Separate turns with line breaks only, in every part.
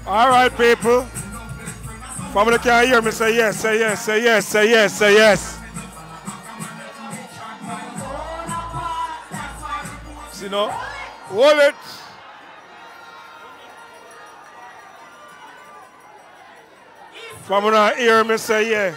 All right, people. Family can't hear me. Say yes, say yes, say yes, say yes, say yes. See, no? Hold it. Family not hear me. Say yeah.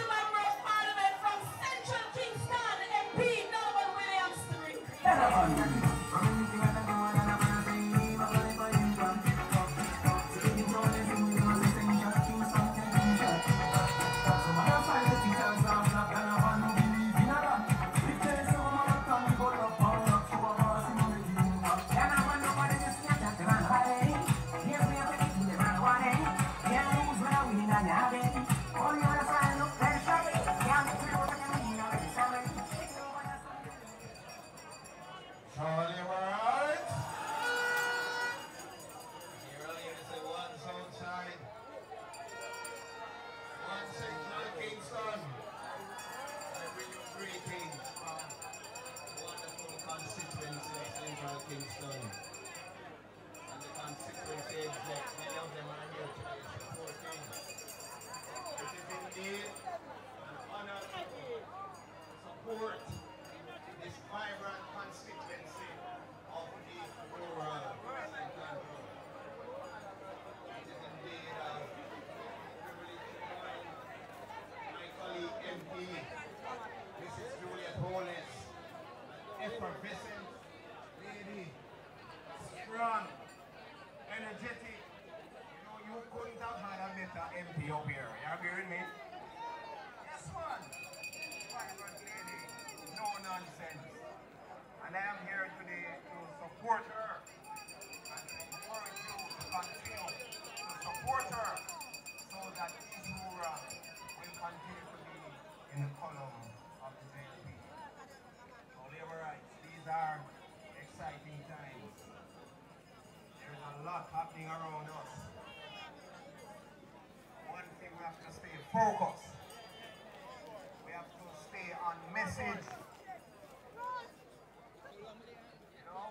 Focus. We have to stay on message. You know,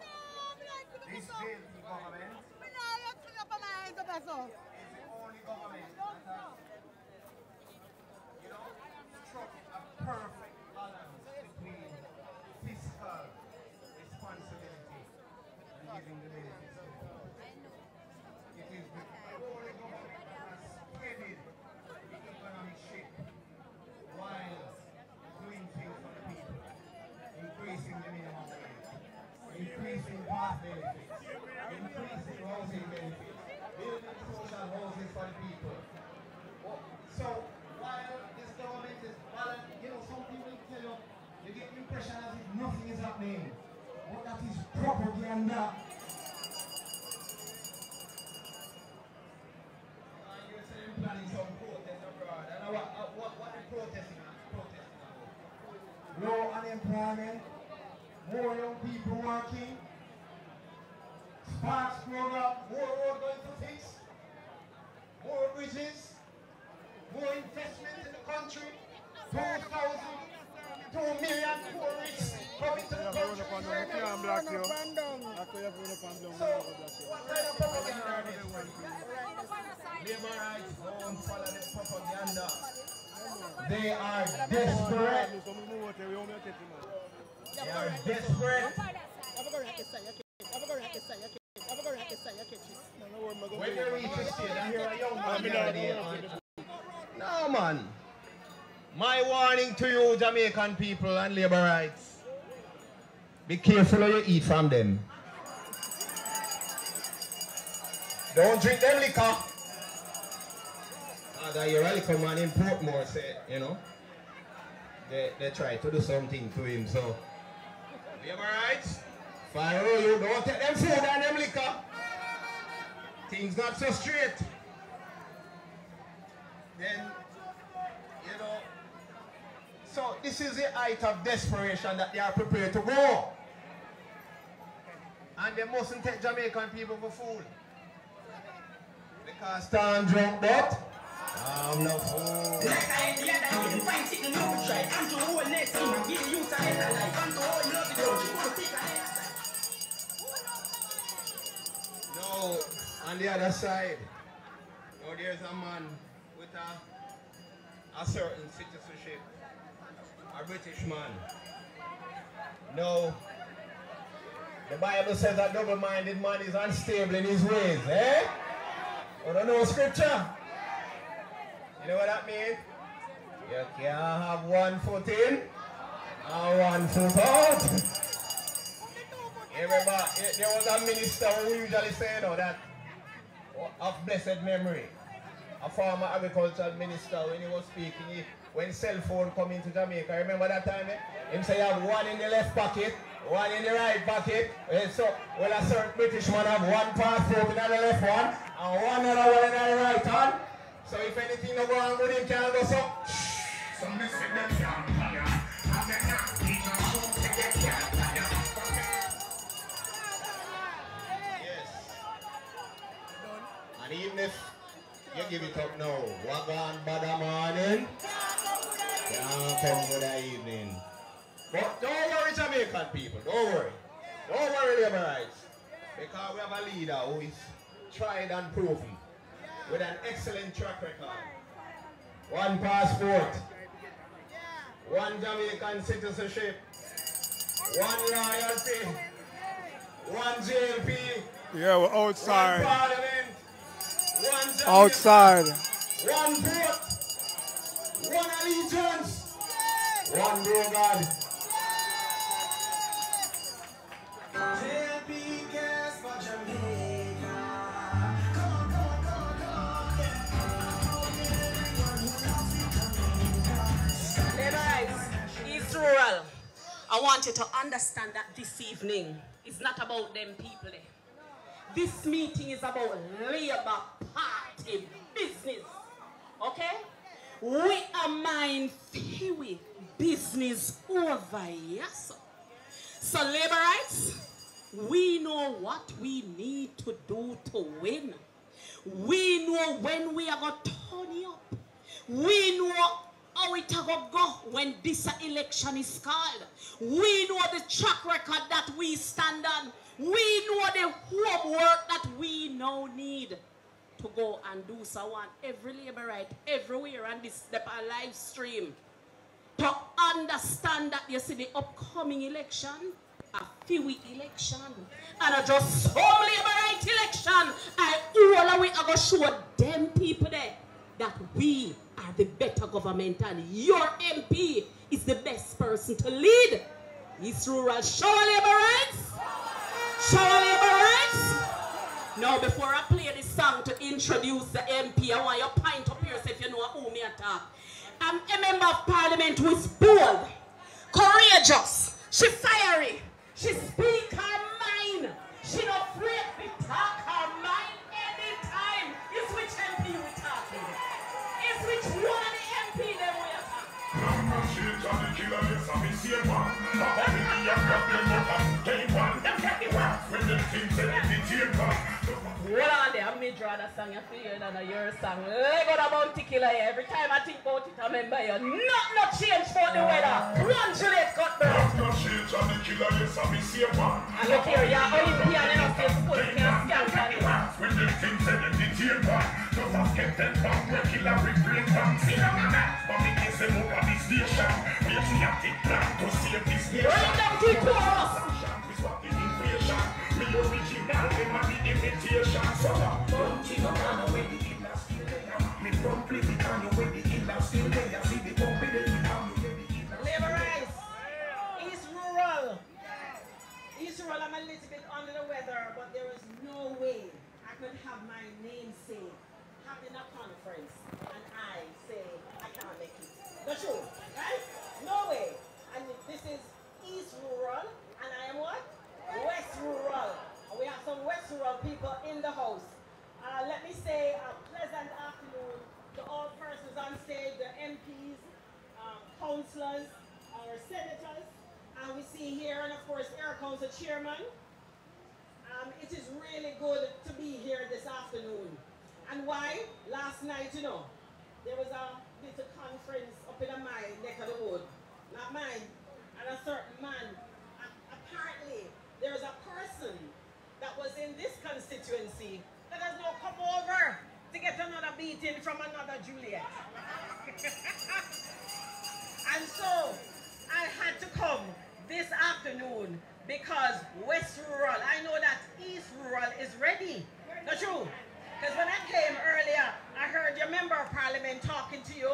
this guilty government is the only government that has, you know, struck a perfect balance between fiscal responsibility and giving the benefits to the people. It is the only government that has steadied economic shift while doing things for the people, increasing the minimum wage, increasing path benefits, increasing housing benefits, building social houses for the people. So while this government is, you know, some people tell you, you get the impression as if nothing is happening, but that is propaganda. You're saying planning some protest abroad. And what are protesting about? Low unemployment, more young people working, Sparks program, more road going to fix, more bridges, more investment in the country, 2 million tourists coming to the country. So, what kind of propaganda are they? Labor rights don't follow the propaganda. They are desperate. They are desperate. When they reach the stage, I hear a young man there. No, man. My warning to you, Jamaican people and labor rights. Be careful how you eat from them. Don't drink them liquor. I hear a liquor man in Portmore say, you know, they try to do something to him, so. Labor rights, fire you, don't take them food and them liquor. Things not so straight. Then, you know, so this is the height of desperation that they are prepared to go. And they mustn't take Jamaican people for food. Because stand drunk, but I'm no fool. No, on the other side,
Now there's a man with a certain citizenship, a British man. Now, the Bible says that double-minded man is unstable in his ways, eh? You don't know scripture? You know what that means? You can't have one foot in and one foot out. Everybody, there was a minister who usually say, you know, that of blessed memory. A former agricultural minister, when he was speaking, when cell phone come into Jamaica, remember that time? Him say you have one in the left pocket, one in the right pocket. So, well, a certain British man have one passport in the left one, and one other one in the right hand. So if anything no go on with him, can't go so. So me say them can't fire, and them not even shoot to get can't fire. Yes. And even if you give it up now, walk on bad morning, can't come for the evening. But don't worry, Jamaican people, don't worry. Don't worry, labor rights. Because we have a leader who is tried and proven with an excellent track record. One passport, one Jamaican citizenship, one loyalty, one JLP,
Yeah, we're outside.
one parliament, one Jamaica,
Outside.
one vote, one allegiance, one bro God. JLP cares for Jamaica. Come on, come on, come on, come on, yeah.
Labor rights, East Rural. I want you to understand that this evening is not about them people there. This meeting is about Labour Party business. Okay? We are mind with business over here. So labor rights, we know what we need to do to win. We know when we are going to turn it up. We know how it will go when this election is called. We know the track record that we stand on. We know the homework that we now need to go and do. So I want every labor right everywhere on this live stream to understand that you see the upcoming election, a few election, and a just some labor right election. And all of we are going to show them people there that we are the better government and your MP is the best person to lead. East Rural, show labor rights. Show labor rights. Now before I play this song to introduce the MP, I want you to point up here so if you know who me attack. I'm a member of parliament who is bold, courageous, she fiery, she speak her mind, she not afraid to talk her mind anytime. It's which MP we talking? It's which one of the MP them we attack? I'm not sure Johnny Killer, yes, I'm in same one. Hold on there, I may draw that song you feel than your song. Lego the bounty killer here. Every time I think about it, I remember you. No change for the weather. Run Juliet Cuthbert. No change on the killer, yes, I'm in same one. And look here, you're Olympian and not still full in your scam. When the things said in the team one, just a skip them back, where killer with brain back. See them in that, but me can say more of this station. We actually have to plan to save this nation. Bring them to chorus. Me original, they might be imitation. So don't you know where the illa still there? Me don't play the kind of way the illa still there. See the pump in the illa. Labor rights. East Rural. East Rural, I'm a little bit under the weather, but there is no way I could have my namesake having a conference and I say I can't make it. The truth, right? No way. And this is East Rural, and I am what? West Rural. And we have some West Rural people in the house. Let me say a pleasant afternoon to all persons on stage, the MPs, councillors, our senators, and we see here, and of course, Air Council Chairman. It is really good to be here this afternoon. And why? Last night, you know, there was a little conference up in my neck of the wood. Not mine. And a certain man, apparently, there is a person that was in this constituency that has now come over to get to another beating from another Juliet. And so, I had to come this afternoon because West Rural, I know that East Rural is ready. Not true? Because when I came earlier, I heard your member of parliament talking to you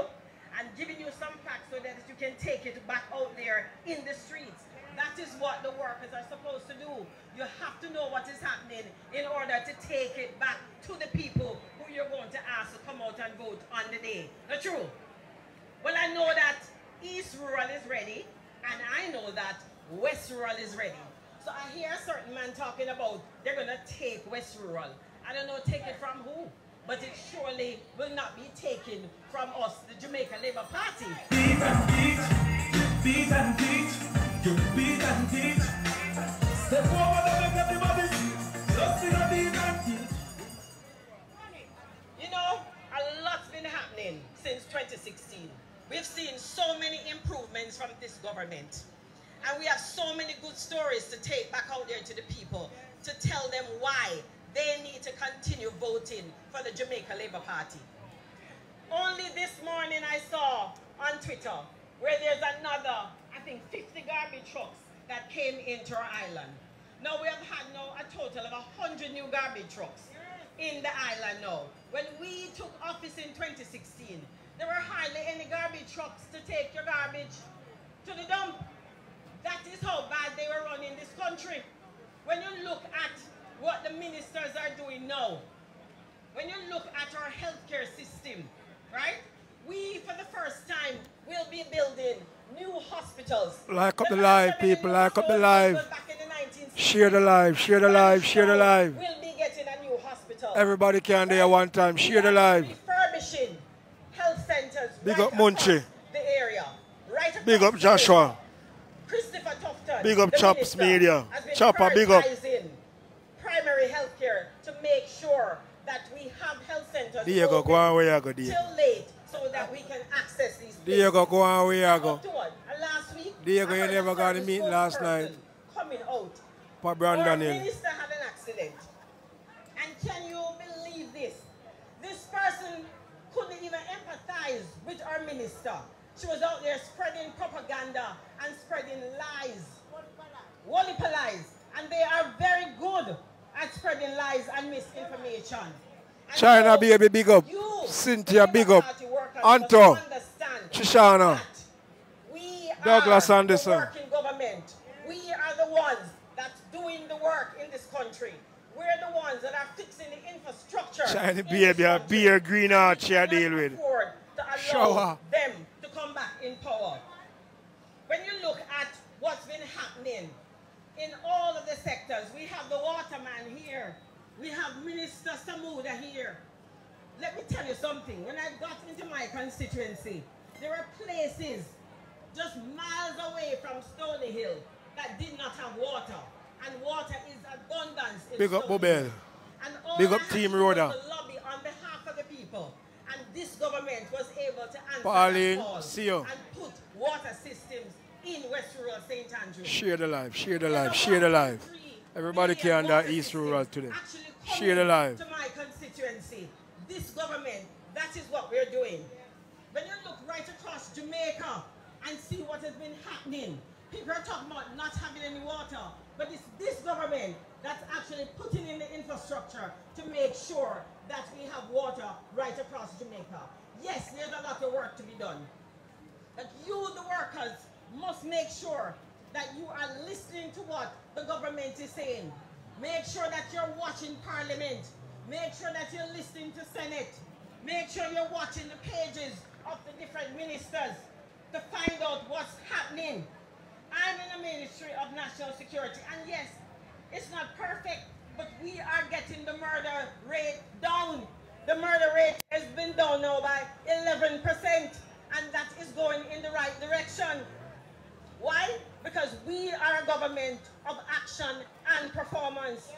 and giving you some facts so that you can take it back out there in the streets. That is what the workers are supposed to do. You have to know what is happening in order to take it back to the people who you're going to ask to come out and vote on the day. Not true? Well, I know that East Rural is ready, and I know that West Rural is ready. So I hear a certain man talking about they're going to take West Rural. I don't know take it from who, but it surely will not be taken from us, the Jamaica Labour Party.
Beat and teach, beat and teach, you beat and teach. Step forward and make everybody just in a beat and teach.
You know, a lot's been happening since 2016. We've seen so many improvements from this government. And we have so many good stories to take back out there to the people, to tell them why they need to continue voting for the Jamaica Labour Party. Only this morning I saw on Twitter where there's another, I think 50 garbage trucks that came into our island. Now we have had now a total of 100 new garbage trucks in the island now. When we took office in 2016, there were hardly any garbage trucks to take your garbage to the dump. That is how bad they were running this country. When you look at what the ministers are doing now, when you look at our healthcare system, right? We, for the first time, will be building new hospitals.
Like up the live, people, like up the live. Share the live, share the live, share the live.
We'll be getting a new hospital.
Everybody can do it one time. Share the live.
Refurbishing health centers.
Big
right
up Munchie.
The area. Right
Big up Joshua.
Christopher Tufton.
Big up
the
Chops
minister,
Media.
has been
Chopper, big up.
prioritizing primary health care to make sure that we have health centers
Diego, go on where you go, Diego.
till late so that we can access these places.
Diego, go on where you go.
Up to what? And last week,
Diego,
I
you
heard
never
a
got to
certain
meet last night.
spokesperson coming out.
For
Our
Brandon Hill.
minister had an accident. And can you believe this? This person couldn't even empathize with our minister. She was out there spreading propaganda and spreading lies. Wallipah lies. And they are very good at spreading lies and misinformation. And
China
so
baby, big up.
you,
Cynthia,
the
big
Labour
up.
Party workers,
Anto,
must understand
Shoshana,
that we
Douglas
are
Anderson.
the working government. We are the ones that's doing the work in this country. We're the ones that are fixing the infrastructure.
China
in
baby,
this
a
country.
beer green arch
We
here
cannot
deal with.
afford to allow
Shower.
them to come back in power. When you look at what's been happening in all of the sectors, we have the waterman here. We have Minister Samuda here. Let me tell you something. When I got into my constituency, there were places just miles away from Stony Hill that did not have water. And water is abundance in
Big up
Stony
Bobel.
Hill. And all
Big up
I had
Team
to do was
Rhoda.
to lobby on behalf of the people. And this government was able to answer
Pauline,
that call
see you.
and put water systems in West Rural St. Andrews.
Share the live, share the live, share the live. Everybody can do East Rural today. Share the live.
To my constituency, this government, that is what we're doing. When you look right across Jamaica and see what has been happening, people are talking about not having any water, but it's this government that's actually putting in the infrastructure to make sure that we have water right across Jamaica. Yes, there's a lot of work to be done. But you, the workers, must make sure that you are listening to what the government is saying. Make sure that you're watching Parliament. Make sure that you're listening to Senate. Make sure you're watching the pages of the different ministers to find out what's happening. I'm in the Ministry of National Security, and yes, it's not perfect, but we are getting the murder rate down. The murder rate has been down now by 11%, and that is going in the right direction. Why? Because we are a government of action and performance.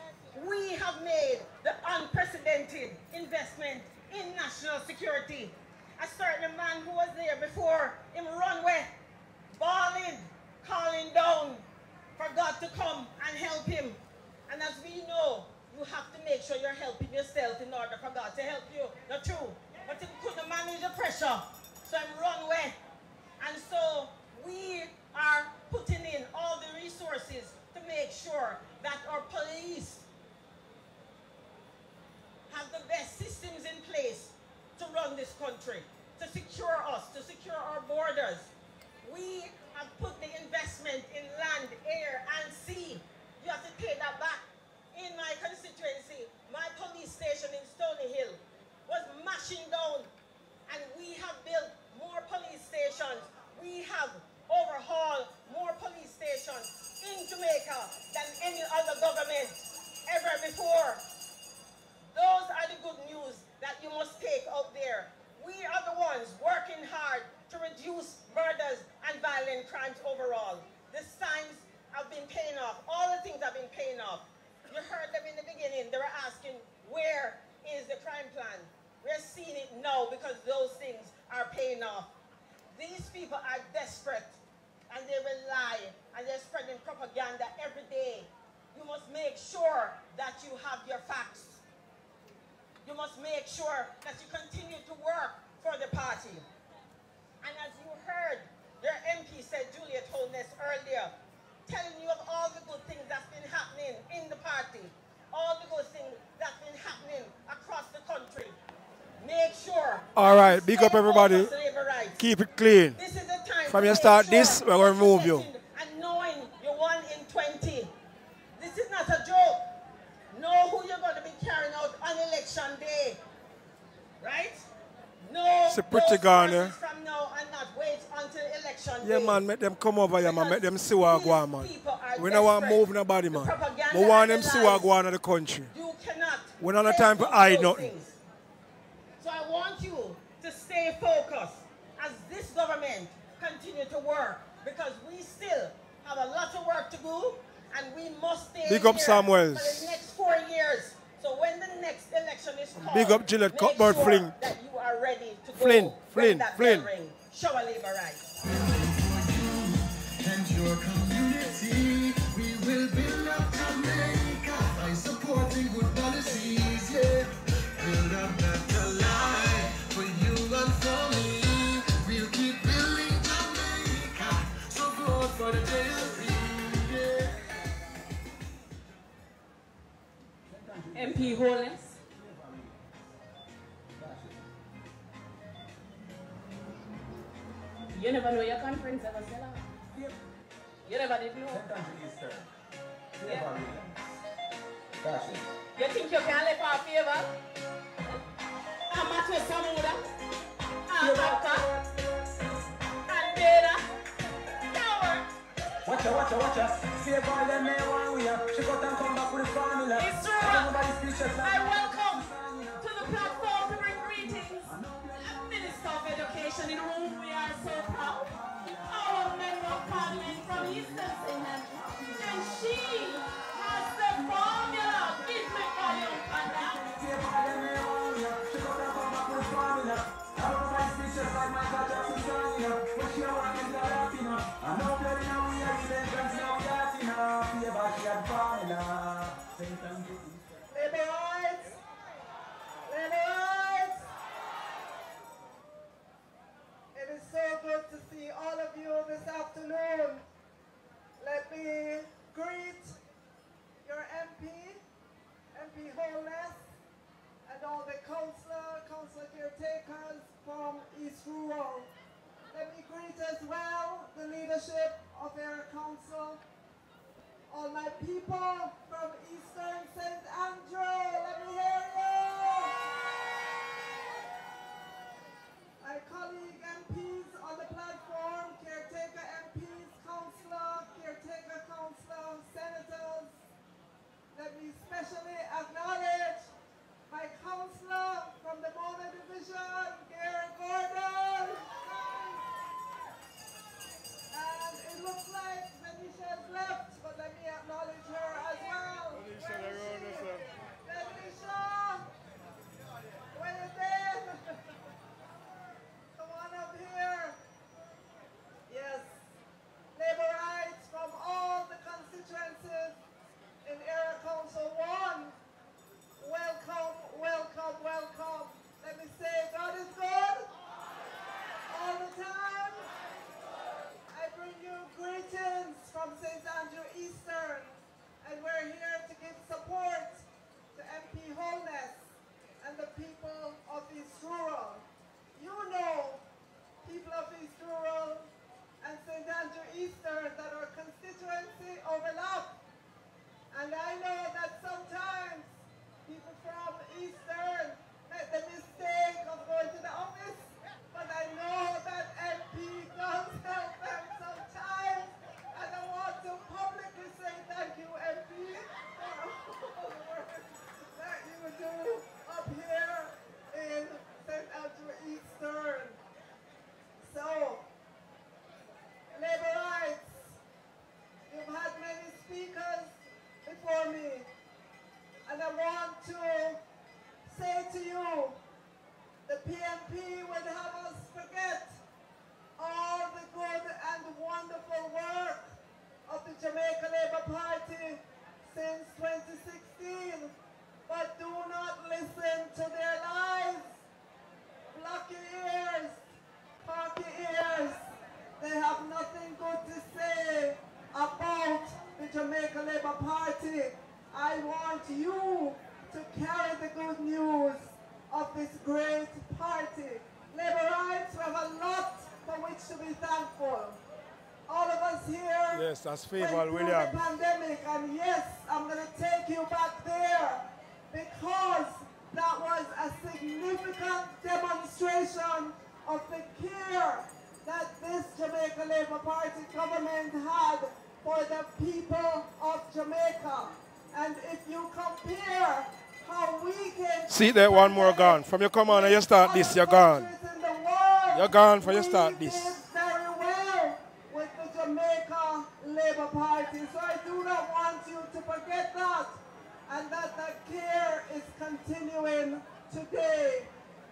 We have made the unprecedented investment in national security. A certain man who was there before him runway, bawling, calling down for God to come and help him. And as we know,
you have to make sure you're helping yourself in order for God to help you. Not true. But he couldn't manage the pressure, so I'm run away. And so we are putting in all the resources to make sure that our police have the best systems in place to run this country, to secure us, to secure our borders. We have put the investment in land, air, and sea. You have to pay that back. In my constituency, my police station in Stony Hill was mashing down, and we have built more police stations. We have overhauled more police stations in Jamaica than any other government ever before. Those are the good news that you must take out there. We are the ones working hard to reduce murders and violent crimes overall. The signs have been paying off. All the things have been paying off. You heard them in the beginning. They were asking, where is the crime plan? We're seeing it now because those things are paying off. These people are desperate, and they will lie, and they're spreading propaganda every day. You must make sure that you have your facts. You must make sure that you continue to work for the party. And as you heard, your MP said, Juliet Holness earlier, telling you of all the good things that's been happening in the party, all the good things that's been happening across the country. Make sure.
All right, big up everybody. Keep it clean.
This is the time
from you start this, we're going to remove you.
And knowing you won in 20. This is not a joke. Know who you're going to be carrying out on election day. Right? No.
It's a pretty Ghana.
From now and not wait until election
yeah,
day.
man, make them come over here, man. Make them see what go on, man. We don't want to move nobody, man. We want them see what go on in the country.
You cannot.
We don't have time to hide nothing.
So I want you to stay focused as this government continue to work, because we still have a lot of work to do, and we must stay
Big up Samuels.
for the next 4 years. So when the next election is called,
big up Gillette
make
Cuthbert
sure
Flynn.
that you are ready to go.
Flynn.
When that bell ring. Show a labor rights.
And your community, we will build up Jamaica by supporting good policies, yeah. Build up better life for you and for me. We'll keep building Jamaica, so vote for the JLP, yeah.
MP Holness. You never know your conference ever sell out. Yep. You never did know. Yeah. You think you can live our favor? Amateur Samuda, Amaka, and Beda. Tower.
Watch out. See a boy them may one we are. She got and come back with the formula.
It's true. I welcome to the platform to bring greetings. Minister of Education, in whom we are so proud. Our member of Parliament from Eastern Syndham. And she has the formula. Give me volume on that.
See a boy them may one we are. She got and come back with the formula. I don't mind speeches like Michael Jackson song, you know. But she don't want me to laugh, you know. I know bloody now we are elections, now we are, you know. See a boy she had formula. Say thank you.
Labor rights. Labor rights. It is so good to see all of you this afternoon. Let me greet your MP Holness, and all the council caretakers from East Rural. Let me greet as well the leadership of our council, all my people from Eastern St. Andrew. Let me hear you. My colleague MPs on the platform, caretaker MPs, caretaker councillor, senators. Let me especially acknowledge my councillor from the Mona Division, Gary Gordon. And it looks like Venetia has left, but let me acknowledge her as well. Venetia!
Eastern made the mistake of going to the office, but I know that MP does help them sometimes, and I want to publicly say thank you, MP, for all the work that you do up here in St. Andrew Eastern. So, labor rights, you've had many speakers before me, and I want to say to you, the PNP would have us forget all the good and wonderful work of the Jamaica Labour Party since 2016, but do not listen to their lies. Block your ears, park your ears. They have nothing good to say about the Jamaica Labour Party. I want you to carry the good news of this great party. Labour rights, we have a lot for which to be thankful. All of us here
Yes, that's
went
Favor
through
Williams.
the pandemic, and yes, I'm going to take you back there because that was a significant demonstration of the care that this Jamaica Labour Party government had for the people of Jamaica. And if you compare how we can...
See that one more gone. From you come on and you start this, you're gone. You're gone for you start this.
We did very well with the Jamaica Labour Party. So I do not want you to forget that. And that the care is continuing today.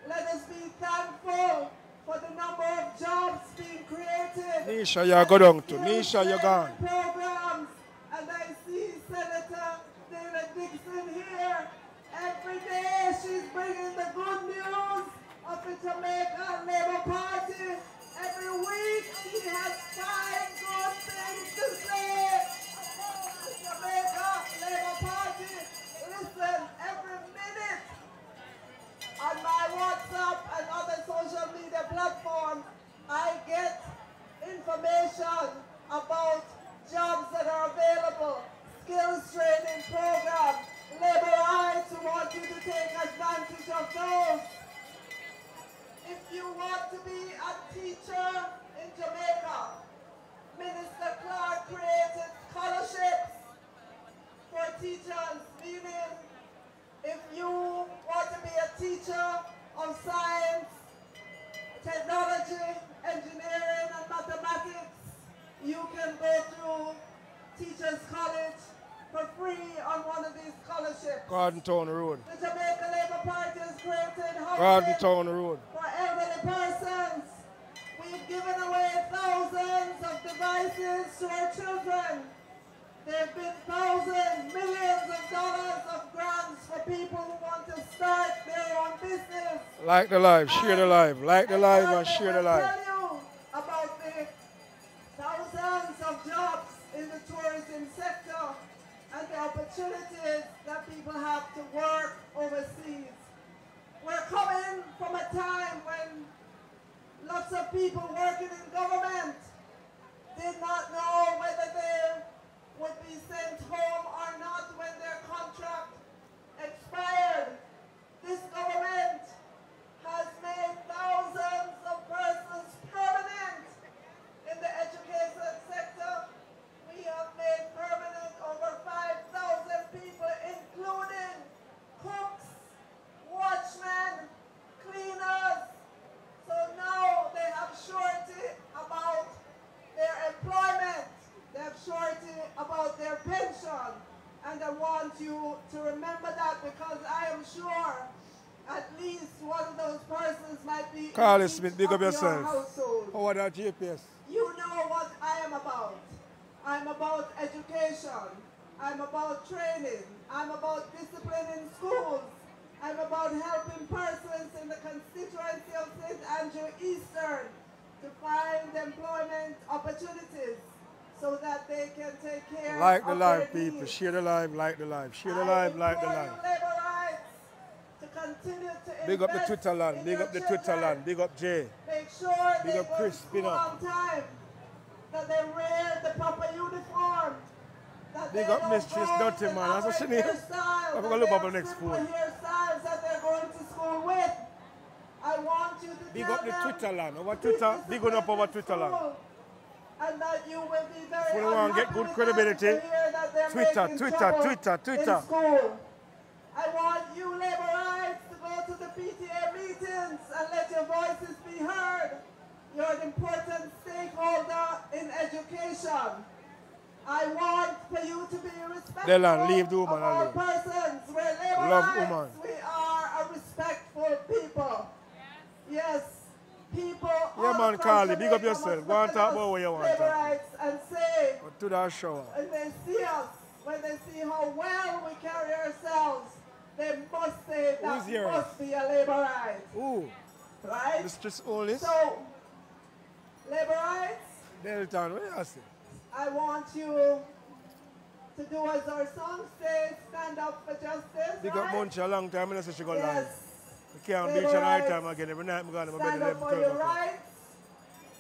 Let us be thankful for the number of jobs being created.
Nisha, you go down to. Nisha, you're gone.
Programs. And I see Senator Dana Dixon here. Every day she's bringing the good news of the Jamaica Labour Party. Every week she has 5 good things to say about the Jamaica Labour Party. Listen, every minute on my WhatsApp and other social media platforms, I get information about jobs that are available, skills training programs, labor rights. We want you to take advantage of those. If you want to be a teacher in Jamaica, Minister Clark created scholarships for teachers, meaning if you want to be a teacher of science, technology, engineering, and mathematics, you can go through Teachers College for free on one of these scholarships.
Garden Town Road.
The Jamaica Labour Party has created
Garden
housing
Town Road.
for elderly persons. We've given away thousands of devices to our children. There have been thousands, millions of dollars of grants for people who want to start their own business.
Like the live, share the live. Like the live and share the live.
I tell you about the thousands of jobs in the tourism sector and the opportunities that people have to work overseas. We're coming from a time when lots of people working in government did not know whether they would be sent home or not when their contract expired. This government has made thousands of persons permanent in the education sector. We have made permanent over 5,000 people, including cooks, watchmen, cleaners. So now they have surety about their employment. They have surety about their pension. And I want you to remember that, because I am sure at least one of those persons might be
Carly
in
Smith,
each
big up
of your
yourself.
household.
How are that GPS?
You know what I am about. I'm about education. I'm about training. I'm about discipline in schools. I'm about helping persons in the constituency of St. Andrew Eastern to find employment opportunities so that they can take care
Like the
of
live,
their
people.
needs.
Share the live, like the live. Share the live, like the
I
live.
implore you, labor rights, to continue to
Big up the
invest
Twitter land.
in
Big
your
up the Twitter
children.
land. Big up Jay.
Make sure
Big
they
up
go
Chris,
to
spin
school
up.
on time, that they wear the proper uniform, that
Big
they
up
don't
Mistress
go
Dirty
with
Man. That's what she
awkward
needs.
hairstyles,
I'm
that
gonna look
they
up
have
the next
simple
phone.
hairstyles, that want you to
Big
tell
up the
them
Twitter land. Over
this
Twitter,
is
big
a
up over
private
Twitter land.
school, and that you will be very
If we want to get
unhappy
good
with
credibility,
them to hear that they're
Twitter,
making
Twitter,
trouble
Twitter, Twitter.
in school. I want you Laborites to go to the PTA meetings and let your voices be heard. You're an important stakeholder in education. I want for you to be respectful
Delan, leave the
of
woman
all
alone.
persons. We're
Love
Laborites.
woman.
We are a respectful people. Yes, people.
Yeah,
all
man,
across
Carly, big up
Jamaica
yourself.
must
Go and
look
talk
at
about
us
what you want to talk.
Laborites and say,
Go to that shower.
when they see us, when they see how well we carry ourselves, they must say that
Who's
we
here?
must be a Laborite,
Ooh,
right?
Mistress Olis.
So, Laborites,
Delton, what do you say?
I want you to do as our song says, stand up for justice,
Big up
right?
Munch a long time, and I say she go live.
Yes.
We can't
Labor
beach a night
rights.
time again. Every night I'm going to bed
Stand up
11,
for
12
your
o'clock.
rights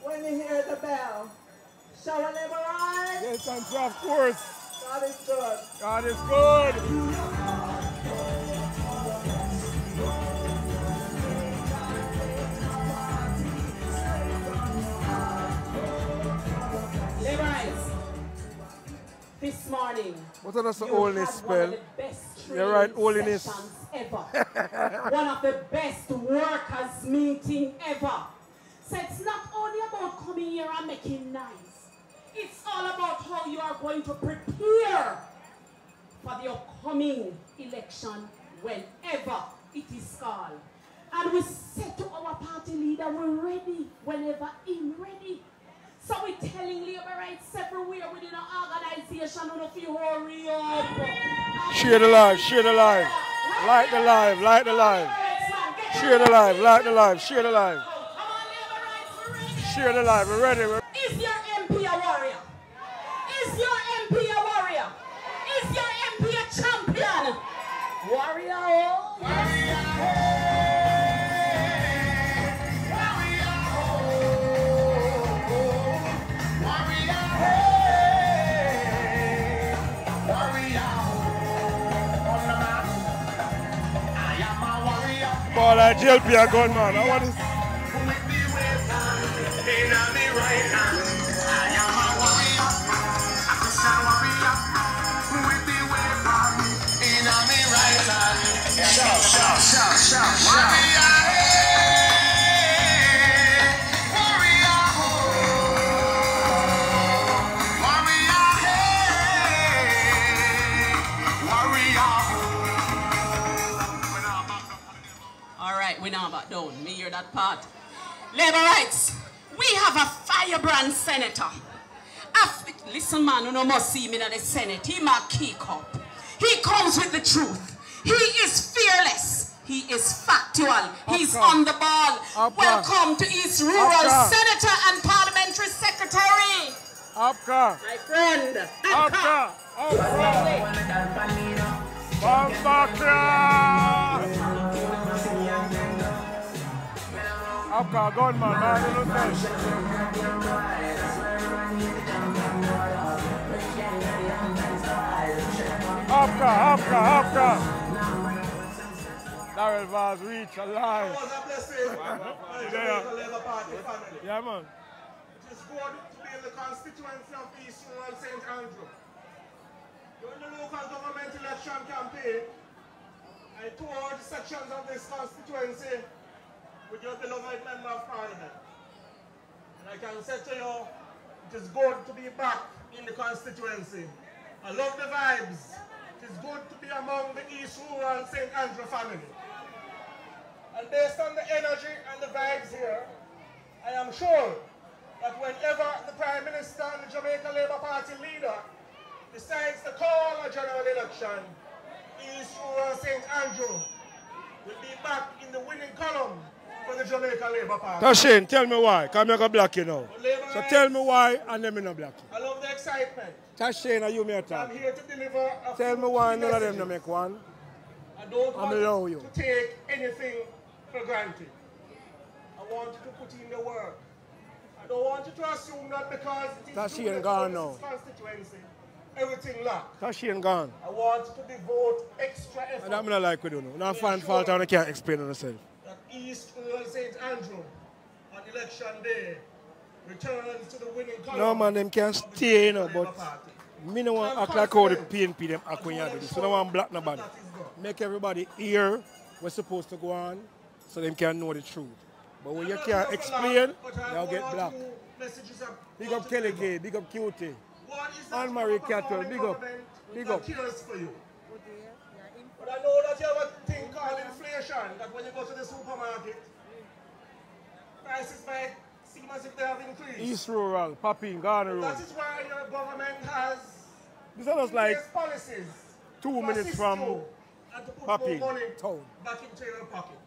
when you hear the bell. Shower Laborites,
Delton, so of course.
God is good.
God is good.
Laborites, this morning,
What does the
you
holiness
had one of
spell?
the best
You're right,
training
holiness.
sessions ever. One of the best workers meeting ever. So it's not only about coming here and making nice. It's all about how you are going to prepare for the upcoming election whenever it is called. And we said to our party leader, we're ready whenever he's ready. So we're telling Laborites everywhere within our organization, if you hurry up.
Share the live, share the live. Like the live, like the live. Share the live, like the live, share the live. Share the live, we're ready.
Is your MP a warrior? Is your MP a warrior? Is your MP a champion? Warrior, oh, yes.
Ball like JLP a gunman. I want this.
All right, we now back down. Me hear that part. Laborites, we have a firebrand senator. Listen, man, you know must see me in the Senate. He my key cup. He comes with the truth. He is fearless. He is factual. He's on the ball. Welcome to East Rural Senator and Parliamentary Secretary.
Upka.
My friend.
Upka. Upka, gunman, man, Upka. Darrell Vaz reach alive.
It was a blessing. Labour Party family.
Yeah, man.
It is good to be in the constituency of East Rural St. Andrew. During the local government election campaign, I toured sections of this constituency with your beloved Member of Parliament. And I can say to you, it is good to be back in the constituency. I love the vibes. It is good to be among the East Rural St. Andrew family. And based on the energy and the vibes here, I am sure that whenever the Prime Minister and the Jamaica Labour Party leader decides to call a general election, East Rural St. Andrew will be back in the winning column for the Jamaica Labour Party.
Tashin, tell me why. Come here, I black you now. So tell me why and let me not black you.
I love the excitement.
Tashin, are you me attack?
I'm here to deliver a
Tell me
few
why
key
none of them
messages.
don't make one.
I don't want
allow
you to take anything for granted. I want you to put in the work. I don't want you to assume that because it is
Tashi
through
ain't
the
gone
Genesis
now.
constituency, everything locked.
Tashin gone.
I want you to devote extra effort
And that I like we do now. Now find fault and I can't explain it myself.
that East Rural St. Andrew on election day returns to the winning column.
No man, them can stay, you know, but me no want act like how the PNP them act when you do this. So no want black nobody. Make everybody hear what's supposed to go on so them can know the truth. But when you can't explain, they'll get black. Big up Kelly Gay, big up Cutie. Anne-Marie Cattle, big up. Big up.
For you. But I know that you have a thing called inflation, that when you go to the supermarket, prices might seem as if they have increased.
East Rural, Papine, Garner Road.
That is why your government has
This is like
policies
2 minutes from
and to put
Papine
more money
town.
back into your pocket.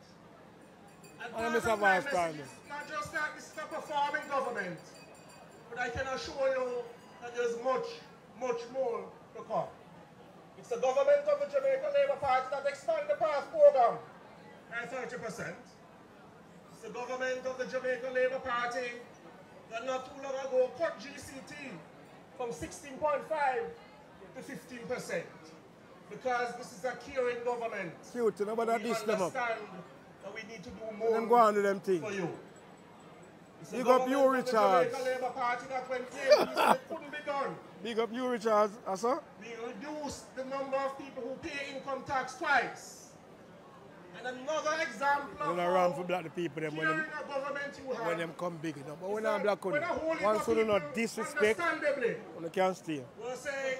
And I miss a vast time.
It's not just that this is a performing government, but I can assure you that there's much, much more to come. It's the government of the Jamaica Labour Party that expanded the PASS program by 30%. It's the government of the Jamaica Labour Party that not too long ago cut GCT from 16.5 to 15%. Because this is a caring government.
Cute, nobody diss them up.
That we need to do more
Them go on to them things.
for you. It's the
Big up you,
government of the
Richards.
Jamaica Labour Party that when came, it couldn't be done.
Big up you, Richards. Asa?
We reduced the number of people who pay income tax twice. And another example of
When I run for black the people them
caring a government you have.
when them come big enough. But when
is
I'm
that
black
when a whole
once
lot of
you do
people,
not disrespect,
understandably,
you can't stay.
we're saying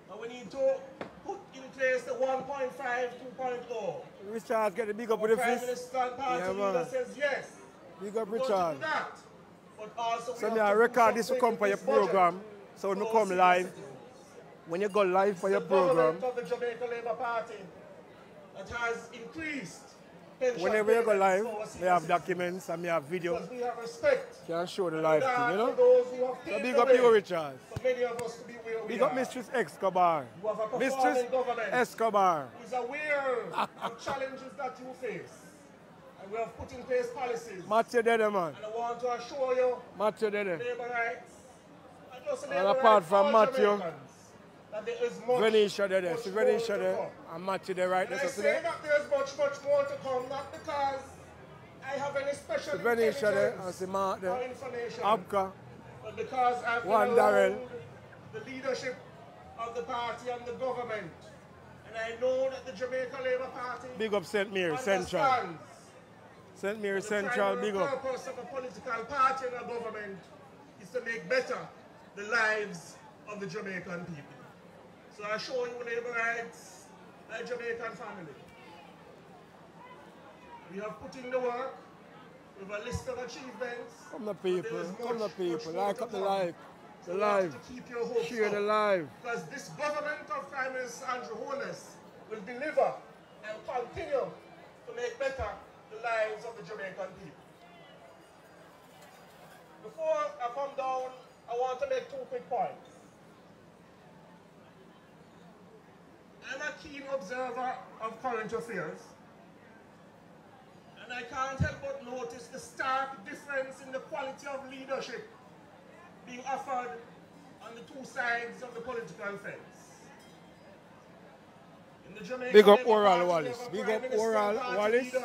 that we need to put in place the 1.5, 2.0.
Richards get the big up with the
Prime
fist.
Minister and party
Yeah,
leader
man.
says yes.
Big up
We're going to
Richards.
do that. But also we
So
have
me
to
I
do
record this to
something
come for
with
your
this budget
program. So when you
for
come
our
live,
citizens.
when you go live for your
The
program,
government of the Jamaica Labour Party that has increased pension
whenever you go
payments
live,
for our
we have
citizens.
documents and we have video.
Because we have respect.
Can show the live thing, you know?
For those who have
So
paved
big
the
up
way
you, Richards.
for many of us to be where we
Big up
are.
Mistress Escobar.
You have a performing
Mistress
government
Escobar.
who is aware of challenges that you face. And we have put in place policies.
Matthew Dede, man.
And I want to assure you,
Matthew Dede.
labor rights, and just
And
labor
apart
rights,
from
all
Matthew,
Jamaicans, that there is much,
Venetia Dede.
much
See
more
Venetia
to
there.
come.
And Matthew there right
And
there.
I
So
say
today,
that there's much, much more to come, not because I have any special
Venetia there. And
intelligence
see Mark
or
there.
information,
Abka.
but because I've been
Juan
around
Darrell.
the leadership of the party and the government, and I know that the Jamaica Labour Party
Big up St. Mary Central.
understands
St. Mary
the
Central,
primary
big up.
purpose of a political party and a government is to make better the lives of the Jamaican people. So I assure you, labor rights, a Jamaican family. We have put in the work with a list of achievements.
Come the
but there
people,
is
come the
much,
people.
much more
Like
to
up the
come.
live.
So
The
we want you
live.
to keep your hopes
Share the
up.
live.
Because this government of Prime Minister Andrew Holness will deliver and continue to make better the lives of the Jamaican people. Before I come down, I want to make 2 quick points. I'm a keen observer of current affairs, and I can't help but notice the stark difference in the quality of leadership being offered on the two sides of the political fence. In the Jamaica
Big up
Labour
Oral
Party,
Wallace.
we have a
Big
Prime
up
Minister
Oral
and party
Wallace.
leader.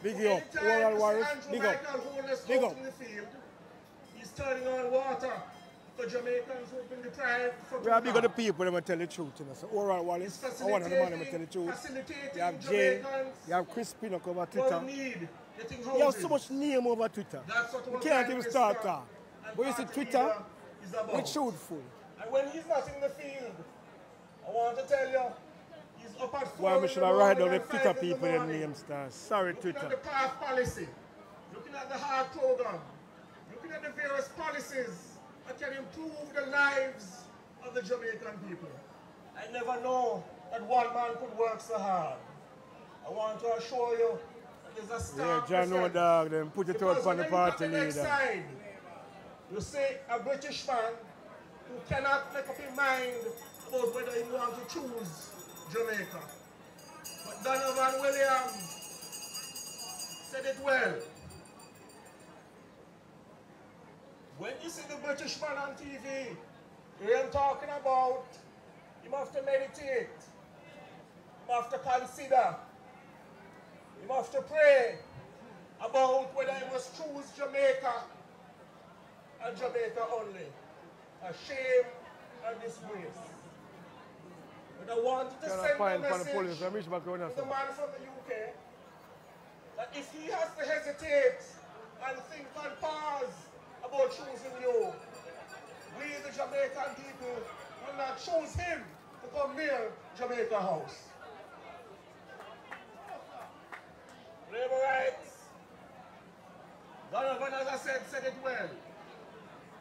Big up
Anytime
Oral
Mr.
Wallace.
Andrew
Big up.
Michael Holness
Big
out
up.
in the field, he's turning on water for Jamaicans who have been deprived for
We are big of the people, them tell the truth. You know. So Oral Wallace, I want the man them tell the truth.
facilitating
You have Jay,
Jamaicans
you have Chris Pinnock over
who
Twitter.
need getting
You have
houses.
so much name over Twitter.
That's what
You
our
can't
Prime
even start
Minister
talk.
and
But you see
party
Twitter,
leader is about.
it's truthful.
And when he's not in the field, I want to tell you, he's up at 4
Why
in
we
the
should have write down
morning
the
and
Twitter
5 in the
people them
morning.
names stars. Sorry,
Looking
Twitter.
at the PASS policy, looking at the HART program, looking at the various policies that can improve the lives of the Jamaican people. I never know that one man could work so hard. I want to assure you that there's a
Yeah,
stark
John no
difference.
dog, them put it out
Because
on
when
the
you look at
party
the next
leader.
side, you see a British man who cannot make up his mind about whether he wants to choose Jamaica. But Donovan Williams said it well. When you see the British man on TV, you hear him talking about, you have to meditate, you have to consider, you have to pray, about whether he must choose Jamaica and Jamaica only. A shame and disgrace. But I wanted to send a message to the man from the UK that if he has to hesitate and think and pause about choosing you, we the Jamaican people will not choose him to come near Jamaica House. Labor rights. Donovan, as I said it well.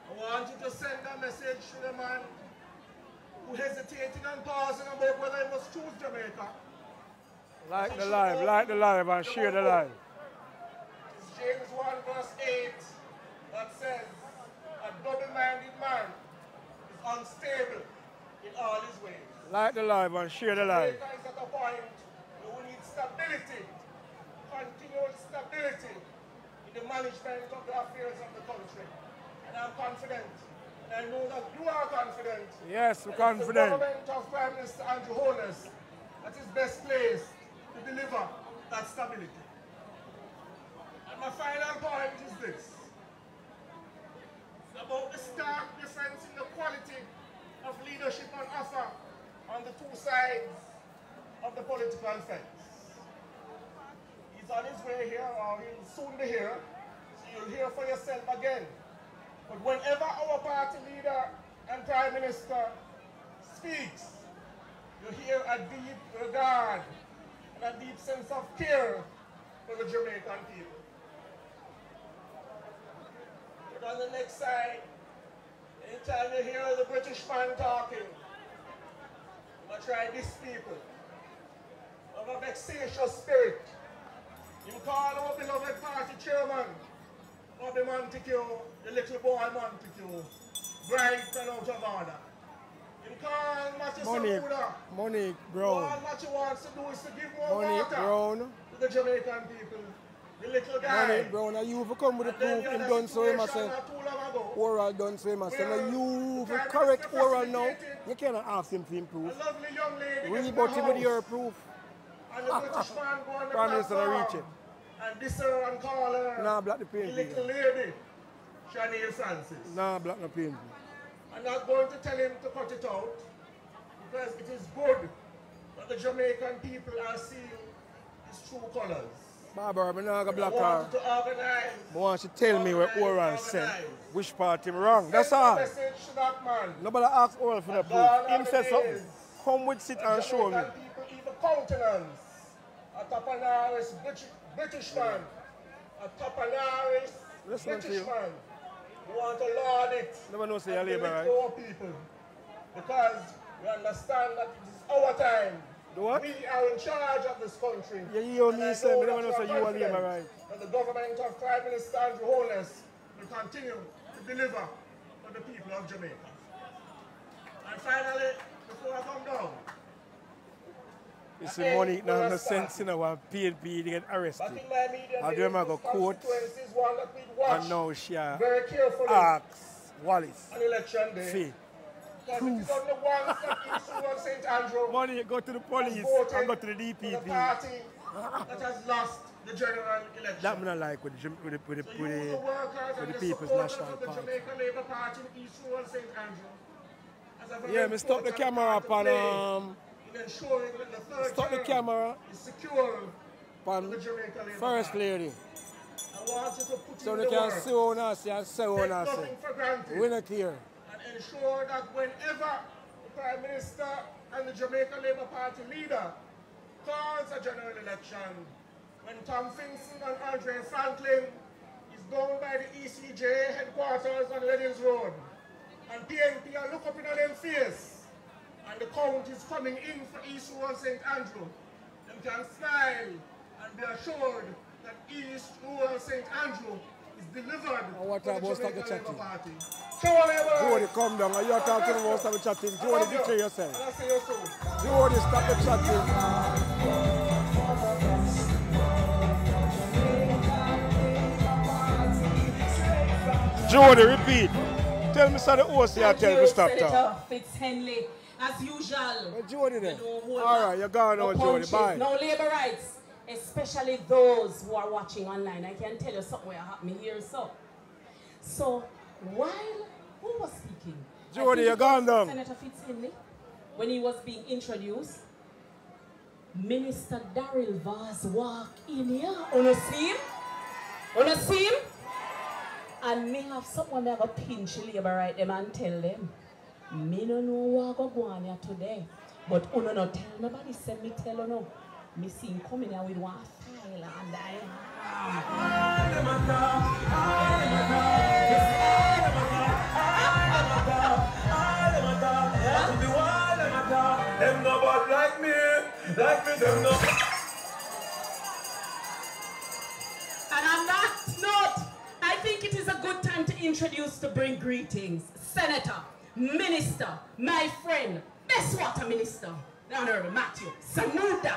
I want you to send a message to the man who hesitated and pausing about whether he must choose Jamaica.
Like the live and share the live.
It's James 1 verse 8 that says, a double-minded man is unstable in all his ways.
Like the live and share the live.
Jamaica is at a point where we need stability, continual stability in the management of the affairs of the country. And I'm confident, and I know that you are confident.
Yes, we're confident.
The government of Prime Minister Andrew Holness that is best placed to deliver that stability. And my final point is this. It's about the stark difference in the quality of leadership on offer on the two sides of the political fence. He's on his way here, or he'll soon be here, so you'll hear for yourself again. But whenever our party leader and Prime Minister speaks, you hear a deep regard and a deep sense of care for the Jamaican people. But on the next side, anytime you hear the British man talking, you must try this people of a vexatious spirit. You call our beloved party chairman, Bobby Montague, the little boy Montague, bright and out of order. You call Matthew Samuda.
Monique Brown.
All Matthew wants to do is to give more
Monique
water
Brown.
to the Jamaican people. The little guy.
Monique Brown, are you come with the proof him done so him say oral done so him say now you correct oral now. You cannot ask him to improve.
A lovely young lady.
Rebut him with your proof.
And the British man go on the
Prime Minister
platform
reach it.
and diss her and call her
Nah, black the
the
paint.
little lady, Shanae Francis.
Nah, black the paint.
I'm not going to tell him to cut it out because it is good that the Jamaican people are seeing his true colors.
Barbara, I'm not going to
I
black her.
want you to organize.
I want you to tell me where oral said. Which part him wrong. That's
Send a
all.
message to that man.
Nobody ask oral for the proof. Him said something. Come with sit and show me.
Jamaican people even countenance a Tapanaris British man, a Tapanaris
Listen to
British
you.
man who want to laud it.
Never know say
and
you're labor,
give it
right?
to our people. Because we understand that it is our time.
The what?
We are in charge of this country.
Yeah, you
And
me
I
say,
know
me
that
never know say
are
you are
confident
labor, right?
that the government of Prime Minister Andrew Holness will continue to deliver for the people of Jamaica. And finally, before I come down,
You see, money now no sense in our PNP to get arrested.
back in my media
And
days,
them a go
this
court.
constituency is one that we watch
And now she
very carefully
asks Wallace.
on election day.
Fee.
Because it is on the ones that East Rural St. Andrew
Money go to the police
voted
and go to the
for the
DPP.
party that has lost the general election.
That me not like with the
So you, the workers
with
and
the
the
People's
supporters
National
of the
Party.
Jamaica Labour Party in East Rural St. Andrew, as a very
Yeah, me stop the
important
camera
part
up
to
on
play in ensuring that the third
stop the
term
camera
is secure for
on
the Jamaica Labour
First
Party.
Lady.
I want you to put
So
in
they
the
can
work.
see what I say and say
Take
what I say.
nothing for granted.
We not care.
And ensure that whenever the Prime Minister and the Jamaica Labour Party leader calls a general election, when Tom Finson and Andre Franklin is down by the ECJ headquarters on Reddings Road, and PNP are look up in them face, and the count is coming in for East Rural St. Andrew, them can smile and be assured that East Rural St. Andrew is delivered
what
to the
about stop the
Jamaica Labour
chatting?
Party. Show
Jody, come down. Are you talking about stop the chatting? Jody, declare yourself.
And I say you soon.
Jody, stop the chatting. Jody, repeat. Tell me, sir, the OC, I tell me stop
Senator
talk.
Fitzhenley, as usual.
Jody then.
You know,
All right, you're gone now, Jody.
punches,
Bye.
no labor rights. especially those who are watching online. I can tell you something happening here. So while who was speaking?
Jody, you're gone down.
Senator Fitzgerald, when he was being introduced, Minister Daryl Vaz walked in here. Wanna see him? Wanna see him? And me have someone that have a pinch labor right them and tell them, me no know what go on here today. But uno no tell nobody, send me tell no. Me see him coming here with one file and
them nobody like me, them no.
And on that note, I think it is a good time to introduce, to bring greetings, Senator, Minister, my friend, best water minister, the Honorable Matthew Sanuda.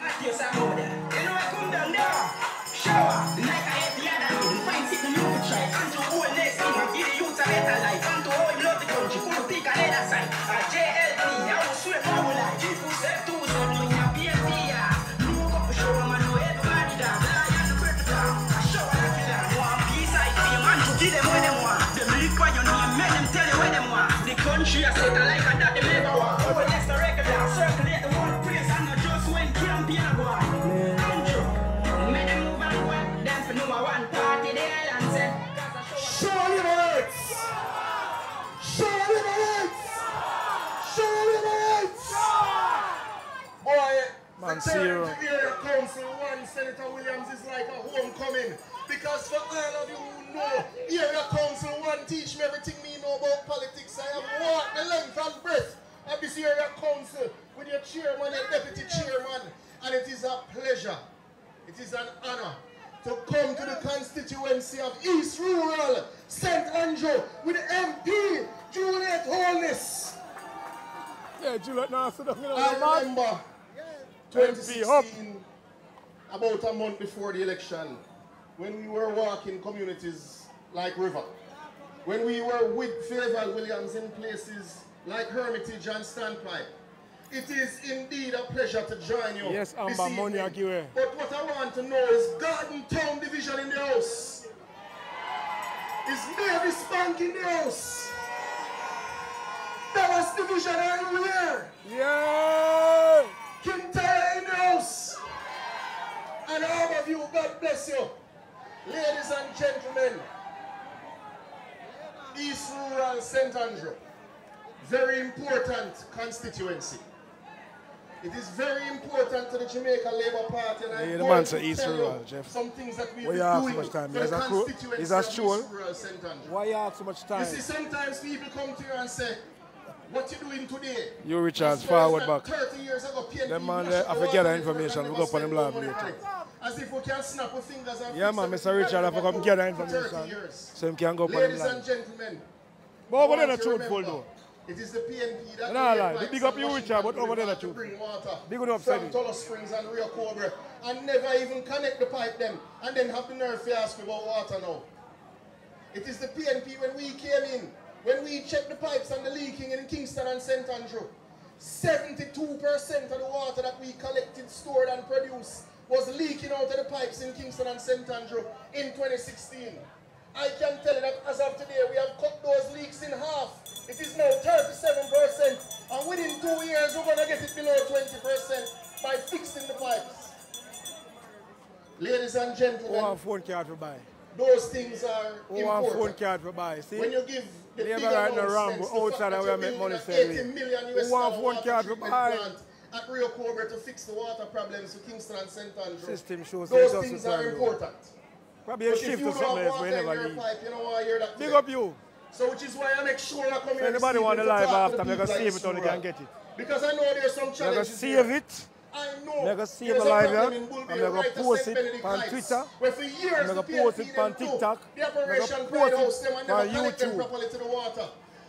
Matthew Sanuda. You know I come down there, shower, like I had the other day, find it in the youth try, and to hold next thing, give the youth a better life, and to hold love the country, full of pick another side. JLP, I will swear for my life, people say to us, I'm doing a PNP, no couple show, man, no everybody down, lie and the pretty down, I show like you down, one piece I feel, man, to give them what they want, them live for your name, make them tell you what they want, the country I said I like and that they never want, oh, let's the regular, circulate the whole place, and not just when campaign go on, make them move and work, them for number one party, the island say,
Show your words! Show your words! Show your words! Boy,
Man,
the
zero.
Area Council 1, Senator Williams is like a homecoming. Because for all of you who know, Area Council 1 teach me everything me know about politics. I have walked the length and breadth of this Area Council with your chairman and deputy chairman. And it is a pleasure, it is an honor to come to the constituency of East Rural, St. Andrew, with MP Juliet Holness.
Yeah, Juliet now sit down.
I remember 2016, about a month before the election, when we were walking communities like River, when we were with Favour Williams in places like Hermitage and Standpipe. It is indeed a pleasure to join you.
Yes,
this
Amber, money I
evening.
give her.
But what I want to know is Garden Town Division in the house. Is Mavis Bank in the house? Dallas Division are you here?
Yeah!
Kintara in the house. And all of you, God bless you. Ladies and gentlemen, East Rural St. Andrew, very important constituency. It is very important to the Jamaica Labour Party, and I'm
the
going
man
to
say East
tell
Rural,
you
Jeff.
some things that we've
Why
been
you ask so
doing
much time?
for the
Is that
constituency
is that
of
true?
East Rural St. Andrew.
Why you have so much time?
You see, sometimes people come to you and say, what you doing today?
You Richards forward back.
30 years ago, PNP
Them man, I forget that information. We go up on them live later.
As if we can snap our fingers and
Yeah, man, Mr. Richard, I forgot to get that information. So him can go up on them
Ladies
live.
and gentlemen,
But over there,
I
the
want you to
truthful
remember,
though.
it is the PNP that
Nah,
create
lie.
pipes
Big up
and
you,
Washington
Richard, but over there,
River
the
to
truth.
bring water
Big up,
from
Freddie.
Tullow Springs and Rio Cobra and never even connect the pipe them and then have the nerve to ask me about water now. It is the PNP when we came in, when we checked the pipes and the leaking in Kingston and St. Andrew, 72% of the water that we collected, stored and produced was leaking out of the pipes in Kingston and St. Andrew in 2016. I can tell you that as of today, we have cut those leaks in half. It is now 37%, and within 2 years, we're going to get it below 20% by fixing the pipes. Ladies and gentlemen,
Who have phone card to buy?
those things are
Who have phone
important.
card to buy? See?
When you give the big
Labor right now
announcements,
Rambo
the fact
outside
that
of
you're
where make
building
money
an
steadily.
80 million
Who
US
want
dollar
phone
water
card to
treatment
buy?
plant at Rio Cobra to fix the water problems for Kingston and St. Andrew.
System shows
Those
it
things
doesn't
are
sound
important.
Probably a
But if
shift
you
or
don't
something
have
else we
water in
never
your
leave.
pipe, you don't want to hear that
Big
today.
up you.
So which is why I make sure I come
If
here
anybody
this
want to
evening
live
talk to
after,
the
I'm going to
people
save
like
it when you
Surah.
can get it.
Because I know there's some
I'm going to
challenges
save
here.
it.
I know
I'm going to save
there's
it
a
live
problem
here.
in Bullby,
I'm going
right
to
to
post
St.
it
Benedict
on
Heights,
Twitter.
where for years
I'm
the
going to post
PNP
it on
them took
TikTok.
the
I'm going
Operation
to
Pride
post
House them
it
and
on
never connect them
YouTube.
properly to the water.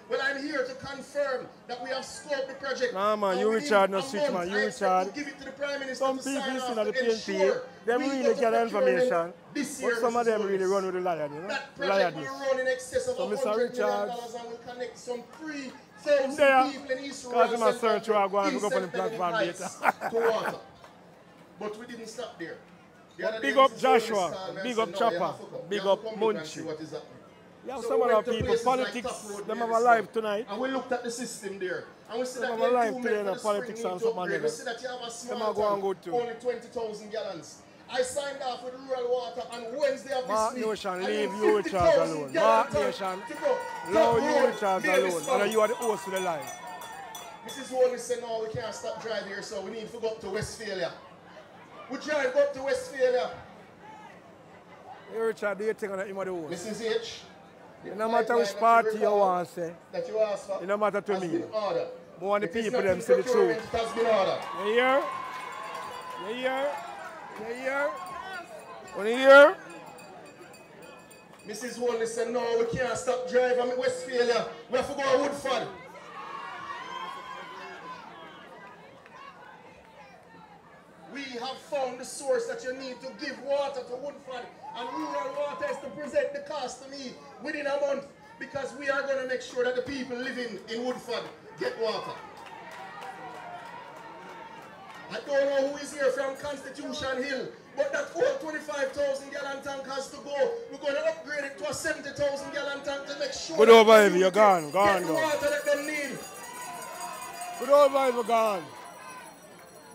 Well, I'm here to confirm that we have scoped the project.
Nah, man,
and
you
within
Richard no
a
switch,
month,
man. You
I expect
Richard.
to give it to the Prime Minister
Some
to
people
sign
in
off
the
to
PNP,
ensure
them
we
really
go to
get the
procurement
information.
this year,
But some of
Mrs.
them really
Willis.
run with the lion, you know?
That
The
project
lion
will
is.
run in excess of
So, Mr.
$100 million
Richards,
and will connect some
there,
3,000 people in East
cause
Rural
him a
St.
search where I go and
Andrew
go up on
in
the
St.
platform
Benedict
later.
Heights to water.
But we didn't stop there. The other
Big
day,
up
Mrs.
Joshua,
Holmes called me and
big
said,
up
"No, you
Chopper,
have to come.
big
You have
up
to come look and see
Munchie.
what is happening."
You have
So
some
we
other
went to
people,
places like
politics,
Top Road
them
there
have a
this
life
month.
tonight.
And we looked at the system there. And we see
Them
that
have a
the
life
improvement
today,
for
no
the
politics
spring
and
need to
something
upgrade.
like
We
that.
see that you have a
Them
small
are going
tank,
good too.
only 20,000 gallons. I signed off with rural water on Wednesday of
Mark
this week.
Nation,
I
leave
need
you
50,000
Charles alone.
gallon
Mark
tank
Nation,
to go.
allow
Top
you
Road,
Charles
Davis
alone.
Farm.
And you are the host of the live.
Mrs. Holness said, "No, we can't stop driving here, so we need to go up to Westphalia." We drive up to Westphalia.
Hey, Richard, do you think on him or the host?
Mrs. H,
It no matter which party you want to say.
that you asked for
It no matter to
has
me.
been ordered.
More on the
It is
people
not
them
in
say the
procurement,
truth.
it has been ordered.
You hear? You hear? You hear? Want to hear?
Mrs. Holness said, "No, we can't stop driving at Westphalia. We have to go to Woodford." We have found the source that you need to give water to Woodford, and rural water is to present the cost to me within a month, because we are going to make sure that the people living in Woodford get water. I don't know who is here from Constitution Hill, but that old 25,000 gallon tank has to go. We're going to upgrade it to a 70,000 gallon tank to make sure
Good
that
over
the
here, you're
community
gone,
get
gone,
the
gone.
water that they need.
Good over here, gone.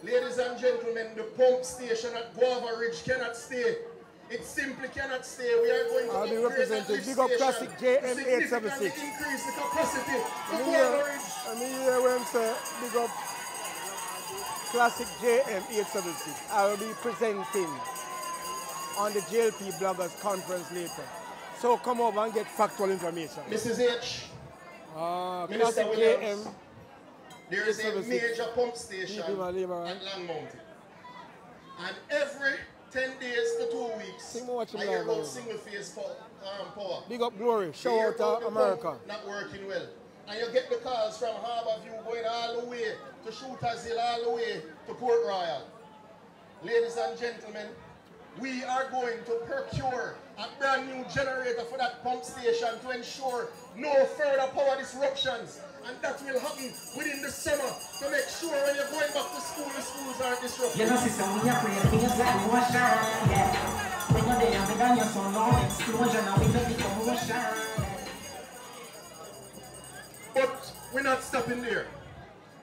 Ladies and gentlemen, the pump station at Guava Ridge cannot stay. It simply cannot stay. We are going to
I'll be
upgrade that
representing
lift
Big Up
station
Classic
to
JM
significantly
876.
increase the capacity for
I
Guava Ridge.
hear when say Big Up Classic JM 876. I will be presenting on the JLP Bloggers Conference later. So come over and get factual information.
Mrs. H,
Classic
Minister Williams,
JM.
there is a
876.
major pump station
Keep him alive, right?
at Long Mountain. And every 10 days to 2 weeks,
Sing more watch him
I hear
live,
about
right?
single phase power.
Big Up Glory.
You
Shout
hear
out
about
to
the
America.
pump not working well. And you get the calls from Harborview going all the way to Shooters Hill, all the way to Port Royal. Ladies and gentlemen, we are going to procure a brand new generator for that pump station to ensure no further power disruptions. And that will happen within the summer to make sure when you're going back to school, the schools aren't disrupted.
You know, sister, when you pray, things like motion, yeah. When you're there, we got your son on explosion, and we make the commotion.
But we're not stopping there,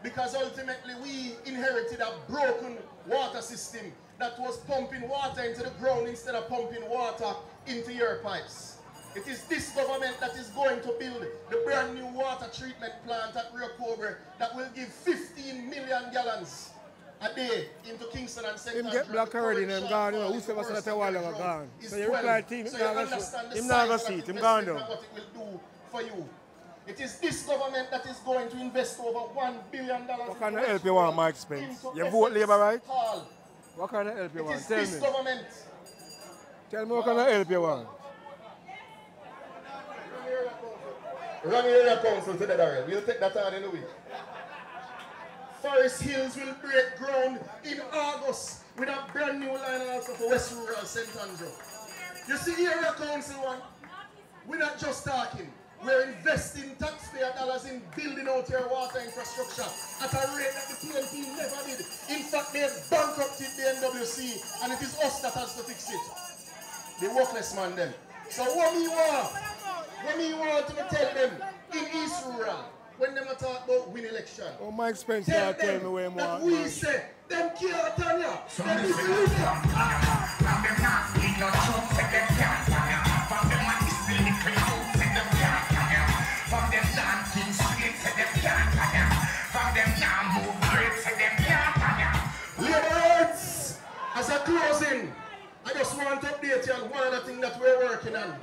because ultimately we inherited a broken water system that was pumping water into the ground instead of pumping water into your pipes. It is this government that is going to build the brand new water treatment plant at Rio Cobre that will give 15 million gallons a day into Kingston and St.
Him
Andrew.
get black already and him gone, you know, who said was a while ago gone. So you reply to him,
so you understand the
him not gonna
size
see
of
it,
that
him gone
investment
down.
and what it will do for you. It is this government that is going to invest over $1 billion.
What kind of help you want, Mike Spence? You vote Labour, right? What kind of help you
It
want?
is
Tell
this
me.
government.
Tell me what kind of help you want.
Run area council to the Darrell. We'll take that on in a week. Forest Hills will break ground in August with a brand new line also for West Rural St. Andrew. You see area council one? We're not just talking. We're investing taxpayer dollars in building out your water infrastructure at a rate that the PNP never did. In fact, they bankrupted the NWC, and it is us that has to fix it. The workless man them. So what me want to tell them in East Rural when they talk about win election?
Oh, Mike Spence
Tell
can't tell me
them
where
that
want.
we say them can't turn ya. Them is Liberals, as a closing, I just want to update you on one other thing that we're working on.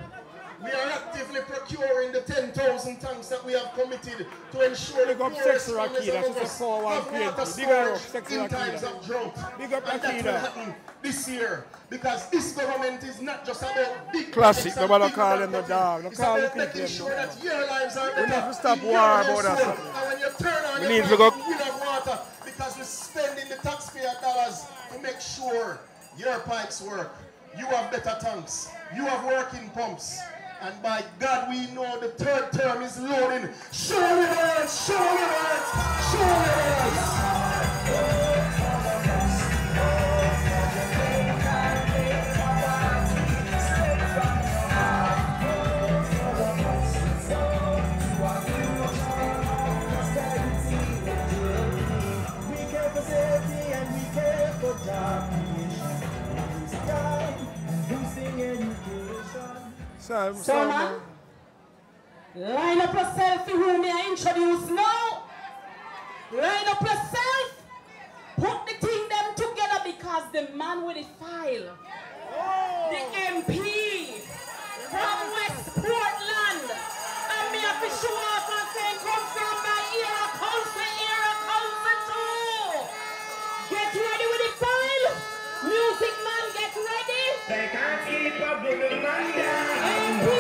We are actively procuring the 10,000 tanks that we have committed to ensure the
Big up
poorest
Sexy
families
Rakita,
among
she's a
us
4-1
have water
PNP. Big up
storage
Sexy
in
Rakita.
times of drought.
Big up
And that will
Rakita.
happen this year, because this government is not just about big
Classic,
projects and
nobody
big
call them no
marketing.
dog. No
It's
call the
about
people
making
them
sure
no
that your lives are
We
better.
need to stop
in
war
your
about that
household.
something.
And when you turn on
We
your
need to
lights,
go-
you will have water, because we're spending the taxpayer dollars to make sure your pipes work. You have better tanks. You have working pumps. And by God, we know the third term is loading. Show me that! Show me that! Show me that!
So, man, line up yourself for whom I introduce now. Line up yourself. Put the thing them together because the man with the file, the MP from West Portland, and me have to show off and say, come from my era council too. Get ready with the file. Music man, get ready.
They can't keep up with the man down.
MP.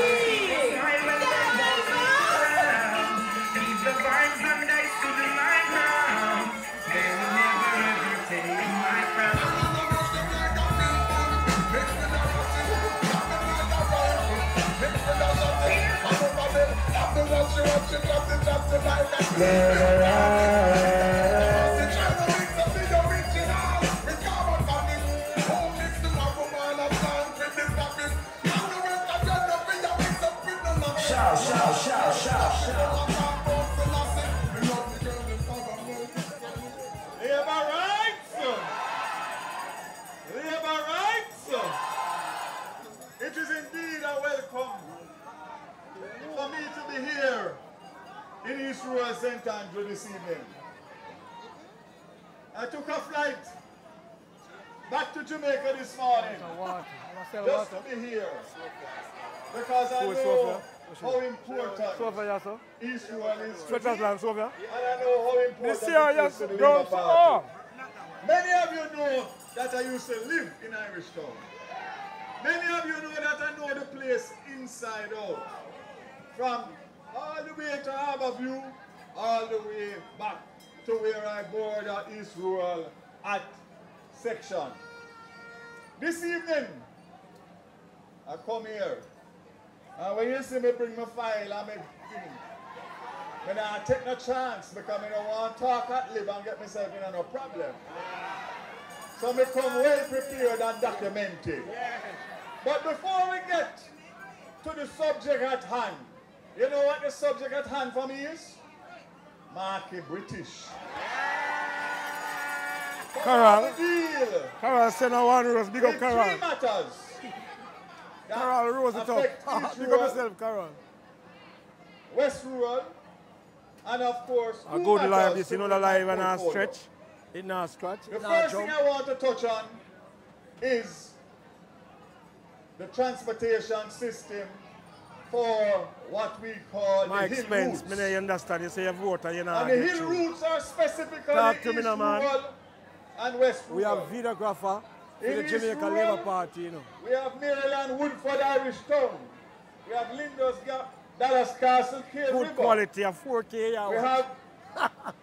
Keep the vibes and dice to the mind now. They will never ever take my crown.
It is indeed a welcome for me to be here in East Rural St. Andrew this evening. I took a flight back to Jamaica this morning just to be here because I know how important East Rural is to me, and I know how important it is to the Labour Party. Many of you know that I used to live in Irish Town. Many of you know that I know the place inside out. From all the way to Harbourview, all the way back to where I border East Rural at section. This evening, I come here, and when you see me bring my file, I'm when I take no chance because I don't want to talk at live and get myself in no problem. So I come well prepared and documented. But before we get to the subject at hand, you know what the subject at hand for me is? Marky British.
Carol. Carol send a one rose. Big up Carol.
Three matters.
Carol rose it up. Big up yourself, Carol.
West Rural. And of course,
I go to live this, you know the live and I stretch. It not stretch.
The first thing I want to touch on is the transportation system for what we call
my
the hill
expense.
routes.
I understand. You say you vote and you know.
And the hill routes are specifically
Talk to me
East
now, man.
Rural and West Rural.
We have videographer for the
In
Jamaica
East Rural,
Labour Party, you know.
We have Maryland, Woodford, Irish Town. We have Lindos Gap, Dallas Castle, Cave
Good
River.
quality of 4K.
We have,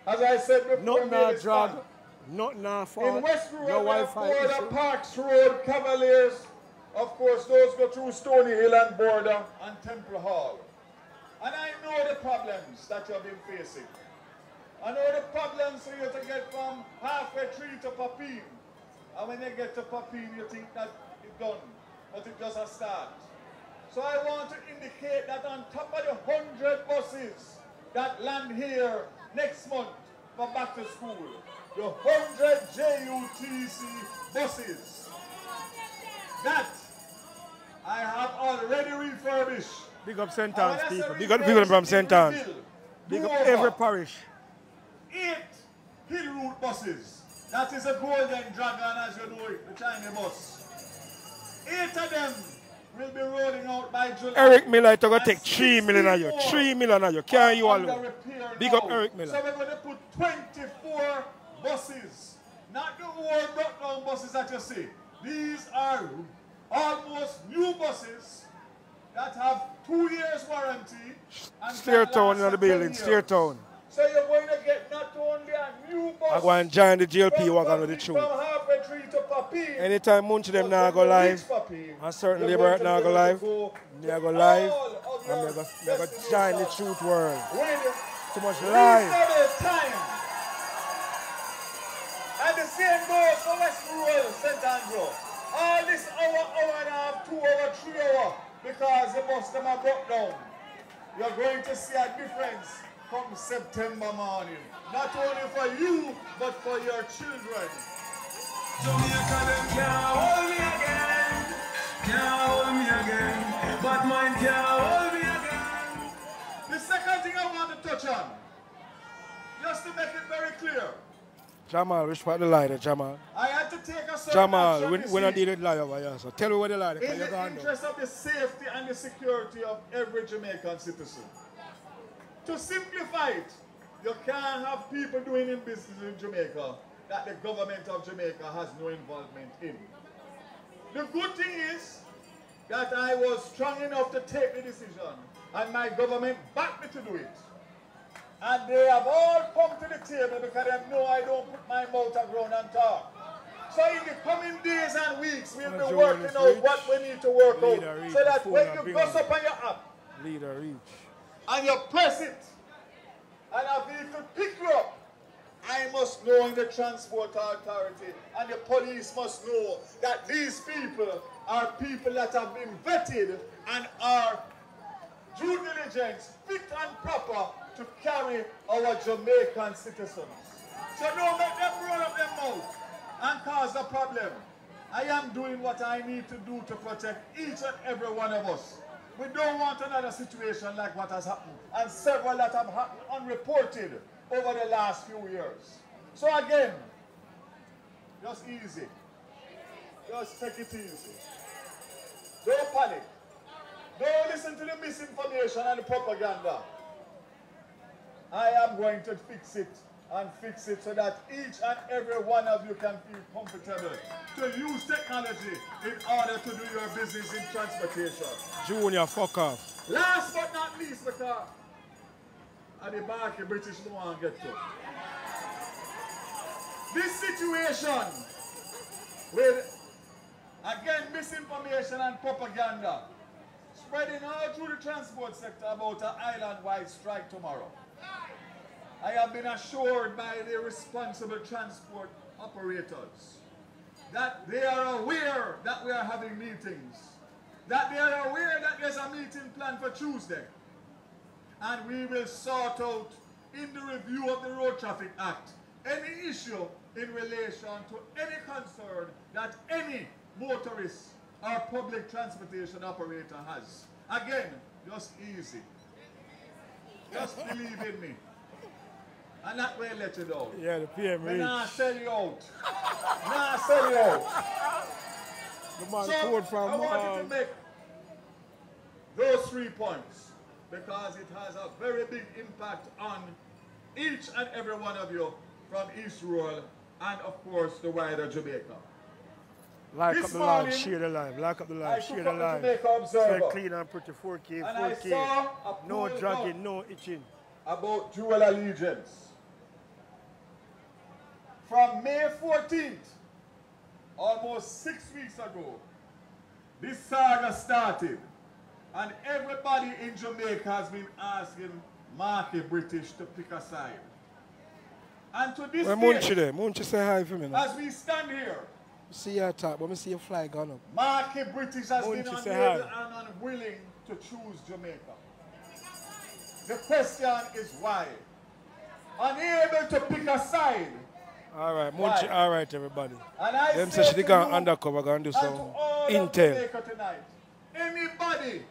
as I said before,
Not now
Mavis
drug,
Farm.
not now for
In West Rural,
your
we have
Wi-Fi
Border,
issue.
Parks Road, Cavaliers. Of course, those go through Stony Hill and Border and Temple Hall. And I know the problems that you have been facing. I know the problems for you to get from halfway tree to Papine. And when you get to Papine, you think that it's done, but it's just a start. So I want to indicate that on top of the 100 buses that land here next month for back to school, the 100 JUTC buses that I have already refurbished.
Big up St. Anne's people. Big up people from St. Anne's. Big up every parish.
8 hill route buses. That is a Golden Dragon, as you know it, the Chinese bus. 8 of them will be rolling out by July.
Eric Miller is going to take 3 million of you. 3 million of you. Can't you alone? Big up Eric Miller.
So we're going to put 24 buses. Not the old brought-down buses that you see. These are almost new buses that have 2 years warranty. And
Steer town in the building. Steer town.
So you're going to get not only a new bus.
I go and join the GLP wagon with the truth.
From halfway tree to Papine.
Anytime Munch them now go live, and certain Labour now go live, they go live, and they go join the truth world. Too much live.
Time. And the same goes for West Rural, St. Andrew. All this hour and a half, 2 hour, 3 hour, because the bus them are brought down. You're going to see a difference come September morning. Not only for you, but for your children.
Jamaica them can't hold me again, can't hold me again. But my
can't hold me again. The second thing I want to touch on, just to make it very clear,
Jamal, respect the lighter, Jamal.
I had to take a certain
Jamal,
action
when I
this week
did it live over here, so tell me what the lighter,
in the interest of the safety and the security of every Jamaican citizen. To simplify it, you can't have people doing in business in Jamaica that the government of Jamaica has no involvement in. The good thing is that I was strong enough to take the decision, and my government backed me to do it. And they have all come to the table because they know I don't put my mouth around and talk. So in the coming days and weeks, we'll be working out what we need to work out. So that when you go up on your app,
Leader reach.
and you press it, and a vehicle pick you up, I must know in the transport authority and the police must know that these people are people that have been vetted and are due diligence, fit and proper to carry our Jamaican citizens. So don't make them roll up their mouth and cause a problem. I am doing what I need to do to protect each and every one of us. We don't want another situation like what has happened, and several that have happened unreported over the last few years. So again, just easy. Just take it easy. Don't panic. Don't listen to the misinformation and the propaganda. I am going to fix it and fix it so that each and every one of you can feel comfortable to use technology in order to do your business in transportation.
Junior, fuck off.
Last but not least, because at the back, the British don't want to get to. This situation with, again, misinformation and propaganda spreading all through the transport sector about an island-wide strike tomorrow. I have been assured by the responsible transport operators that they are aware that we are having meetings, that they are aware that there's a meeting planned for Tuesday, and we will sort out in the review of the Road Traffic Act any issue in relation to any concern that any motorist or public transportation operator has. Again, just easy. Just believe in me. And that way let you down.
Yeah, the PM reach.
Nah, sell you out. Nah, sell you out.
The man
So,
code from
I wanted to make those 3 points because it has a very big impact on each and every one of you from East Rural and, of course, the wider Jamaica.
Like
This
up the live,
morning,
share the live, like up the
I
live, share
took
the
up the
live.
Jamaica Observer.
Very clean and pretty, 4K,
And I
4K.
saw a
No
poll
dragging, no itching.
about dual allegiance. From May 14th, almost 6 weeks ago, this saga started, and everybody in Jamaica has been asking Marky British to pick a side. And to this
Where Munchie there? Munchie say hi for me now.
as we stand here,
See your top, but me see your fly gone up.
Marky British has been
Munchie say
unable
hi.
and unwilling to choose Jamaica. The question is why? Unable to pick a side.
All right,
Why?
Munchie, all right, everybody.
And I
Them
say
say she
to
gone
you
undercover, gonna do
and
some
to all of
intel.
Jamaica tonight, anybody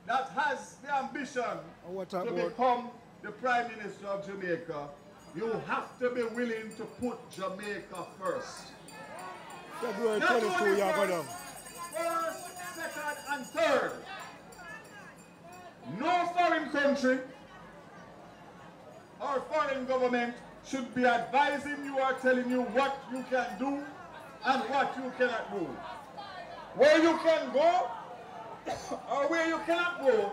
that has the ambition
What
to
about
become the Prime Minister of Jamaica, you have to be willing to put Jamaica first.
February
Not
22,
only
y'all go
first,
down.
first, second, and third. No foreign country or foreign government should be advising you or telling you what you can do and what you cannot do. Where you can go or where you cannot go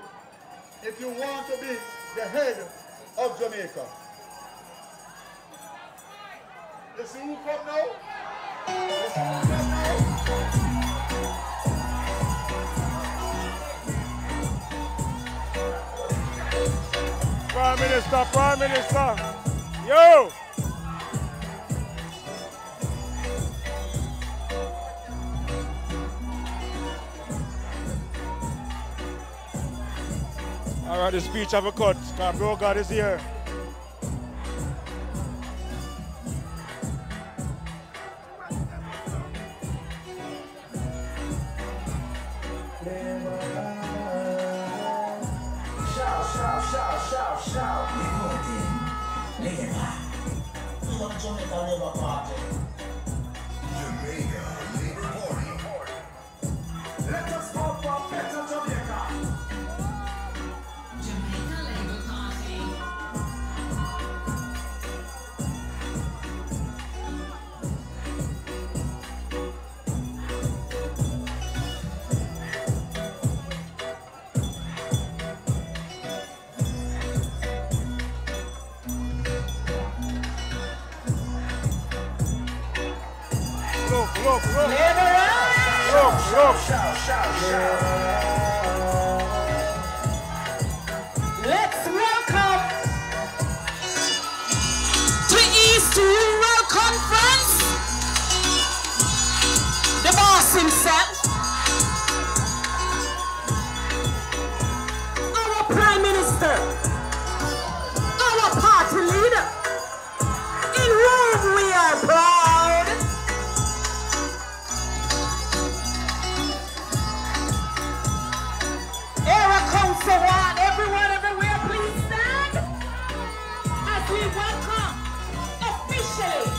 if you want to be the head of Jamaica. You see who come now? You see who come now?
Prime Minister, Prime Minister. Yo! All right, the speech have a cut. Bro God is here.
Never
shout. Reporting. Labour. We have Jamaica Labour Party. Jamaica Labour Party. Let us go for better Jamaica. Jamaica Labour Party.
Look.
Let's welcome to East Rural Conference, the boss himself, our Prime Minister, our party leader, in whom we are proud. So on, everyone, everywhere, please stand as we welcome officially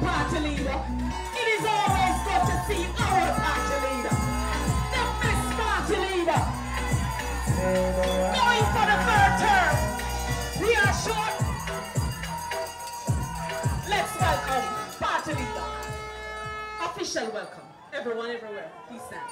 party leader. It is always good to see our party leader, the best party leader, going for the third term. We are short. Let's welcome party leader. Official welcome. Everyone, everywhere. Please stand.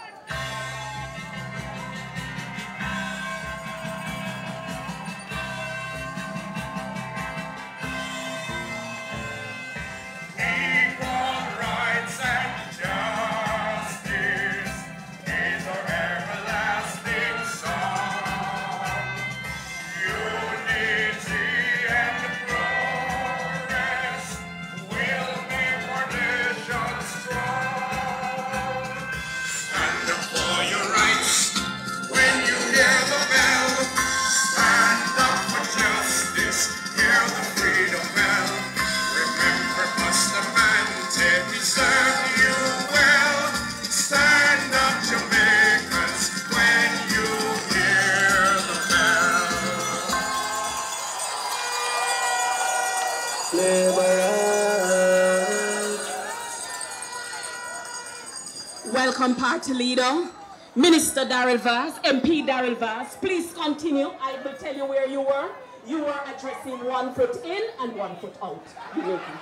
Welcome, party leader, Minister Daryl Vaz, MP Daryl Vaz. Please continue. I will tell you where you were. You were addressing 1 foot in and 1 foot out. You will continue.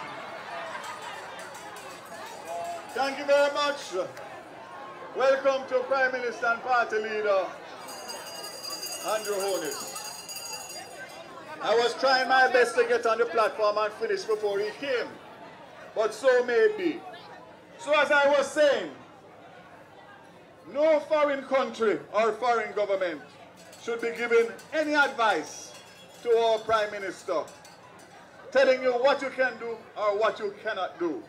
Thank you very much. Welcome to Prime Minister and Party Leader Andrew Holness. I was trying my best to get on the platform and finish before he came, but so may it be. So as I was saying, no foreign country or foreign government should be giving any advice to our Prime Minister, telling you what you can do or what you cannot do.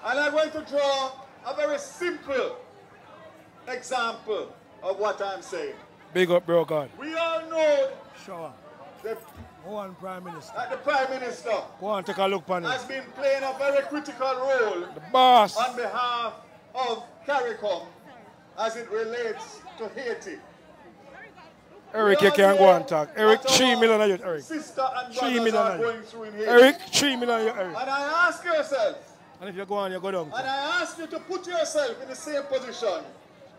And I'm going to draw a very simple example of what I'm saying.
Big up, bro, God.
We all know
Sure.
that
Go on, Prime Minister.
the Prime Minister
Go on, take a look on
has
it.
been playing a very critical role
The boss.
on behalf of CARICOM as it relates to Haiti.
Eric, you can go and talk. Eric, 3 million of you, Eric.
Sister and
3
brothers
million
are
of you.
going through in Haiti.
Eric, 3 million of you, Eric.
And I ask yourself,
And if you go on, you go down.
and I ask you to put yourself in the same position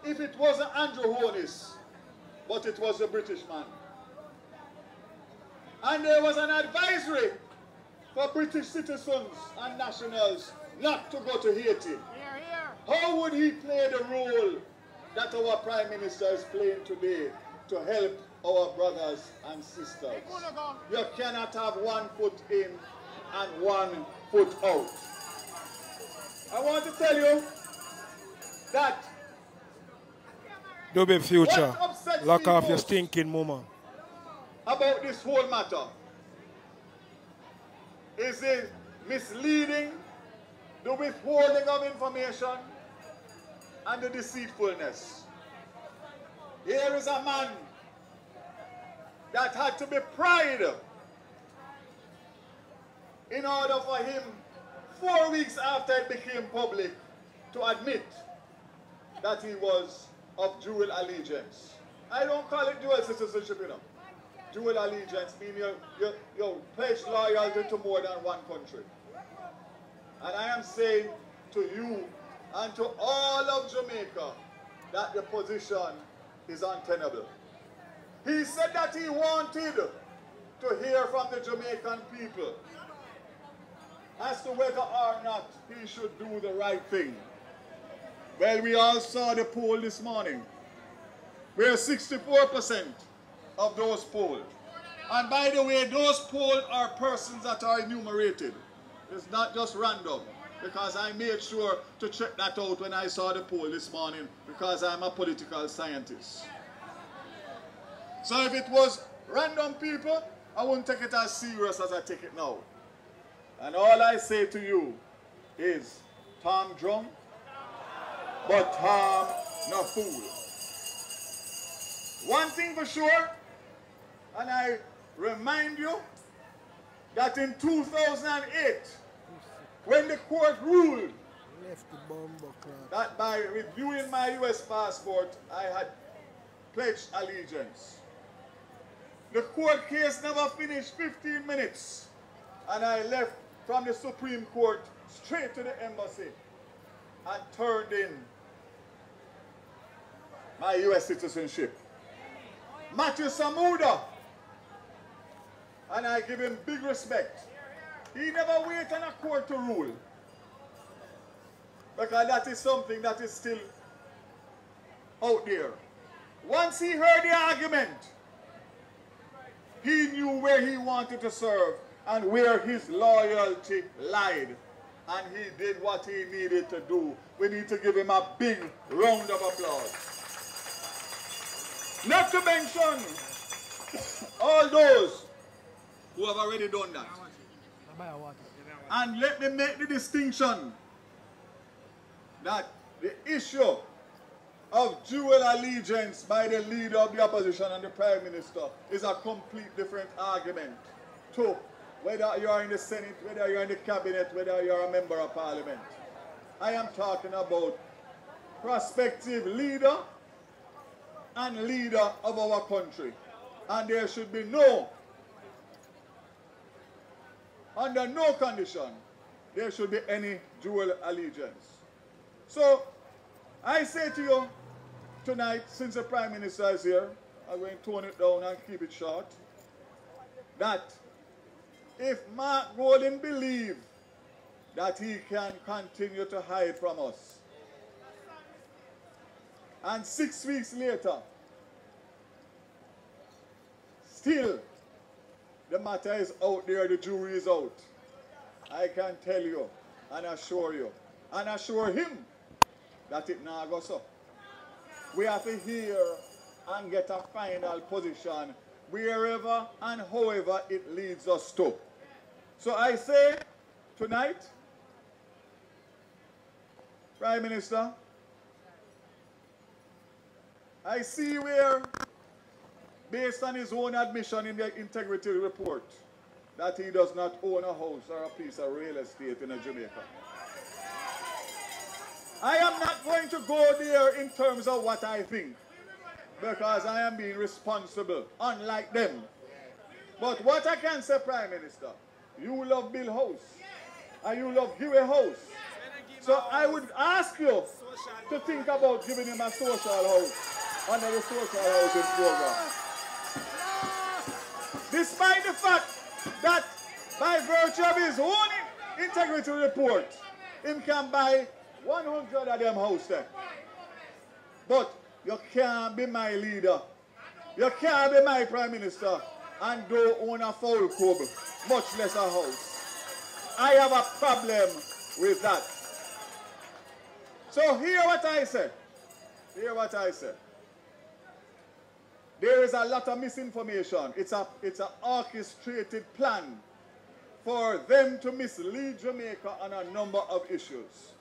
if it wasn't Andrew Holness, but it was a British man. And there was an advisory for British citizens and nationals not to go to Haiti. How would he play the role that our Prime Minister is playing today to help our brothers and sisters? You cannot have 1 foot in and 1 foot out. I want to tell you that
Do be future.
what upsets
Lock
me
off your
most
stinking mama.
about this whole matter is the misleading the withholding of information, and the deceitfulness. Here is a man that had to be pried in order for him, 4 weeks after it became public, to admit that he was of dual allegiance. I don't call it dual citizenship, you know. Dual allegiance means you pledge loyalty to more than one country. And I am saying to you and to all of Jamaica that the position is untenable. He said that he wanted to hear from the Jamaican people as to whether or not he should do the right thing. Well, we all saw the poll this morning, where 64% of those polled. And by the way, those polled are persons that are enumerated. It's not just random, because I made sure to check that out when I saw the poll this morning, because I'm a political scientist. So if it was random people, I wouldn't take it as serious as I take it now. And all I say to you is, Tom drunk, but Tom no fool. One thing for sure, and I remind you that in 2008, when the court ruled that by reviewing my U.S. passport, I had pledged allegiance. The court case never finished 15 minutes, and I left from the Supreme Court straight to the embassy and turned in my U.S. citizenship. Matthew Samuda, and I give him big respect. He never waited on a court to rule, because that is something that is still out there. Once he heard the argument, he knew where he wanted to serve and where his loyalty lied. And he did what he needed to do. We need to give him a big round of applause. Not to mention all those who have already done that. And let me make the distinction that the issue of dual allegiance by the leader of the opposition and the Prime Minister is a complete different argument to whether you are in the Senate, whether you are in the Cabinet, whether you are a member of Parliament. I am talking about prospective leader and leader of our country. And there should be under no condition, there should be any dual allegiance. So, I say to you tonight, since the Prime Minister is here, I'm going to tone it down and keep it short, that if Mark Golding believes that he can continue to hide from us, and 6 weeks later, still the matter is out there, the jury is out, I can tell you and assure you, and assure him, that it now goes so. We have to hear and get a final position wherever and however it leads us to. So I say tonight, Prime Minister, I see where, based on his own admission in the integrity report, that he does not own a house or a piece of real estate in Jamaica. I am not going to go there in terms of what I think, because I am being responsible, unlike them. But what I can say, Prime Minister, you love Bill House, and you love Huey House. So I would ask you to think about giving him a social house under the social housing program. Despite the fact that by virtue of his own integrity report, him can buy 100 of them houses there. But you can't be my leader. You can't be my Prime Minister and don't own a foul club, much less a house. I have a problem with that. So hear what I say. Hear what I say. There is a lot of misinformation. It's an orchestrated plan for them to mislead Jamaica on a number of issues.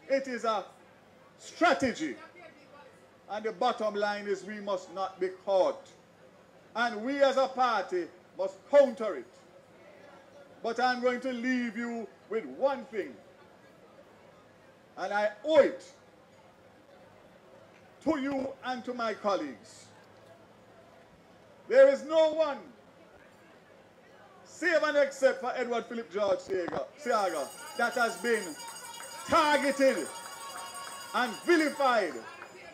It is a strategy. And the bottom line is we must not be caught. And we as a party must counter it. But I'm going to leave you with one thing. And I owe it to you and to my colleagues. There is no one, save and except for Edward Philip George Seaga, that has been targeted and vilified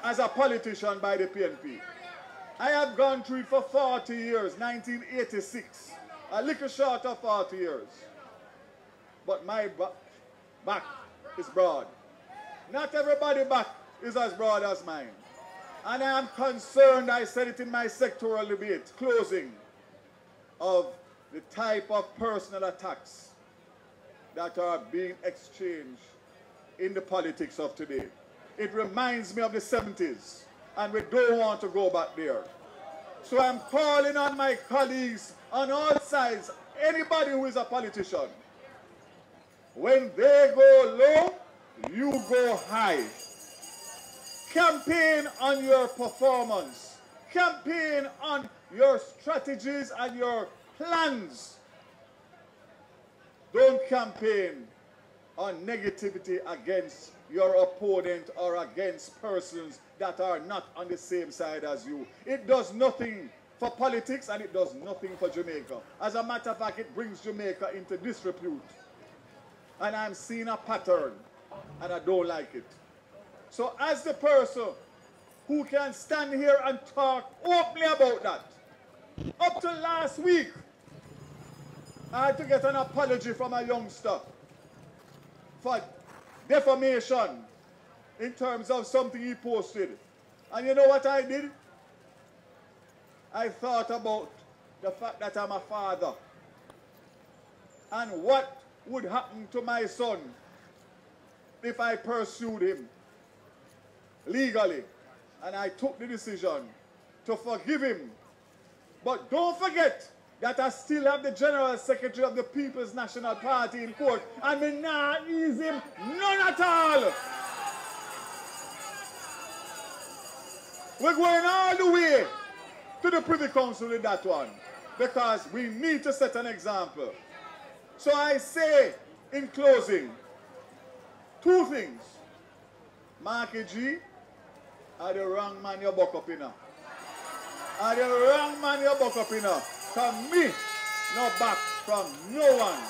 as a politician by the PNP. I have gone through it for 40 years, 1986, a little short of 40 years. But my back is broad. Not everybody's back is as broad as mine. And I am concerned, I said it in my sectoral debate, closing, of the type of personal attacks that are being exchanged in the politics of today. It reminds me of the 70s, and we don't want to go back there. So I'm calling on my colleagues on all sides, anybody who is a politician, when they go low, you go high. Campaign on your performance. Campaign on your strategies and your plans. Don't campaign on negativity against your opponent or against persons that are not on the same side as you. It does nothing for politics and it does nothing for Jamaica. As a matter of fact, it brings Jamaica into disrepute. And I'm seeing a pattern and I don't like it. So as the person who can stand here and talk openly about that, up to last week, I had to get an apology from a youngster for defamation in terms of something he posted. And you know what I did? I thought about the fact that I'm a father and what would happen to my son if I pursued him legally. And I took the decision to forgive him. But don't forget that I still have the General Secretary of the People's National Party in court, and me not ease him none at all. We're going all the way to the Privy Council with that one, because we need to set an example. So I say, in closing, two things. Marky G, are the wrong man you buck up in now. Are the wrong man you buck up in now. From me, no back from no one.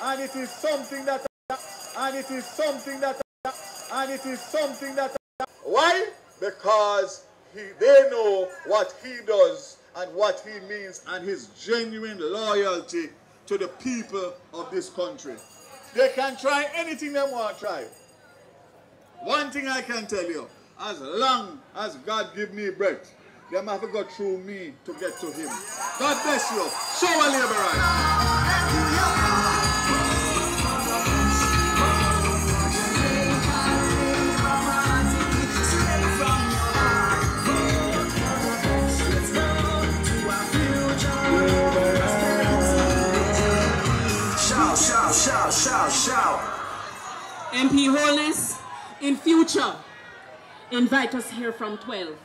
And it is something that, why? Because they know what he does and what he means and his genuine loyalty to the people of this country. They can try anything they want to try. One thing I can tell you, as long as God give me breath, they have to go through me to get to him. God bless you. Show a labor right.
Shout. MP Holness, in future, invite us here from 12.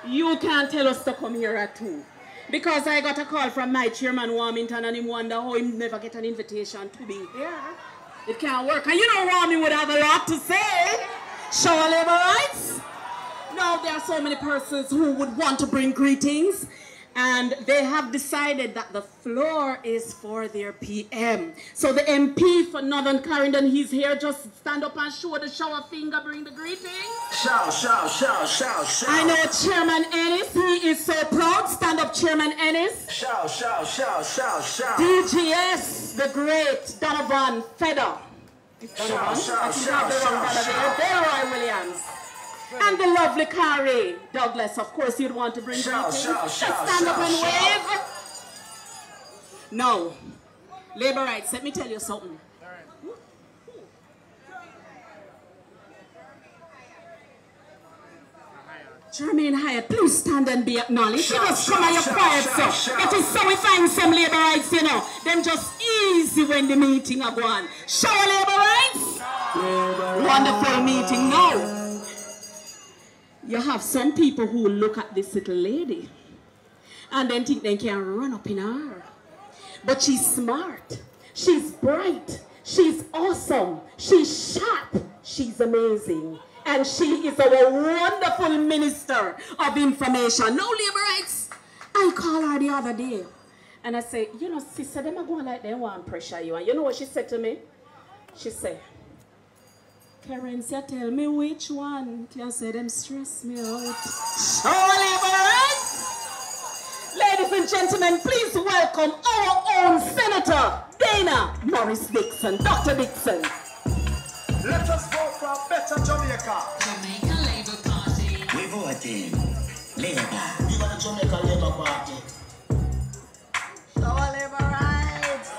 You can't tell us to come here at 2. Because I got a call from my chairman, Warmington, and him wonder how he never get an invitation to be here. It can't work. And you know Warming would have a lot to say. Show a labor rights. Now there are so many persons who would want to bring greetings. And they have decided that the floor is for their PM. So the MP for Northern Clarendon, he's here. Just stand up and show the shower finger, bring the greetings. Shout. I know Chairman Ennis, he is so proud. Stand up, Chairman Ennis. Shout. DGS, the great Donovan Fedder. Delroy Williams. And the lovely Carrie Douglas, of course you'd want to bring greetings. Just stand up and wave. No. Labor rights, let me tell you something. Jermaine Hyatt, please stand and be acknowledged. You just come on your quiet, so. That is so we find some labor rights, you know. Them just easy when the meeting are going. Show labor rights. Wonderful meeting now. You have some people who look at this little lady and then think they can run up in her. But she's smart. She's bright. She's awesome. She's sharp. She's amazing. And she is our wonderful minister of information. No labor rights. I called her the other day. And I say, you know, sister, them are going like they want to pressure you. And you know what she said to me? She said, Karen, tell me which one. Can say them stress me out. Show labor rights. Ladies and gentlemen, please welcome our own Senator, Dana Morris Dixon. Dr. Dixon.
Let us vote for a better Jamaica.
Jamaica Labour Party. We voting Labour.
We got the Jamaica Labour Party.
Our labor rights.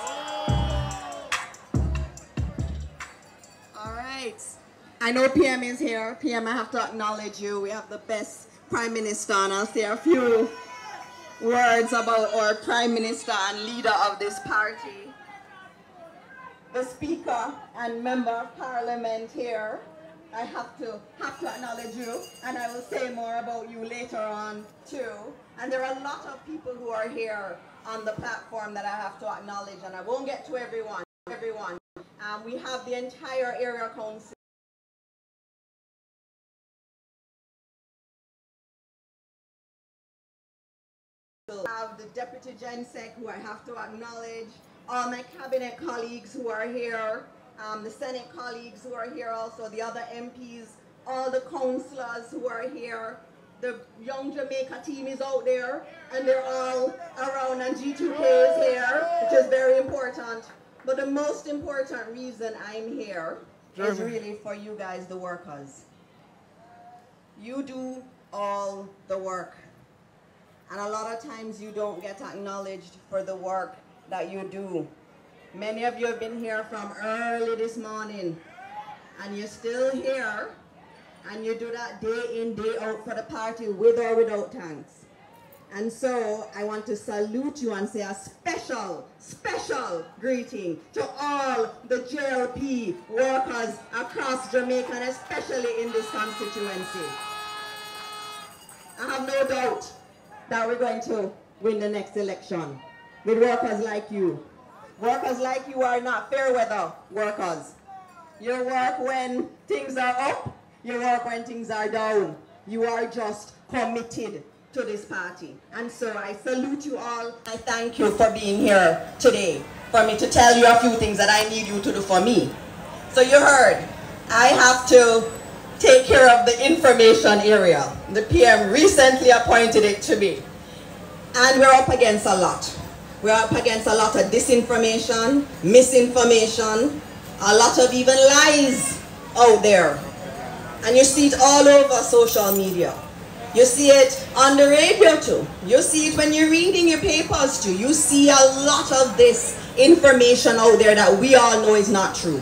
All right. I know PM is here. PM, I have to acknowledge you. We have the best Prime Minister, and I'll say a few words about our Prime Minister and leader of this party. The Speaker and Member of Parliament here, I have to acknowledge you, and I will say more about you later on too. And there are a lot of people who are here on the platform that I have to acknowledge, and I won't get to everyone. We have the entire area council. I have the Deputy Gensec, who I have to acknowledge, all my cabinet colleagues who are here, the Senate colleagues who are here also, the other MPs, all the councillors who are here. The Young Jamaica team is out there, and they're all around, and G2K is here, which is very important. But the most important reason I'm here is really for you guys, the workers. You do all the work. And a lot of times you don't get acknowledged for the work that you do. Many of you have been here from early this morning, and you're still here, and you do that day in, day out for the party with or without thanks. And so I want to salute you and say a special greeting to all the JLP workers across Jamaica, and especially in this constituency. I have no doubt that we're going to win the next election with workers like you. Workers like you are not fair weather workers. You work when things are up, you work when things are down. You are just committed to this party. And so I salute you all. I thank you for being here today, for me to tell you a few things that I need you to do for me. So you heard, I have to take care of the information area. The PM recently appointed it to me. And we're up against a lot. We're up against a lot of disinformation, misinformation, a lot of even lies out there. And you see it all over social media. You see it on the radio too. You see it when you're reading your papers too. You see a lot of this information out there that we all know is not true.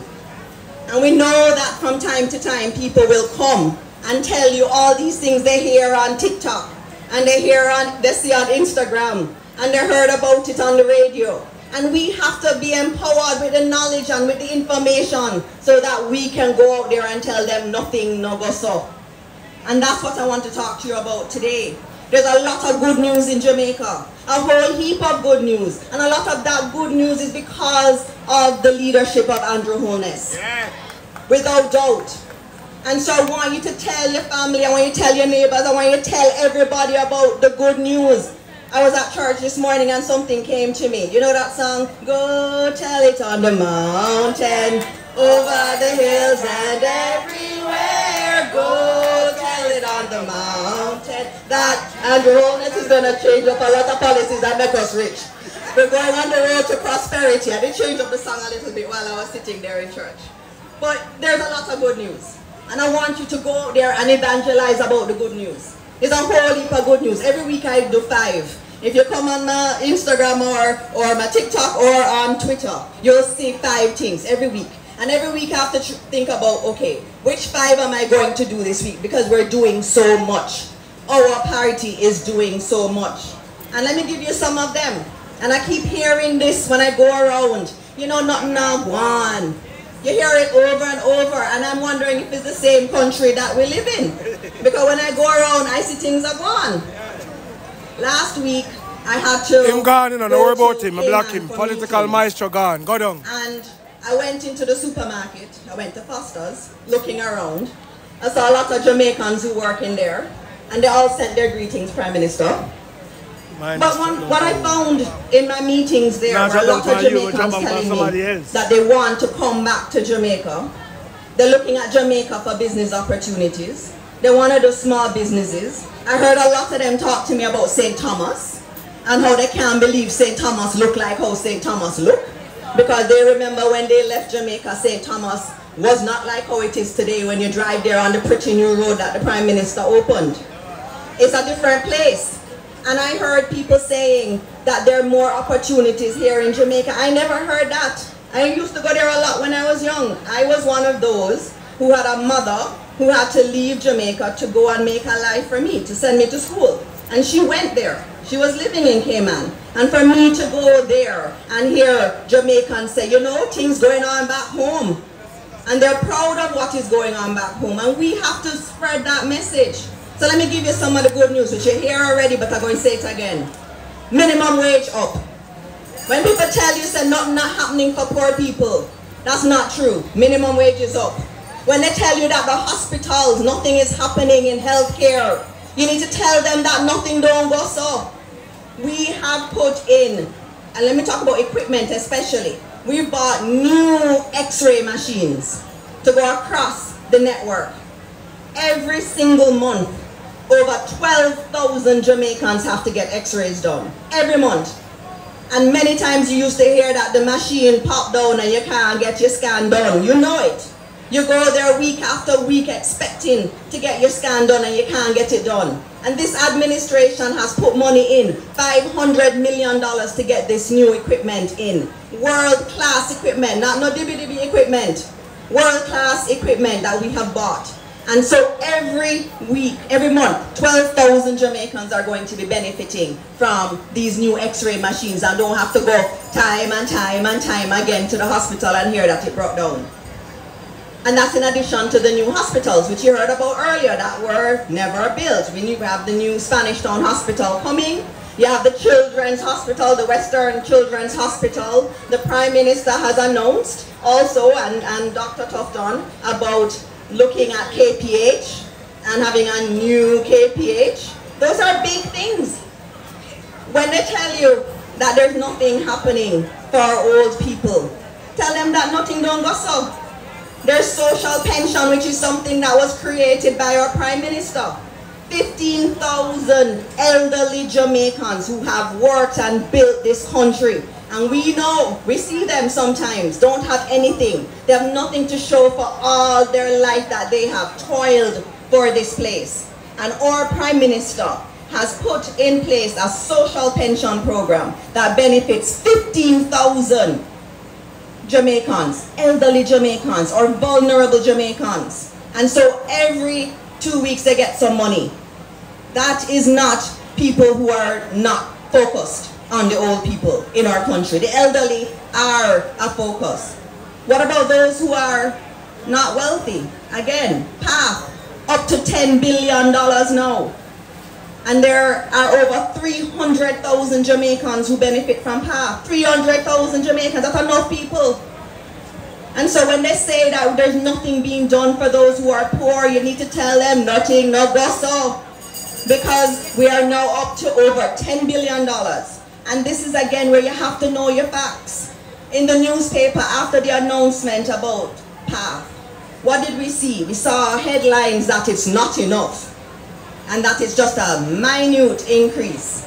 And we know that from time to time people will come and tell you all these things they hear on TikTok, and they see on Instagram, and they heard about it on the radio. And we have to be empowered with the knowledge and with the information so that we can go out there and tell them nothing no go so. And that's what I want to talk to you about today. There's a lot of good news in Jamaica, a whole heap of good news. And a lot of that good news is because of the leadership of Andrew Holness. Yeah. Without doubt. And so I want you to tell your family, I want you to tell your neighbors, I want you to tell everybody about the good news. I was at church this morning and something came to me. You know that song? Go tell it on the mountain, over the hills and everywhere. Go tell it on the mountain. That Andrew Holness is going to change up a lot of policies that make us rich. We're going on the road to prosperity. I did change up the song a little bit while I was sitting there in church. But there's a lot of good news. And I want you to go out there and evangelize about the good news. There's a whole heap of good news. Every week I do 5. If you come on my Instagram or my TikTok or on Twitter, you'll see 5 things every week. And every week I have to think about, okay, which 5 am I going to do this week? Because we're doing so much.
our party is doing so much. And let me give you some of them. And I keep hearing this when I go around. You know, nothing now gone. You hear it over and over, and I'm wondering if it's the same country that we live in. Because when I go around, I see things are gone. Last week, I had to...
Him gone, you know, don't worry about him. I block him. Political maestro gone. Go down.
And I went into the supermarket. I went to Foster's, looking around. I saw a lot of Jamaicans who work in there, and they all sent their greetings, Prime Minister. But what I found in my meetings there were a lot of Jamaicans telling me that they want to come back to Jamaica. They're looking at Jamaica for business opportunities. They want to do small businesses. I heard a lot of them talk to me about St. Thomas and how they can't believe St. Thomas look like how St. Thomas look. Because they remember when they left Jamaica, St. Thomas was not like how it is today when you drive there on the pretty new road that the Prime Minister opened. It's a different place. And I heard people saying that there are more opportunities here in Jamaica. I never heard that. I used to go there a lot when I was young. I was one of those who had a mother who had to leave Jamaica to go and make a life for me, to send me to school. And she went there. She was living in Cayman. And for me to go there and hear Jamaicans say, you know, things going on back home. And they're proud of what is going on back home. And we have to spread that message. So let me give you some of the good news, which you hear already, but I'm going to say it again. Minimum wage up. When people tell you say nothing not happening for poor people, that's not true. Minimum wage is up. When they tell you that the hospitals, nothing is happening in healthcare, you need to tell them that nothing don't go so. We have put in, and let me talk about equipment especially. We bought new X-ray machines to go across the network. Every single month, over 12,000 Jamaicans have to get X-rays done. Every month. And many times you used to hear that the machine popped down and you can't get your scan done. You know it. You go there week after week expecting to get your scan done and you can't get it done. And this administration has put money in, $500 million to get this new equipment in. World-class equipment, not no DB equipment. World-class equipment that we have bought. And so every week, every month, 12,000 Jamaicans are going to be benefiting from these new X-ray machines and don't have to go time and time and time again to the hospital and hear that it broke down. And that's in addition to the new hospitals, which you heard about earlier, that were never built. We have the new Spanish Town Hospital coming. You have the Children's Hospital, the Western Children's Hospital. The Prime Minister has announced also, and Dr. Tufton, about looking at KPH and having a new KPH. Those are big things. When they tell you that there's nothing happening for old people, tell them that nothing don't go so. There's social pension, which is something that was created by our Prime Minister. 15,000 elderly Jamaicans who have worked and built this country. And we know, we see them sometimes, don't have anything. They have nothing to show for all their life that they have toiled for this place. And our Prime Minister has put in place a social pension program that benefits 15,000 Jamaicans, elderly Jamaicans, or vulnerable Jamaicans. And so every 2 weeks they get some money. That is not people who are not focused on the old people in our country. The elderly are a focus. What about those who are not wealthy? Again, PATH, up to $10 billion now. And there are over 300,000 Jamaicans who benefit from PATH. 300,000 Jamaicans, that's enough people. And so when they say that there's nothing being done for those who are poor, you need to tell them nothing, no go so. Because we are now up to over $10 billion. And this is again where you have to know your facts. In the newspaper after the announcement about PATH, what did we see? We saw headlines that it's not enough and that it's just a minute increase.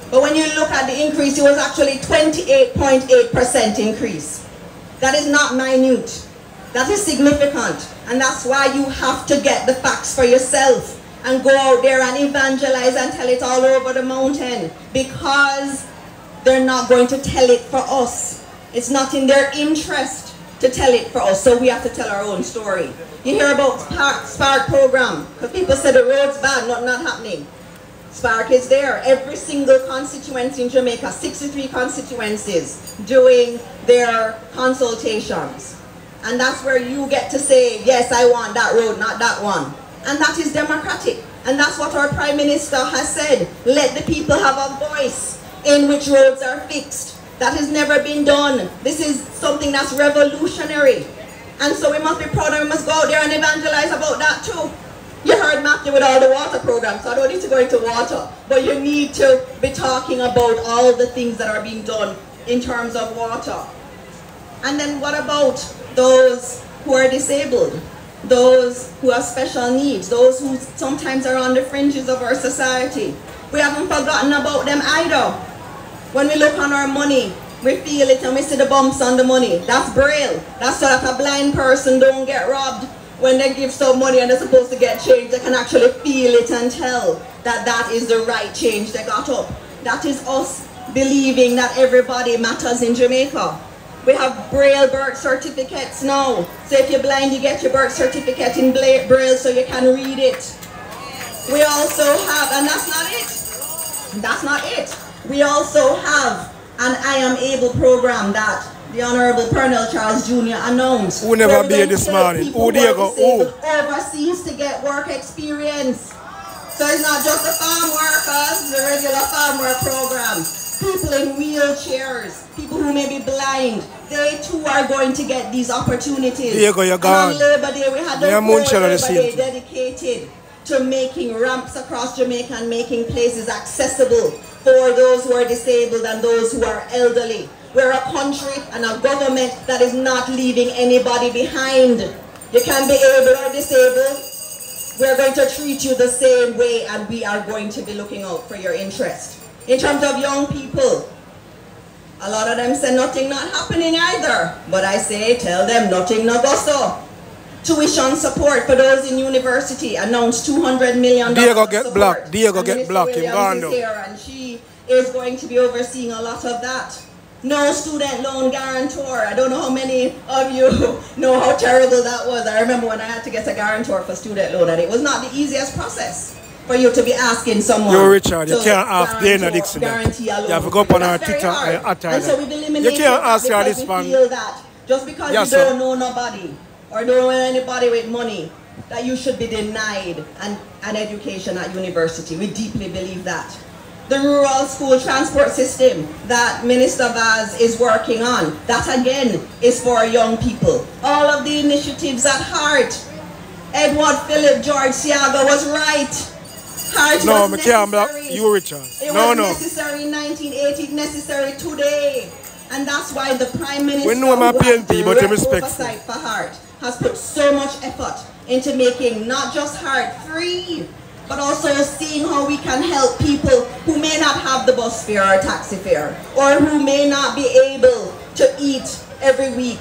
But when you look at the increase, it was actually 28.8% increase. That is not minute. That is significant. And that's why you have to get the facts for yourself and go out there and evangelize and tell it all over the mountain, because they're not going to tell it for us. It's not in their interest to tell it for us, so we have to tell our own story. You hear about Spark program, because people say the road's bad, not happening. Spark is there. Every single constituency in Jamaica, 63 constituencies, doing their consultations. And that's where you get to say, yes, I want that road, not that one. And that is democratic. And that's what our Prime Minister has said. Let the people have a voice in which roads are fixed. That has never been done. This is something that's revolutionary. And so we must be proud and we must go out there and evangelize about that too. You heard Matthew with all the water programs, so I don't need to go into water. But you need to be talking about all the things that are being done in terms of water. And then what about those who are disabled? Those who have special needs, those who sometimes are on the fringes of our society. We haven't forgotten about them either. When we look on our money, we feel it and we see the bumps on the money. That's Braille. That's so that a blind person don't get robbed. When they give some money and they're supposed to get change, they can actually feel it and tell that that is the right change they got up. That is us believing that everybody matters in Jamaica. We have Braille birth certificates now. So if you're blind, you get your birth certificate in Braille so you can read it. We also have, and that's not it. That's not it. We also have an I Am Able program that the Honorable Colonel Charles Jr. announced.
Who never be this morning? Who there go? Who?
Overseas to get work experience. So it's not just the farm workers, the regular farm work program. People in wheelchairs, people who may be blind, they too are going to get these opportunities.
There you go, you're gone.
And on Labor Day, we had the whole Labor Day dedicated to making ramps across Jamaica and making places accessible for those who are disabled and those who are elderly. We're a country and a government that is not leaving anybody behind. You can be able or disabled. We're going to treat you the same way and we are going to be looking out for your interest. In terms of young people, a lot of them say nothing not happening either. But I say, tell them nothing not go so. Tuition support for those in university announced $200 million.
Diego get blocked. Diego get blocked.
And she is going to be overseeing a lot of that. No student loan guarantor. I don't know how many of you know how terrible that was. I remember when I had to get a guarantor for student loan, and it was not the easiest process for you to be asking someone.
Yo, Richard, you can't ask Dana Dixon. You have to go up on our Twitter
and so we've eliminated
you can't ask her this
one. Feel that just because you don't know nobody or don't know anybody with money, that you should be denied an education at university. We deeply believe that. The rural school transport system that Minister Vaz is working on, that again is for young people. All of the initiatives at heart. Edward Philip George Siaga was right. Heart was necessary.
You, Richard.
It was necessary in 1980, it's necessary today. And that's why the Prime Minister, who has direct oversight for heart, has put so much effort into making not just heart free, but also seeing how we can help people who may not have the bus fare or taxi fare, or who may not be able to eat every week,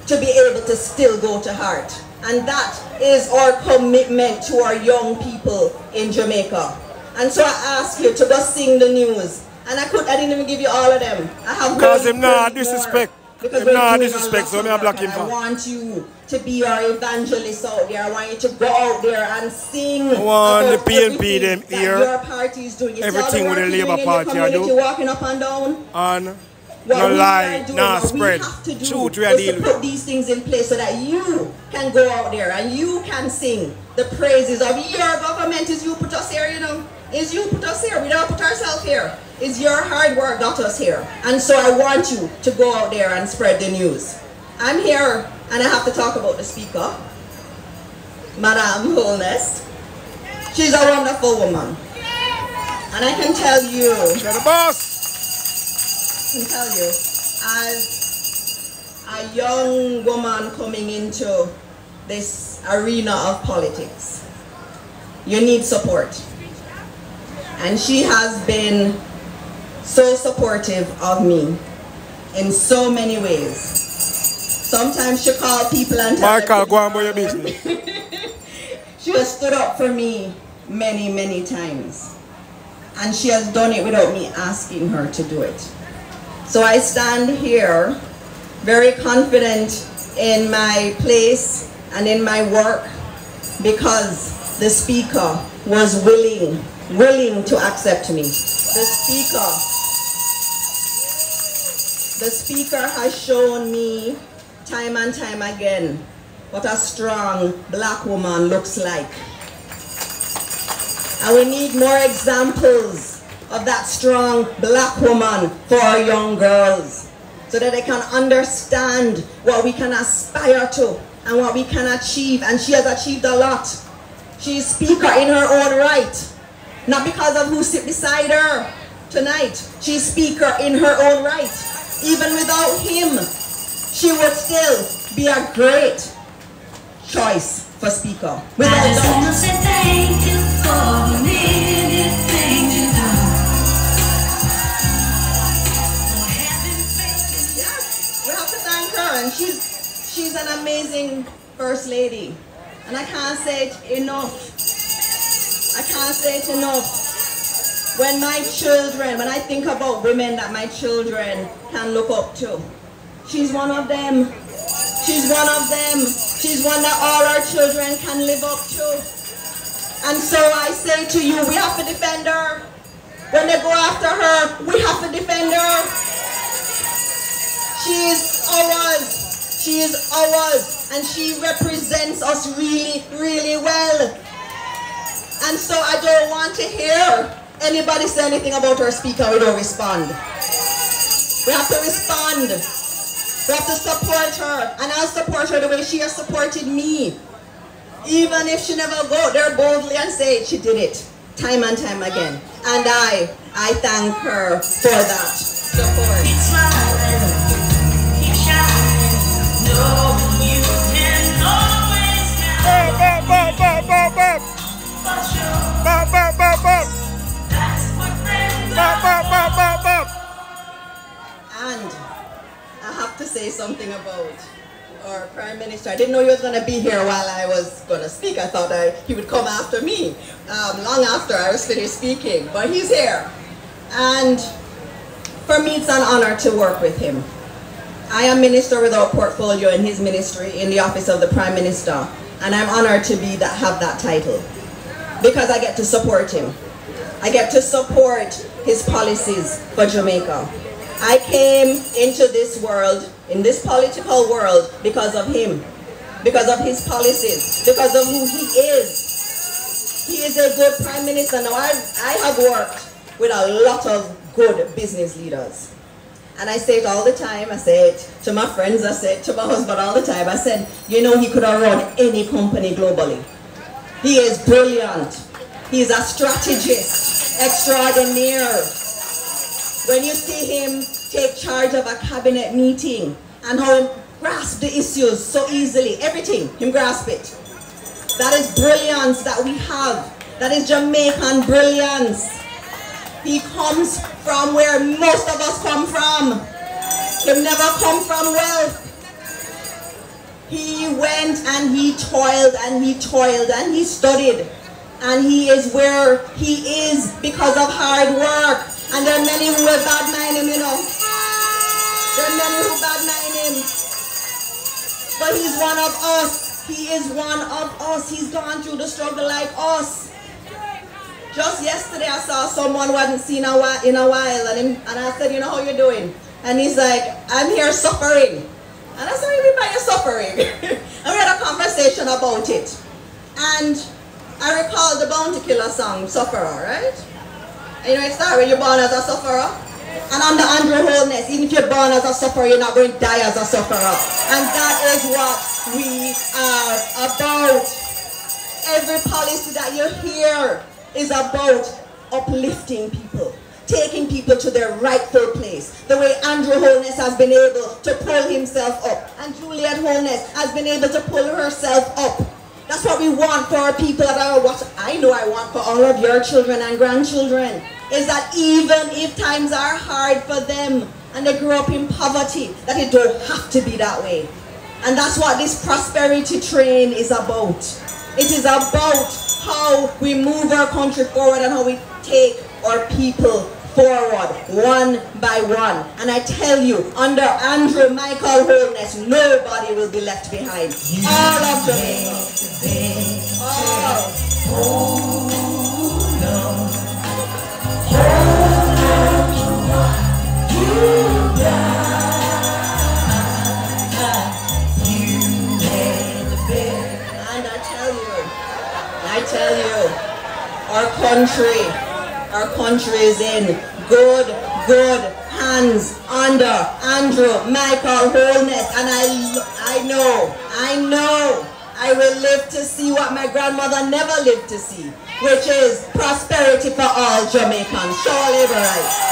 to be able to still go to heart. And that is our commitment to our young people in Jamaica. And so I ask you to go sing the news. And I didn't even give you all of them. I have
because him not disrespect. Him not disrespect, so I block him.
I want you to be our evangelist out there. I want you to go out there and sing.
I want the PNP them here.
Your party is doing.
Everything with the Labour Party I do.
Walking up and down.
And no lie, no spread.
Truth we are dealing with. Put these things in place so that you can go out there and you can sing the praises of your government. Is you put us here, you know. Is you put us here. We don't put ourselves here. It's your hard work got us here. And so I want you to go out there and spread the news. I'm here and I have to talk about the speaker, Madame Holness. She's a wonderful woman. And I can tell you,
the boss.
I can tell you, as a young woman coming into this arena of politics, you need support. And she has been so supportive of me in so many ways. Sometimes she calls people and tells them she has stood up for me many, many times. And she has done it without me asking her to do it. So I stand here very confident in my place and in my work because the speaker was willing willing to accept me. The speaker has shown me time and time again what a strong black woman looks like. And we need more examples of that strong black woman for our young girls, so that they can understand what we can aspire to and what we can achieve. And she has achieved a lot. She is speaker in her own right, not because of who sits beside her tonight. She is speaker in her own right. Even without him, she would still be a great choice for speaker. Without
I just want to say thank you for the many things you do.
Yes, we have to thank her, and she's an amazing first lady. And I can't say it enough. I can't say it enough. When I think about women that my children can look up to, she's one of them. She's one of them. She's one that all our children can live up to. And so I say to you, we have to defend her. When they go after her, we have to defend her. She is ours. She is ours. And she represents us really, really well. And so I don't want to hear anybody say anything about her speaker. We don't respond. We have to respond. We have to support her. And I'll support her the way she has supported me. Even if she never go there boldly and say it, she did it time and time again. And I thank her for that support.
Keep smiling, keep shining. No, you can always count. That's what friends are.
And I have to say something about our Prime Minister. I didn't know he was going to be here while I was going to speak. I thought he would come after me, long after I was finished speaking. But he's here. And for me, it's an honor to work with him. I am Minister without portfolio in his ministry in the office of the Prime Minister. And I'm honored to have that title, because I get to support him. I get to support his policies for Jamaica. I came into this world, in this political world, because of him, because of his policies, because of who he is. He is a good Prime Minister. Now, I have worked with a lot of good business leaders. And I say it all the time. I say it to my friends. I say it to my husband all the time. I said, you know, he could have run any company globally. He is brilliant. He's a strategist extraordinaire. When you see him take charge of a cabinet meeting and how he grasp the issues so easily, everything, him grasp it. That is brilliance that we have. That is Jamaican brilliance. He comes from where most of us come from. He never come from wealth. He went and he toiled and he toiled and he studied. And he is where he is because of hard work. And there are many who will bad mind him, you know. There are many who bad mind him. But he's one of us. He is one of us. He's gone through the struggle like us. Just yesterday I saw someone who I hadn't seen in a while, and I said, you know how you're doing? And he's like, I'm here suffering. And I said, what do you mean by your suffering? And we had a conversation about it. And I recall the Bounty Killer song, Sufferer, right? And you know, it started when you're born as a sufferer. And under Andrew Holness, even if you're born as a sufferer, you're not going to die as a sufferer. And that is what we are about. Every policy that you hear is about uplifting people, taking people to their rightful place. The way Andrew Holness has been able to pull himself up, and Juliet Holness has been able to pull herself up. That's what we want for our people, that what I know I want for all of your children and grandchildren, is that even if times are hard for them and they grow up in poverty, that it don't have to be that way. And that's what this prosperity train is about. It is about how we move our country forward and how we take our people forward one by one. And I tell you, under Andrew Michael Holness, nobody will be left behind. All of Jamaica. All. Our country is in good hands under Andrew Michael Holness, and I know I will live to see what my grandmother never lived to see, which is prosperity for all Jamaicans. Show our labor rights.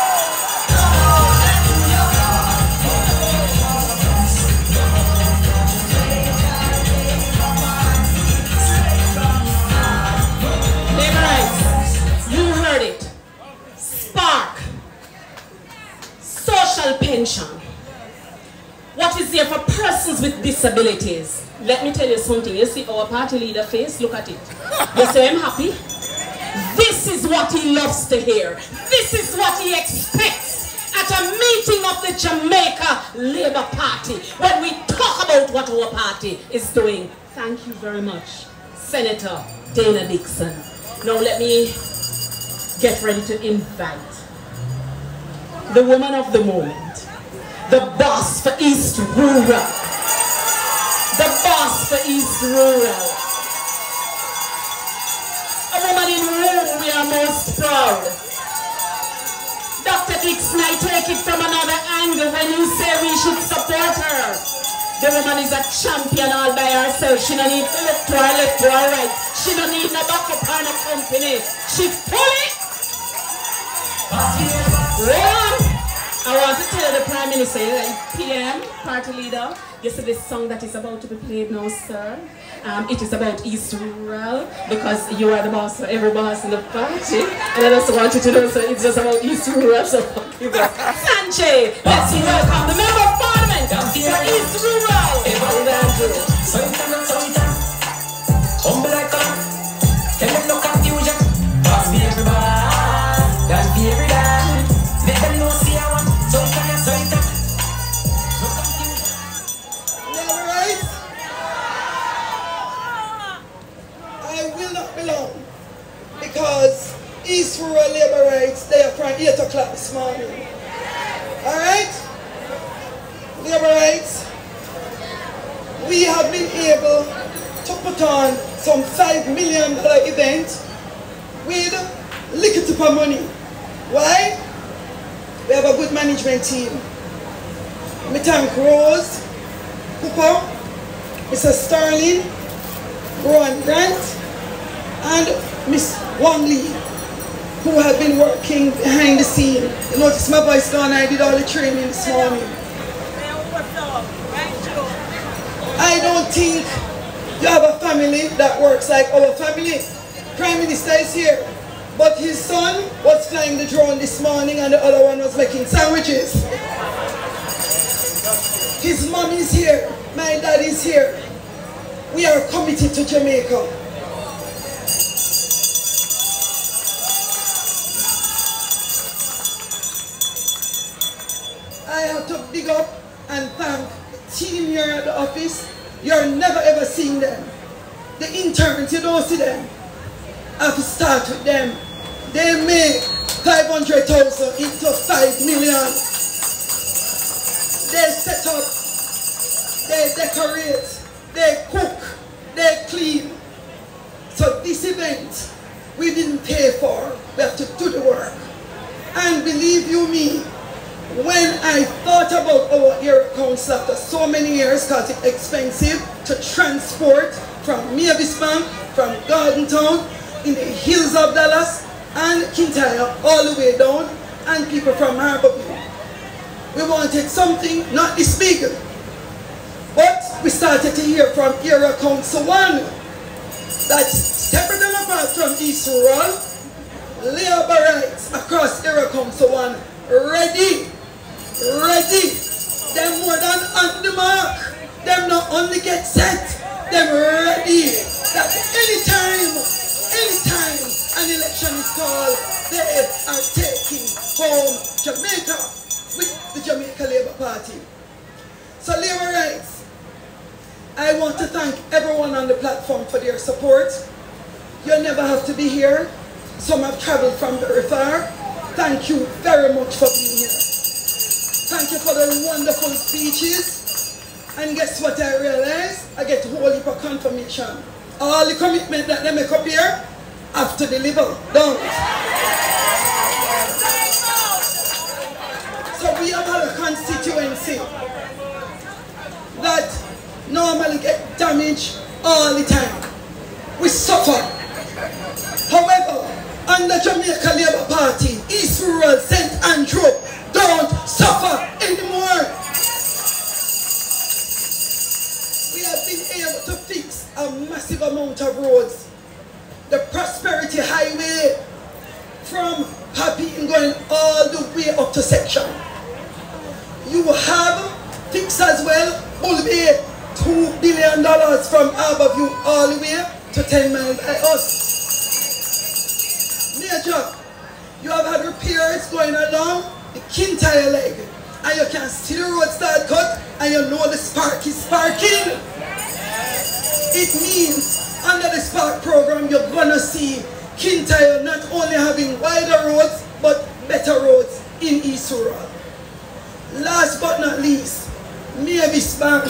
Social pension. What is there for persons with disabilities? Let me tell you something. You see our party leader face? Look at it. You say I'm happy? This is what he loves to hear. This is what he expects at a meeting of the Jamaica Labour Party when we talk about what our party is doing. Thank you very much, Senator Dana Dixon. Now let me get ready to invite the woman of the moment, the boss for East Rural, the boss for East Rural, a woman in whom we are most proud. Dr. Dixon, I take it from another angle when you say we should support her. The woman is a champion all by herself. She don't need to look to her left or her right. She don't need no backup or no company. She fully. I want to tell the Prime Minister, PM, party leader, you see this song that is about to be played now, sir. It is about East Rural, because you are the boss of every boss in the party. And I just want you to know, so it's just about East Rural, so fuck you guys. Sanjay, let's welcome the Member of Parliament for East Rural. Humble like a tell them no confusion. Boss be everybody, dance be every day. Make them know see I want.
I will not belong because East Rural Labour Rights, they are from 8 o'clock this morning. Alright? Labour Rights, we have been able to put on some $5 million event with little to money. Why? We have a good management team. We thank Rose, Cooper, Mr. Sterling, Rowan Grant, and Miss Wang Lee, who have been working behind the scene. You notice my voice gone, I did all the training this morning. I don't think you have a family that works like our family. Prime Minister is here, but his son was flying the drone this morning and the other one was making sandwiches. His mom is here, my dad is here. We are committed to Jamaica. I have to big up and thank the team here at the office. You're never ever seeing them. The interns, you don't see them. I have to start with them. They make 500,000 into 5 million. They set up, they decorate, they cook, they clean. So this event, we didn't pay for. We have to do the work. And believe you me, when I thought about our area council after so many years, because it's expensive to transport from Mavisbank, from Garden Town, in the hills of Dallas, and Kintyre, all the way down, and people from Harborview. We wanted something not this big. But we started to hear from Area Council 1 that separate them apart from East Rural, Labour Rights across Area Council 1, ready. Them more than on the mark. Them not only get set, them ready. That anytime an election is called, they are taking home Jamaica with the Jamaica Labour Party. So Labour Rights, I want to thank everyone on the platform for their support. You never have to be here. Some have traveled from very far. thank you very much for being here. Thank you for the wonderful speeches. And guess what I realized? I get whole heap of confirmation. All the commitment that they make up here, have to deliver. Don't. So we have a constituency that normally get damaged all the time. We suffer. However, under Jamaica Labour Party, East Rural St. Andrew don't suffer anymore. We have been able to fix a massive amount of roads. The Prosperity Highway from Papi going all the way up to section. You have fixed as well, will be $2 billion from Harborview all the way to 10 miles by us. Major, you have had repairs going along the Kintyre leg, and you can see the road start cut, and you know the spark is sparking. It means under the Spark program, you're gonna see Kintyre not only having wider roads, but better roads in East Rural. Last but not least, Mavis Bank.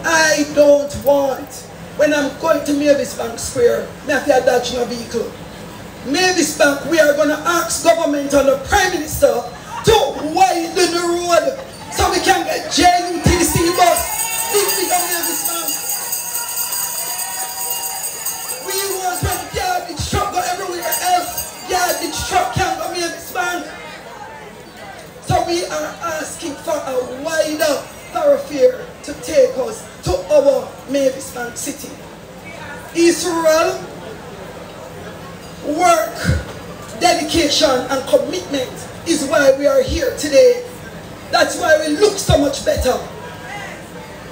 I don't want, when I'm going to Mavis Bank Square, I have to dodge a vehicle. Mavis Bank, we are going to ask government and the Prime Minister to widen the road so we can get JUTC bus. Big Mavis Bank. We want when garbage truck go everywhere else, garbage truck can't go Mavis Bank. So we are asking for a wider thoroughfare to take us to our Mavis Bank City. East Rural, work, dedication and commitment is why we are here today. That's why we look so much better.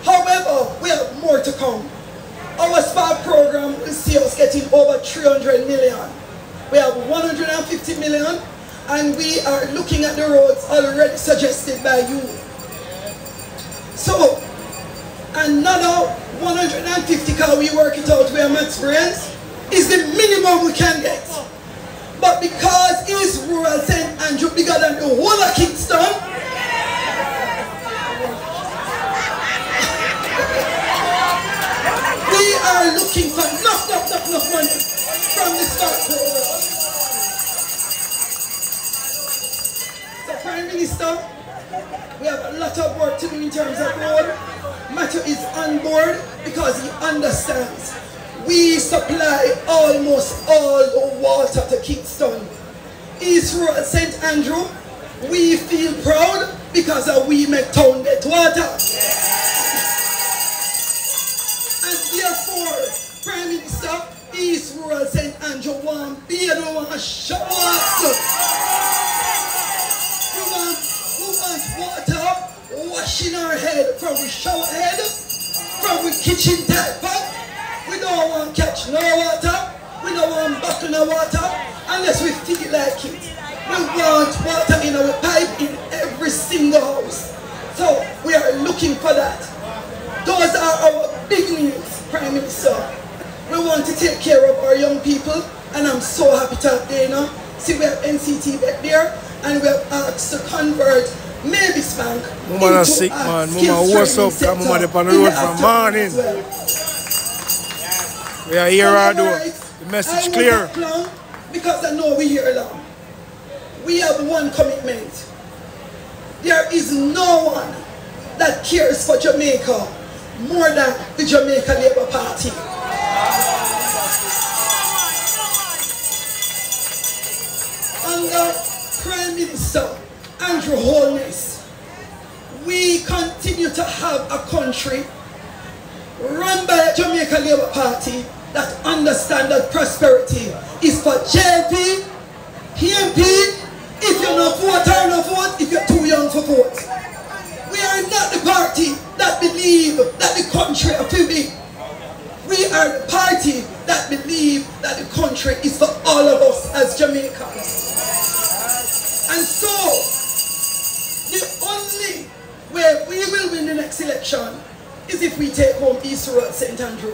However, we have more to come. Our Spark program will see us getting over 300 million. We have 150 million and we are looking at the roads already suggested by you. So, another 150 because we work it out where Matt's brains is the minimum we can get. But because East Rural St. Andrew bigger than the whole of Kingston, we are looking for enough money from the Spark program. So Prime Minister, we have a lot of work to do in terms of road. Matthew is on board because he understands. We supply almost all the water to Kingston. East Rural St. Andrew, we feel proud because we make town get water. And therefore, Prime Minister, East Rural St. Andrew want beer, we want shower us. We want water washing our head from the shower head, from the kitchen tap. We don't want to catch no water, we don't want bottle no water unless we feel like it. We want water in our pipe in every single house. So we are looking for that. Those are our big needs, Prime Minister. We want to take care of our young people and I'm so happy to have Dana. See, we have NCT back there and we have asked to convert Mavis Bank
Mama is sick, man. Mama, what's up? Mama, they're on the road from morning. We are here, Ado. The message clear.
Because I know we're here long. We have one commitment. There is no one that cares for Jamaica more than the Jamaica Labour Party. Under Prime Minister Andrew Holness, we continue to have a country run by a Jamaica Labour Party that understand that prosperity is for JP, PMP, if you're not vote or not vote, if you're too young for vote. We are not the party that believe that the country is too big. We are the party that believe that the country is for all of us as Jamaicans. And so, the only way we will win the next election is if we take home East Rural St. Andrew.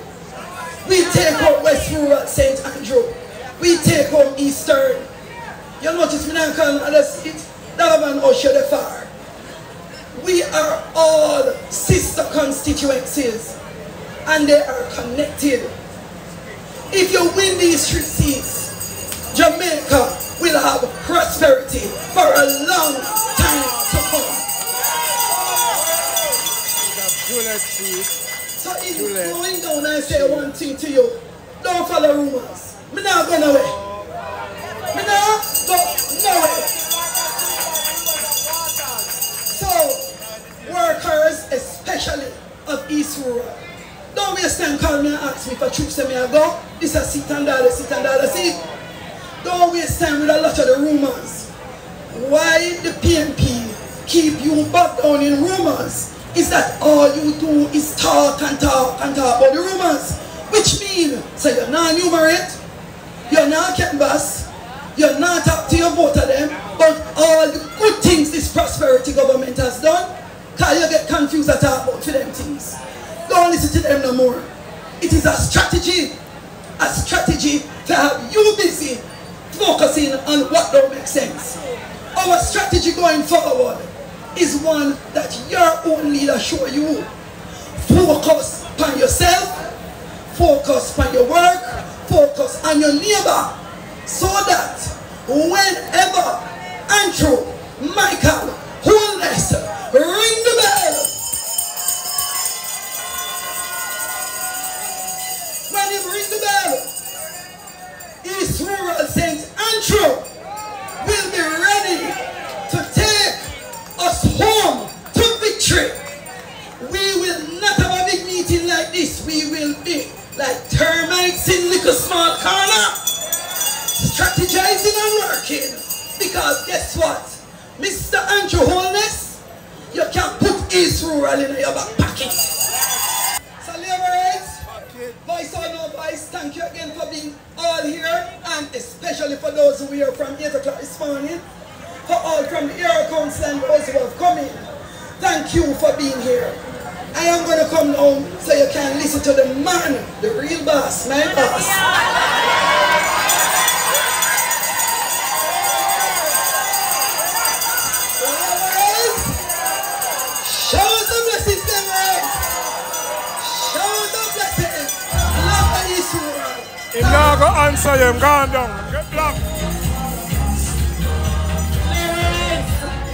We take home West Rural St. Andrew. We take home Eastern. You notice me now call other seat? That man usher the far. We are all sister constituencies and they are connected. If you win these 3 seats, Jamaica will have prosperity for a long time to come. So if you're going down and say one thing to you, don't follow rumors. Me not go nowhere. Me not go nowhere. So, workers, especially of East Rural, don't waste time calling me and ask me for troops and me I go. This is sit and that, sit and that, see? Don't waste time with a lot of the rumors. Why the PNP keep you back down in rumors is that all you do is talk and talk and talk about the rumors. Which means, so you're not numerate, you're not canvas, you're not up to your vote of them, but all the good things this prosperity government has done, because you get confused at all about for them things. Don't listen to them no more. It is a strategy to have you busy focusing on what don't make sense. Our strategy going forward is one that your own leader show you. Focus on yourself, focus on your work, focus on your neighbor, so that whenever Andrew, Michael, Wholeness ring the bell, when he ring the bell, East Rural St. Andrew will be ready to take us home to victory. We will not have a big meeting like this. We will be like termites in little small corner, strategizing and working. Because guess what? Mr. Andrew Wholeness, you can put East Rural in your back pocket. So laborers, voice or no voice, thank you again for being all here, and especially for those who are from 8 o'clock this morning, for all from the Air Council and those who have come in. Thank you for being here. I am going to come down so you can listen to the man, the real boss, my boss. Show the blessings, memories. Show the blessings. Love the East Rural.
If now go answer you, I'm going down. Get blocked.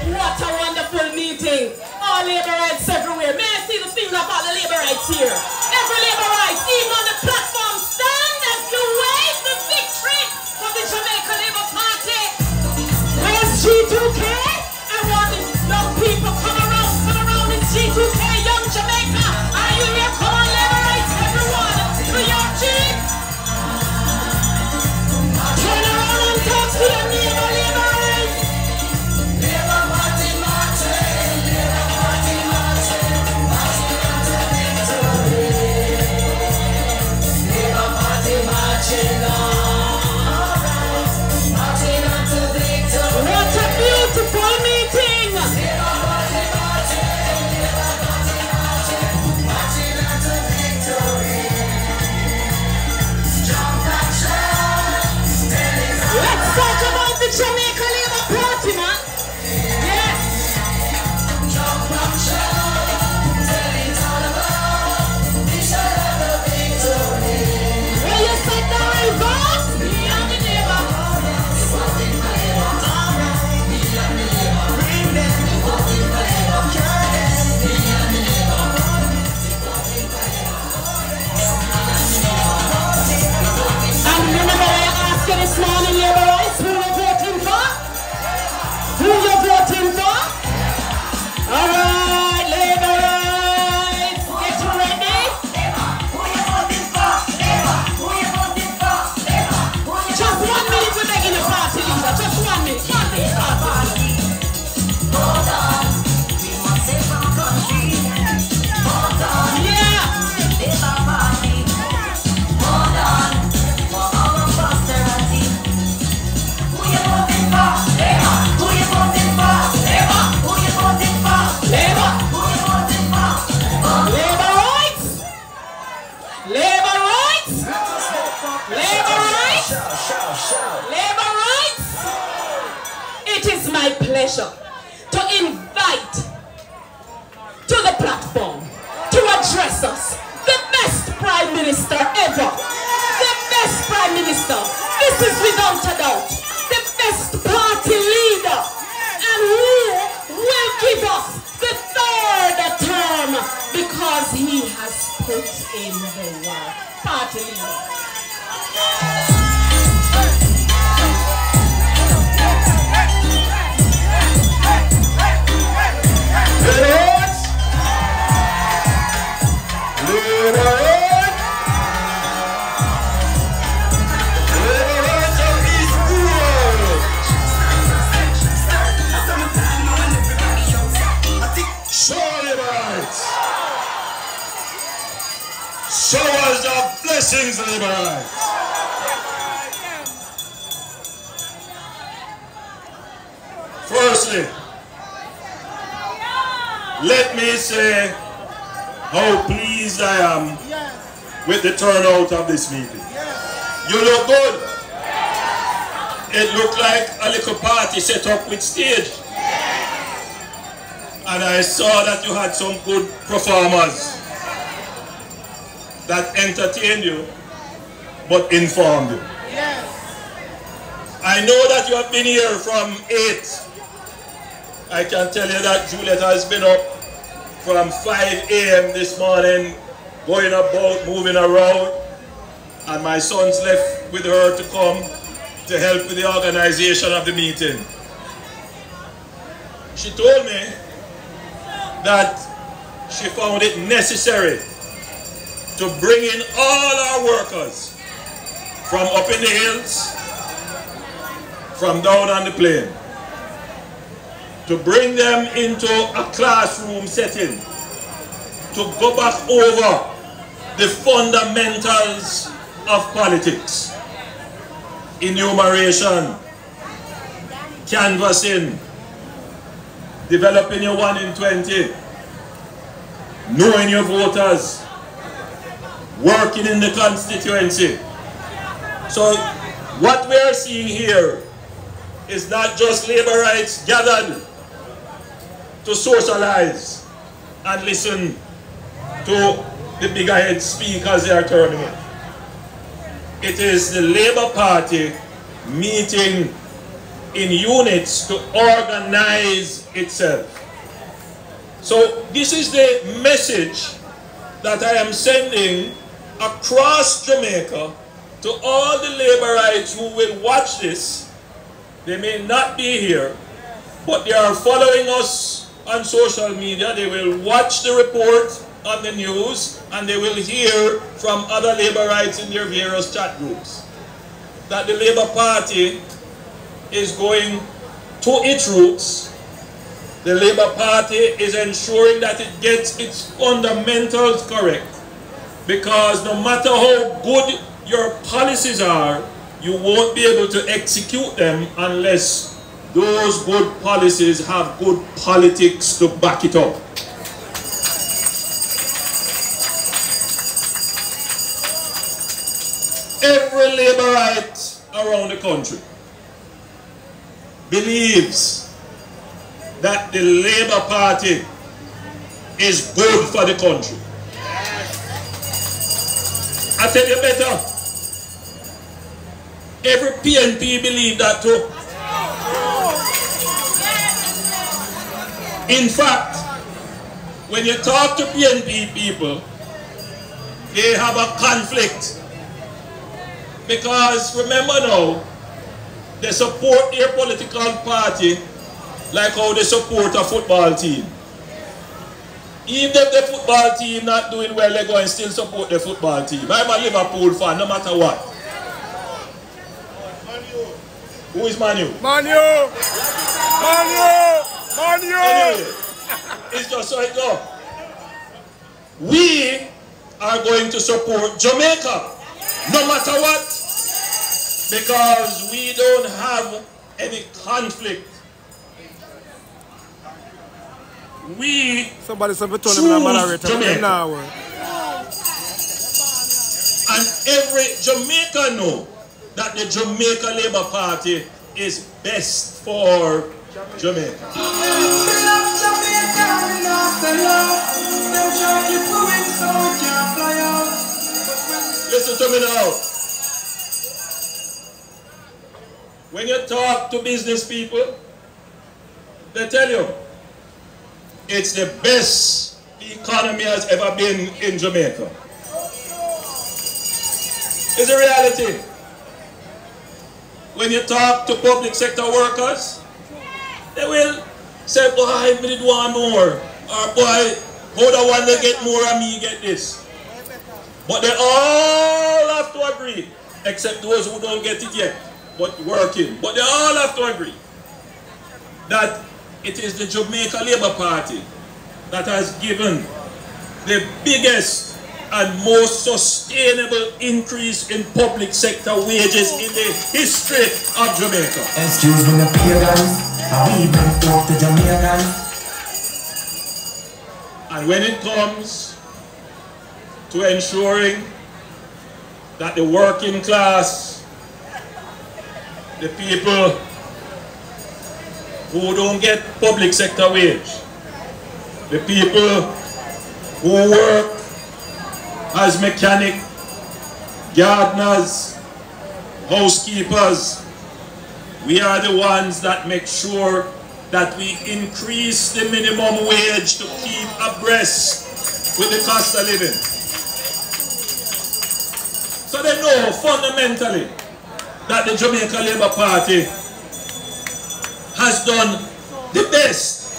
What a wonderful meeting. All laborites everywhere. May I see the finger of all the laborites here? Every laborite, even on the platform, stand as you wave the victory for the Jamaica Labour Party. Where's G2K? I want the young people come around in G2K, young Jamaica. Are you here? Come on, laborites, everyone. To your cheeks. Turn around and talk to your neighbor, laborites. to the platform to address us. The best Prime Minister ever. The best Prime Minister. This is without a doubt. The best party leader. And who will give us the third term because he has put in the work. Party leader.
Showers of blessings, Liberites. Firstly, let me say how pleased I am with the turnout of this meeting. You look good. It looked like a little party set up with stage. And I saw that you had some good performers that entertained you, but informed you. Yes. I know that you have been here from 8. I can tell you that Juliet has been up from 5 a.m. this morning, going about, moving around, and my sons left with her to come to help with the organization of the meeting. She told me that she found it necessary to bring in all our workers from up in the hills, from down on the plain, to bring them into a classroom setting, to go back over the fundamentals of politics, enumeration, canvassing, developing your 1 in 20, knowing your voters, working in the constituency. So what we are seeing here is not just Laborites gathered to socialize and listen to the bigger head speak as they are terming it. It is the Labour Party meeting in units to organize itself. So this is the message that I am sending across Jamaica to all the Laborites who will watch this. They may not be here, but they are following us on social media. They will watch the report on the news, and they will hear from other Laborites in their various chat groups that the Labour Party is going to its roots. The Labour Party is ensuring that it gets its fundamentals correct, because no matter how good your policies are, you won't be able to execute them unless those good policies have good politics to back it up. Every Laborite around the country believes that the Labour Party is good for the country. I tell you better, every PNP believes that too. In fact, when you talk to PNP people, they have a conflict. Because remember now, they support their political party like how they support a football team. Even if the football team not doing well, they're going to still support the football team. I'm a Liverpool fan, no matter what. Who is Manu? Manu! Manu! Manu! Anyway, it's just so it goes. We are going to support Jamaica, no matter what, because we don't have any conflict. We choose Jamaica. And every Jamaican know that the Jamaica Labour Party is best for Jamaica. to me now. When you talk to business people, they tell you it's the best the economy has ever been in Jamaica. It's a reality. When you talk to public sector workers, they will say, boy, we did want more. Or boy, how the one they get more and me get this. But they all have to agree, except those who don't get it yet, but working. But they all have to agree that it is the Jamaica Labour Party that has given the biggest and most sustainable increase in public sector wages in the history of Jamaica.
Excuse me, the pagans, we even talk to Jamaicans.
And when it comes to ensuring that the working class, the people who don't get public sector wage, the people who work as mechanic, gardeners, housekeepers, we are the ones that make sure that we increase the minimum wage to keep abreast with the cost of living. So they know fundamentally that the Jamaica Labour Party has done the best.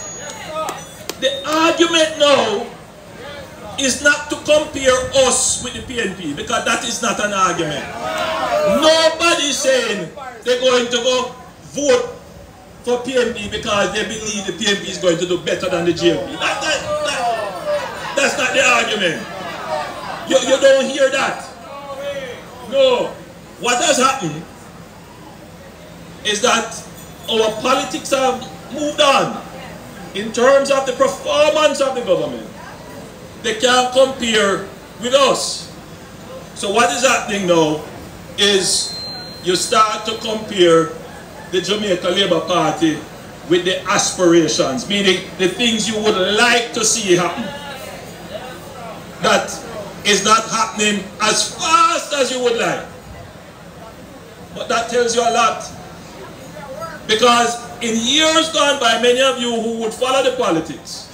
The argument now is not to compare us with the PNP, because that is not an argument. Nobody is saying they're going to go vote for PNP because they believe the PNP is going to do better than the JLP. That's not the argument. You don't hear that. No. What has happened is that our politics have moved on in terms of the performance of the government. They can't compare with us. So what is happening now is you start to compare the Jamaica Labour Party with the aspirations, meaning the things you would like to see happen. That is not happening as fast as you would like. But that tells you a lot. Because in years gone by, many of you who would follow the politics,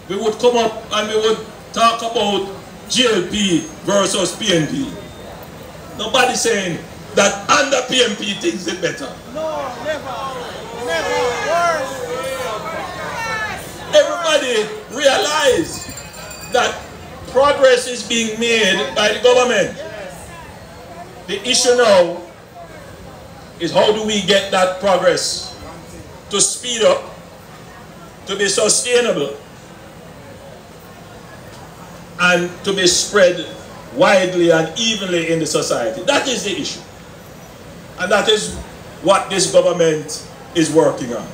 we would come up and we would talk about JLP versus PNP. Nobody's saying that under PNP things is better.
No, never worse.
Everybody realize that progress is being made by the government. The issue now is how do we get that progress to speed up, to be sustainable, and to be spread widely and evenly in the society. That is the issue. And that is what this government is working on.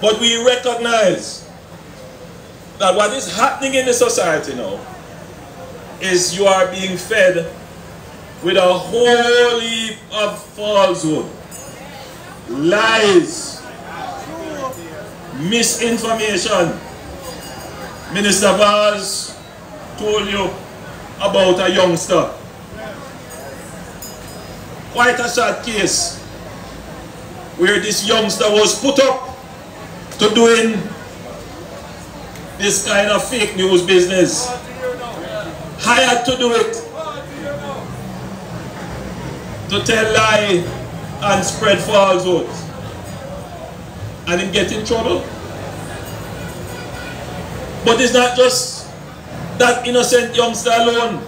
But we recognize that what is happening in the society now is you are being fed with a whole heap of falsehood, lies, misinformation. Minister Vaz told you about a youngster. Quite a sad case where this youngster was put up to doing this kind of fake news business, hired to do it, to tell lie and spread falsehoods, and him get in trouble. But it's not just that innocent youngster alone.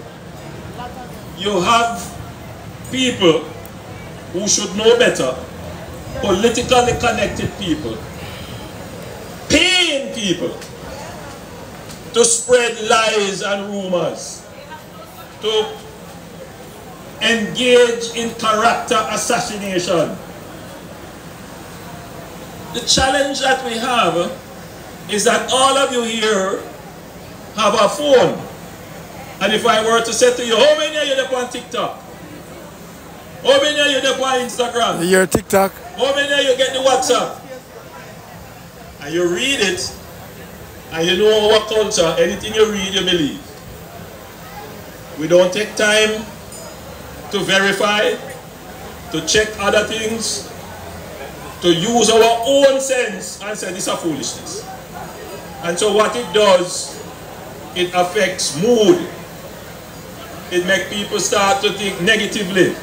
You have people who should know better, politically connected people, paying people to spread lies and rumors, to engage in character assassination. The challenge that we have is that all of you here have a phone. And if I were to say to you, how many of you are on TikTok? How many of you are on Instagram?
You're TikTok.
How many of you get the WhatsApp? And you read it, and you know our culture, anything you read, you believe. We don't take time to verify, to check other things, to use our own sense and say this is a foolishness. And so what it does, it affects mood. It makes people start to think negatively.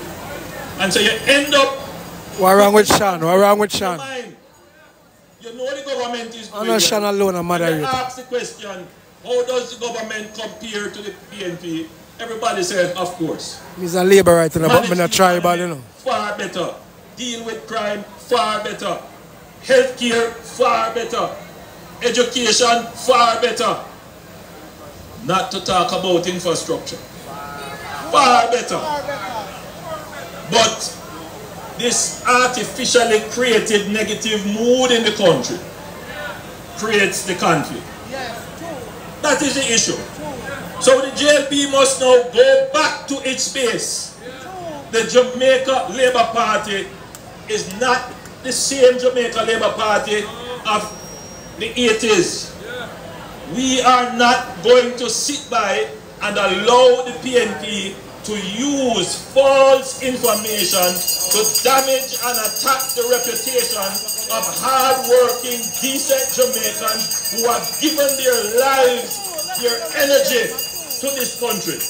And so you end up...
What wrong with Sean? What wrong with Sean?
You know the government is doing
I know Sean alone a moderator.
When you ask the question, how does the government compare to the PNP? Everybody says, of course.
He's a labor right now, but I'm not tribal, you know.
Far better. Deal with crime, far better. Healthcare, far better. Education, far better. Not to talk about infrastructure. Far better. But this artificially created negative mood in the country creates the conflict. That is the issue. So the JLP must now go back to its base. The Jamaica Labour Party is not the same Jamaica Labour Party of the 80s. We are not going to sit by and allow the PNP to use false information to damage and attack the reputation of hard-working, decent Jamaicans who have given their lives, their energy to this country.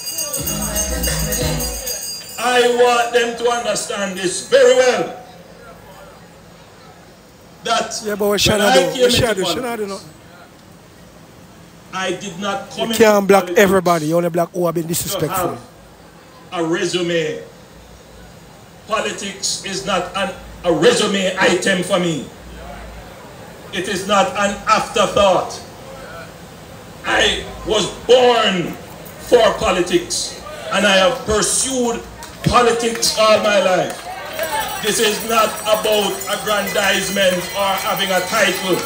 I want them to understand this very well. That
yeah, but what
when I came into
politics,
I did not come
you can't block everybody, you only block who have been disrespectful.
A resume. Politics is not a resume item for me. It is not an afterthought. I was born for politics and I have pursued politics all my life. This is not about aggrandizement or having a title.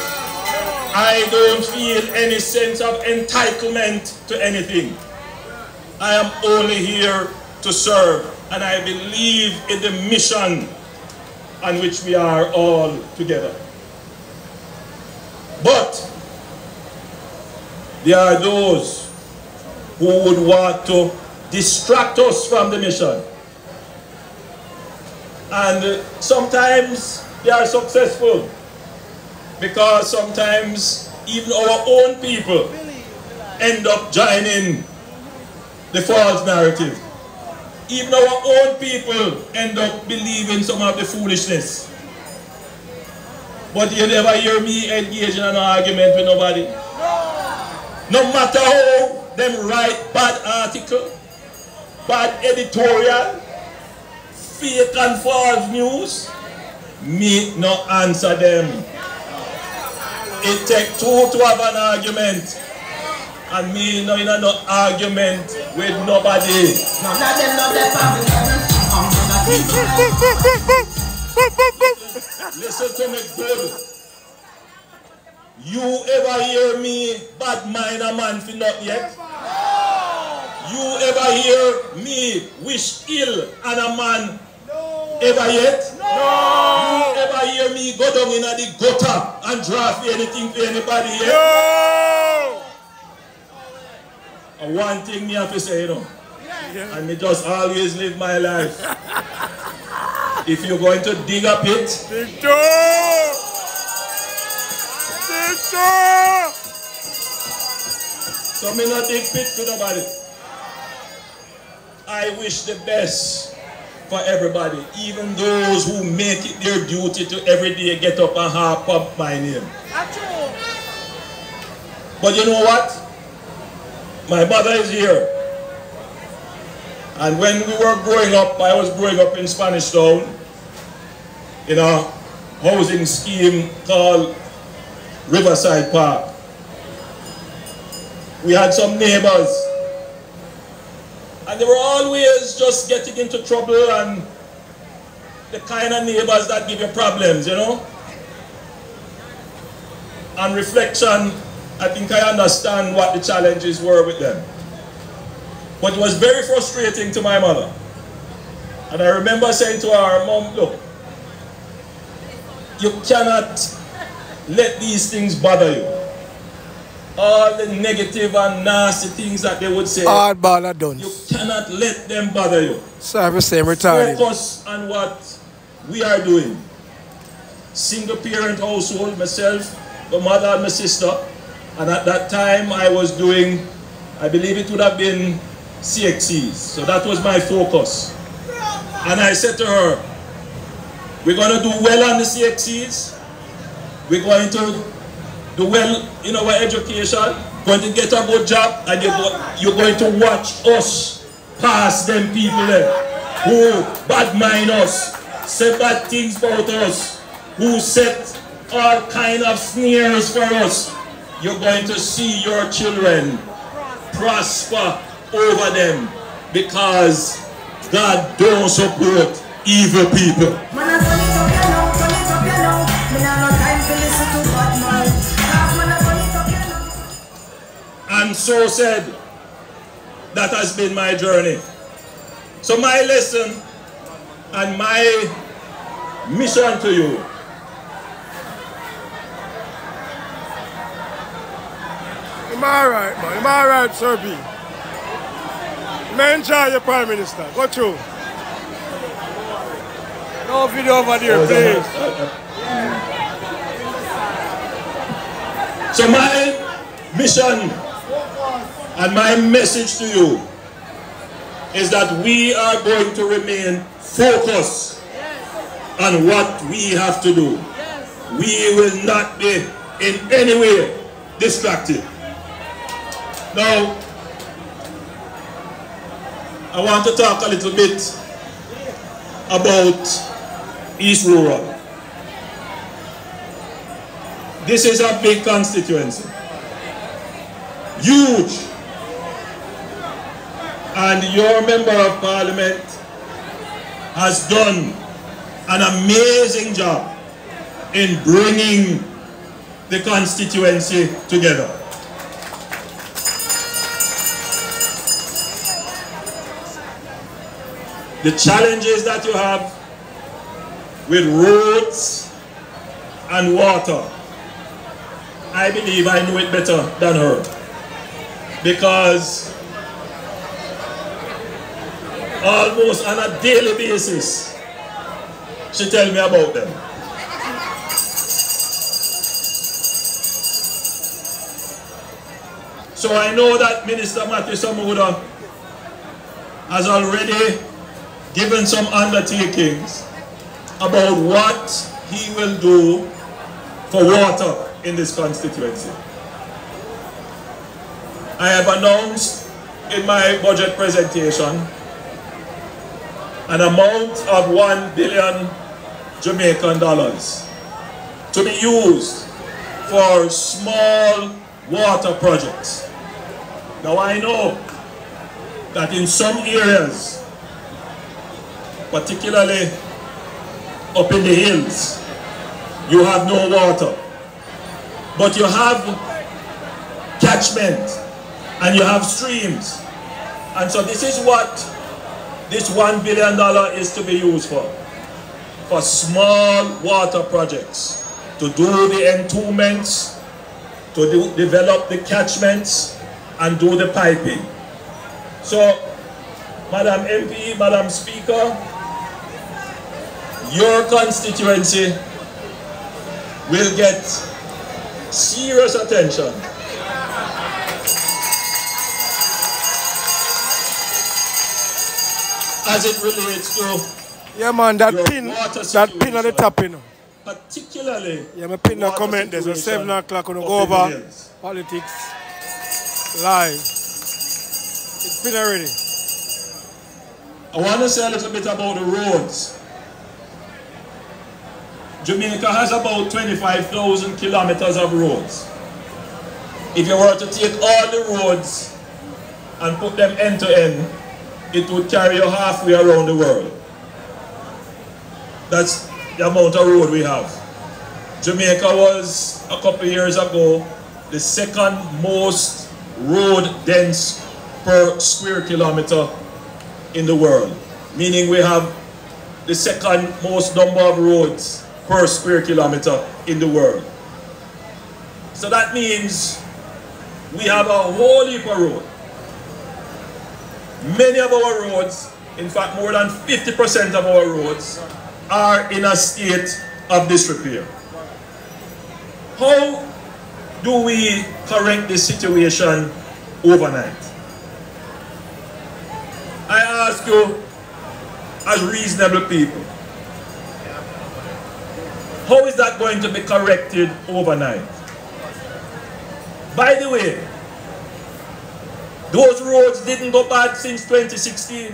I don't feel any sense of entitlement to anything. I am only here to serve, and I believe in the mission on which we are all together. But there are those who would want to distract us from the mission. And sometimes they are successful, because sometimes even our own people end up joining the false narrative. Even our own people end up believing some of the foolishness. But you never hear me engage in an argument with nobody. No matter how them write bad article, bad editorial, fake and false news, me no answer them. It takes two to have an argument. And me no in no argument with nobody. Listen to me good. You ever hear me bad mind a man for not yet? You ever hear me wish ill on a man ever yet? No. You ever hear me go down in the gutter and draft anything for anybody yet? No. And one thing me have to say, you know, and me just always live my life. If you're going to dig a pit, so me not dig pit to nobody. I wish the best for everybody, even those who make it their duty to every day get up and harp up my name. But you know what? My mother is here. And when we were growing up, I was growing up in Spanish Town, in a housing scheme called Riverside Park. We had some neighbors, and they were always just getting into trouble, and the kind of neighbors that give you problems, you know. On reflection, I think I understand what the challenges were with them. But it was very frustrating to my mother. And I remember saying to her, Mom, look, you cannot let these things bother you. all the negative and nasty things that they would say.
Hardball are done.
You cannot let them bother you.
Sorry for saying retarded.
Focus on what we are doing. Single parent household, myself, my mother and my sister. And at that time I was doing, I believe it would have been CXCs. So that was my focus. And I said to her, we're going to do well on the CXCs. We're going to do well in our education. Going to get a good job. And you're going to watch us pass them people there who bad mind us, say bad things about us, who set all kind of snares for us. You're going to see your children prosper over them because God don't support evil people. And so said, that has been my journey. So my lesson and my mission to you
Am I alright, man? Am I alright, Sir B? May enjoy your Prime Minister. Go through. No video over there, please.
So my mission and my message to you is that we are going to remain focused on what we have to do. We will not be in any way distracted. Now, I want to talk a little bit about East Rural. This is a big constituency, huge, and your member of parliament has done an amazing job in bringing the constituency together. The challenges that you have with roads and water, I believe I know it better than her, because almost on a daily basis she tells me about them. So I know that Minister Matthew Samuda has already given some undertakings about what he will do for water in this constituency. I have announced in my budget presentation an amount of $1 billion Jamaican dollars to be used for small water projects. Now I know that in some areas, particularly up in the hills, you have no water, but you have catchment and you have streams, and so this is what this $1 billion is to be used for small water projects, to do the entombments, to develop the catchments and do the piping. So Madam MP, Madam Speaker, your constituency will get serious attention as it relates to
that pin at the top, you know.
Particularly,
my pin the comment there's a 7 o'clock on the go over politics live. It's been already.
I want to say a little bit about the roads. Jamaica has about 25,000 kilometers of roads. If you were to take all the roads and put them end to end, it would carry you halfway around the world. That's the amount of road we have. Jamaica was, a couple of years ago, the second most road dense per square kilometer in the world. Meaning we have the second most number of roads per square kilometer in the world. So that means we have a whole heap of road. Many of our roads, in fact more than 50% of our roads, are in a state of disrepair. How do we correct this situation overnight? I ask you, as reasonable people, how is that going to be corrected overnight? By the way, those roads didn't go bad since 2016.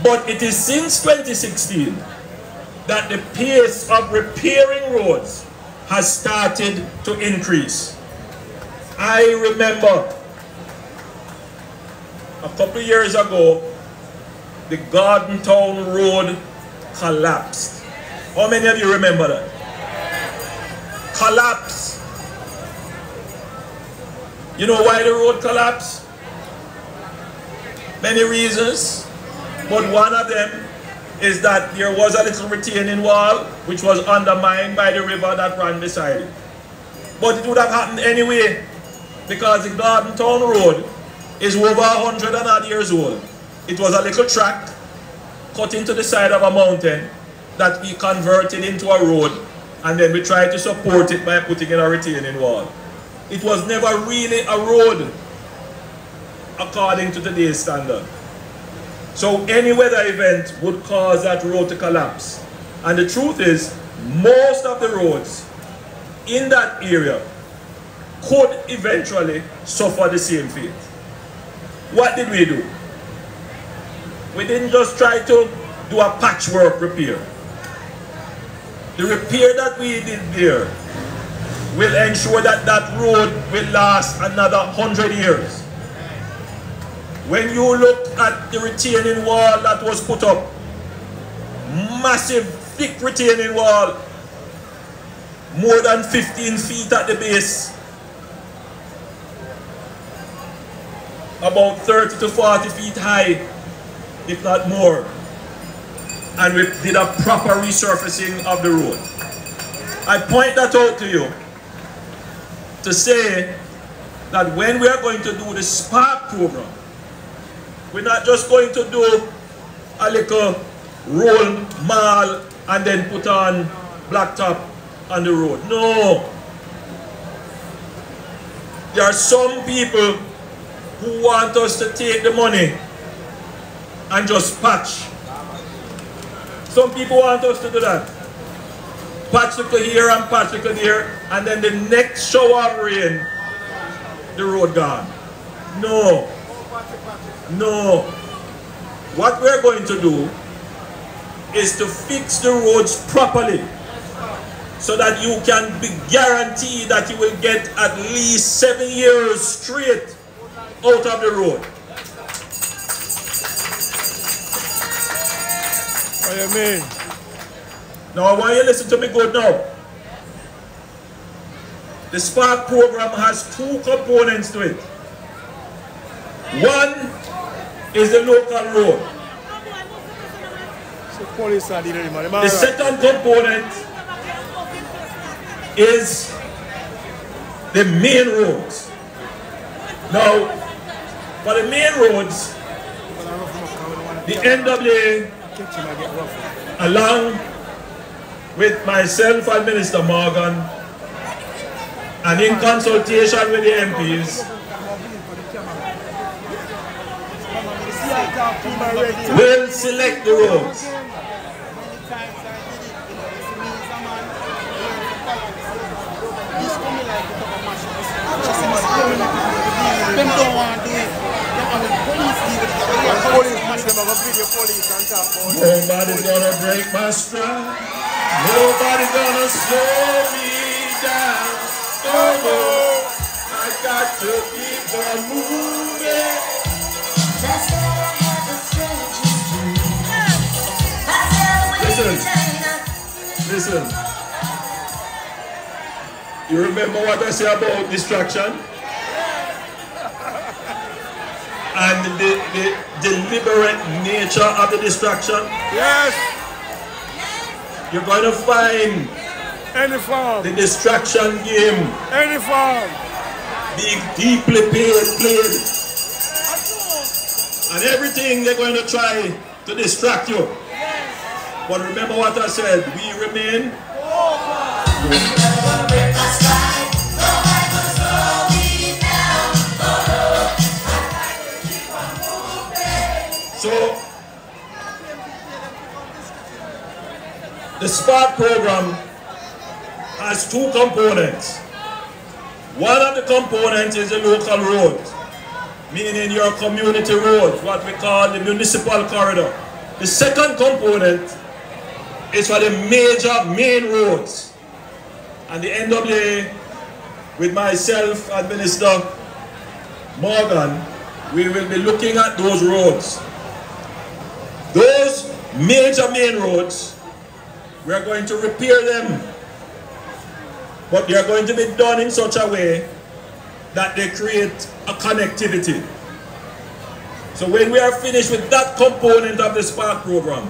But it is since 2016 that the pace of repairing roads has started to increase. I remember a couple of years ago, the Garden Town Road collapsed. How many of you remember that? Collapsed. You know why the road collapsed? Many reasons, but one of them is that there was a little retaining wall which was undermined by the river that ran beside it. But it would have happened anyway, because the Garden Town Road is over 100 and odd years old. It was a little track cut into the side of a mountain that we converted into a road, and then we tried to support it by putting in a retaining wall. It was never really a road according to today's standard. So any weather event would cause that road to collapse. And the truth is, most of the roads in that area could eventually suffer the same fate. What did we do? We didn't just try to do a patchwork repair. The repair that we did there will ensure that that road will last another 100 years. When you look at the retaining wall that was put up, massive, thick retaining wall, more than 15 feet at the base, about 30 to 40 feet high, if not more. And we did a proper resurfacing of the road. I point that out to you to say that when we are going to do the Spark program, we're not just going to do a little roll, mall, and then put on blacktop on the road. No. There are some people who want us to take the money and just patch. Some people want us to do that. Patch little here and patch little there, and then the next shower of rain, the road gone. No. No. What we're going to do is to fix the roads properly so that you can be guaranteed that you will get at least 7 years straight out of the road.
What do you mean?
Now I want you to listen to me good now. The Spark program has two components to it. One is the local road. The second component is the main roads. Now, for the main roads, the NWA, along with myself and Minister Morgan, and in consultation with the MPs, will select the roads. Nobody's gonna break my stride. Nobody's gonna slow me down. Oh no, I got to keep on moving. That's what I have the strangers do. Listen. You remember what I say about distraction? And the deliberate nature of the distraction?
Yes.
You're going to find
Any form.
The distraction game.
Any form.
Being deeply played. And everything they're going to try to distract you. But remember what I said, we remain. So, the SPARK program has two components. One of the components is the local roads, meaning your community roads, what we call the municipal corridor. The second component is for the major main roads. And the NWA, with myself and Minister Morgan, we will be looking at those roads. Those major main roads, we are going to repair them. But they are going to be done in such a way that they create a connectivity. So when we are finished with that component of the SPARK program,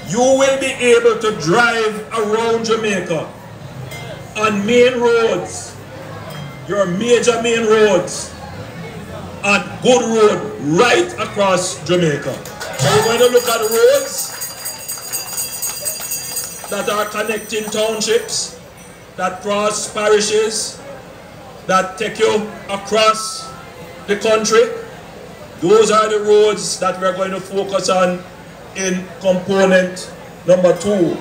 you will be able to drive around Jamaica on main roads, your major main roads, on good road right across Jamaica. So we're going to look at roads that are connecting townships, that cross parishes, that take you across the country. Those are the roads that we're going to focus on in component number 2,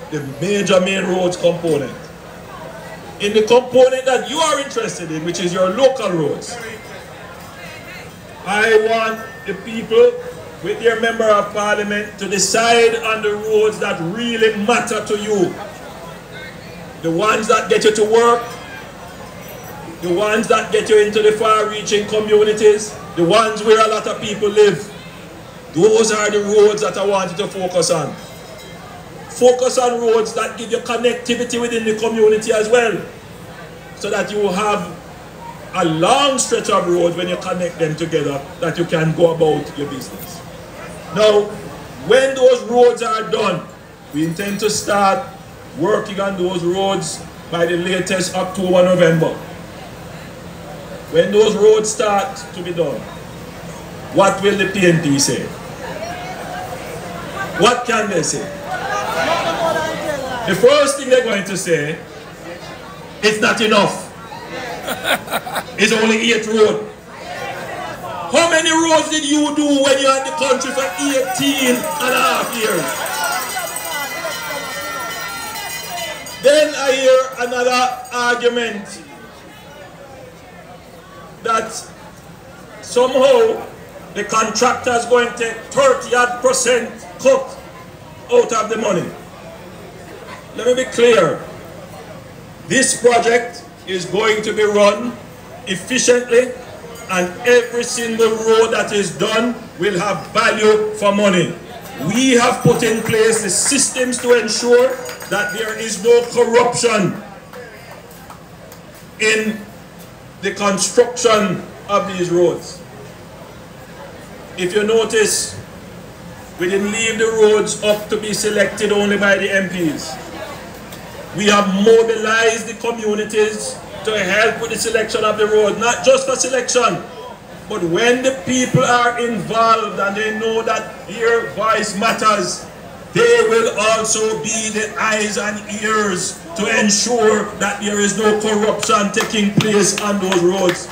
the major main roads component. In the component that you are interested in, which is your local roads, I want the people with their member of parliament to decide on the roads that really matter to you. The ones that get you to work, the ones that get you into the far-reaching communities, the ones where a lot of people live. Those are the roads that I want you to focus on. Focus on roads that give you connectivity within the community as well, so that you have a long stretch of road when you connect them together that you can go about your business. Now, when those roads are done, we intend to start working on those roads by the latest October, November. When those roads start to be done, what will the PNP say? What can they say? The first thing they're going to say, it's not enough. It's only 8 roads. How many roads did you do when you were in the country for 18 and a half years? Then I hear another argument that somehow the contractor is going to take 30% cut out of the money. Let me be clear. This project is going to be run efficiently, and every single road that is done will have value for money. We have put in place the systems to ensure that there is no corruption in the construction of these roads. If you notice, we didn't leave the roads up to be selected only by the MPs. We have mobilized the communities to help with the selection of the road, not just for selection, but when the people are involved and they know that their voice matters, they will also be the eyes and ears to ensure that there is no corruption taking place on those roads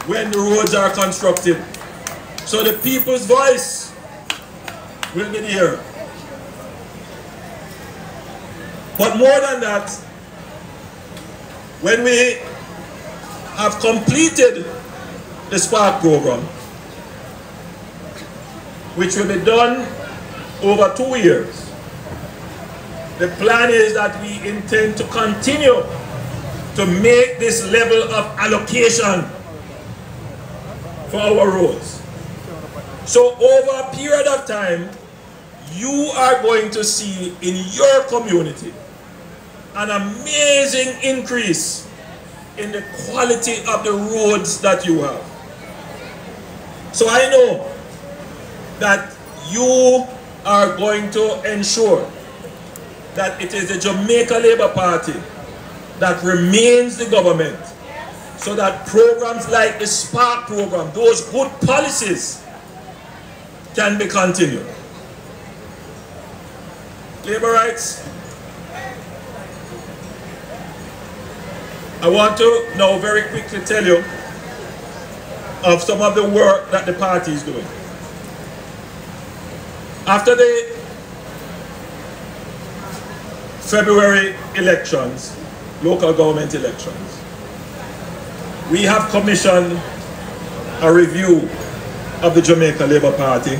when the roads are constructed. So the people's voice will be there. But more than that, when we have completed the SPARK program, which will be done over 2 years, the plan is that we intend to continue to make this level of allocation for our roads. So over a period of time, you are going to see in your community an amazing increase in the quality of the roads that you have. So I know that you are going to ensure that it is the Jamaica Labour Party that remains the government, so that programs like the Spark program, those good policies, can be continued. Labour rights. I want to now very quickly tell you of some of the work that the party is doing. After the February elections, local government elections, we have commissioned a review of the Jamaica Labour Party,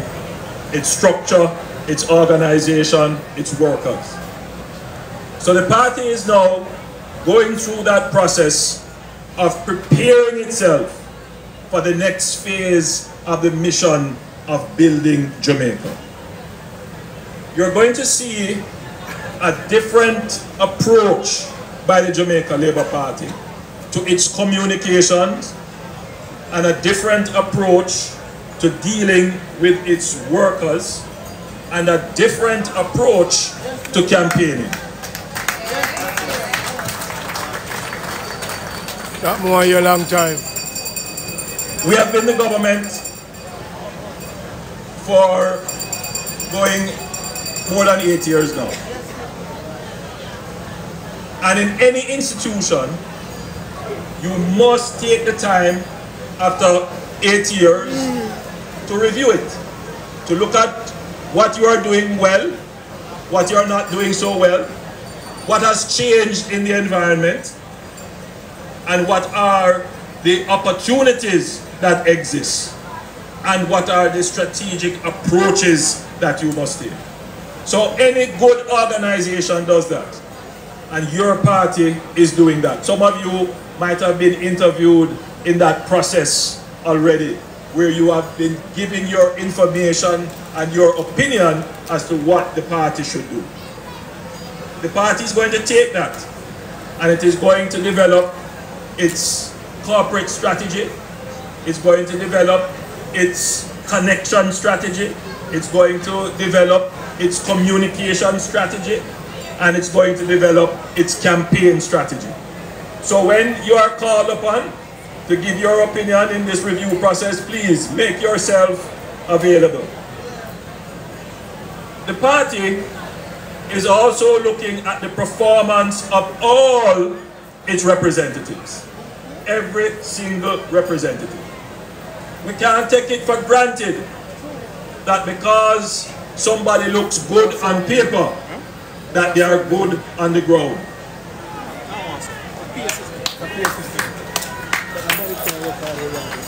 its structure, its organization, its workers. So the party is now going through that process of preparing itself for the next phase of the mission of building Jamaica. You're going to see a different approach by the Jamaica Labour Party to its communications and a different approach to dealing with its workers and a different approach to campaigning.
That more a long time.
We have been the government for going more than 8 years now. And in any institution, you must take the time after 8 years to review it, to look at what you are doing well, what you are not doing so well, what has changed in the environment, and what are the opportunities that exist, and what are the strategic approaches that you must take. So any good organization does that, and your party is doing that. Some of you might have been interviewed in that process already, where you have been giving your information and your opinion as to what the party should do. The party is going to take that, and it is going to develop its corporate strategy, it's going to develop its connection strategy, it's going to develop its communication strategy, and it's going to develop its campaign strategy. So when you are called upon to give your opinion in this review process, please make yourself available. The party is also looking at the performance of all its representatives, every single representative. We can't take it for granted that because somebody looks good on paper, that they are good on the ground.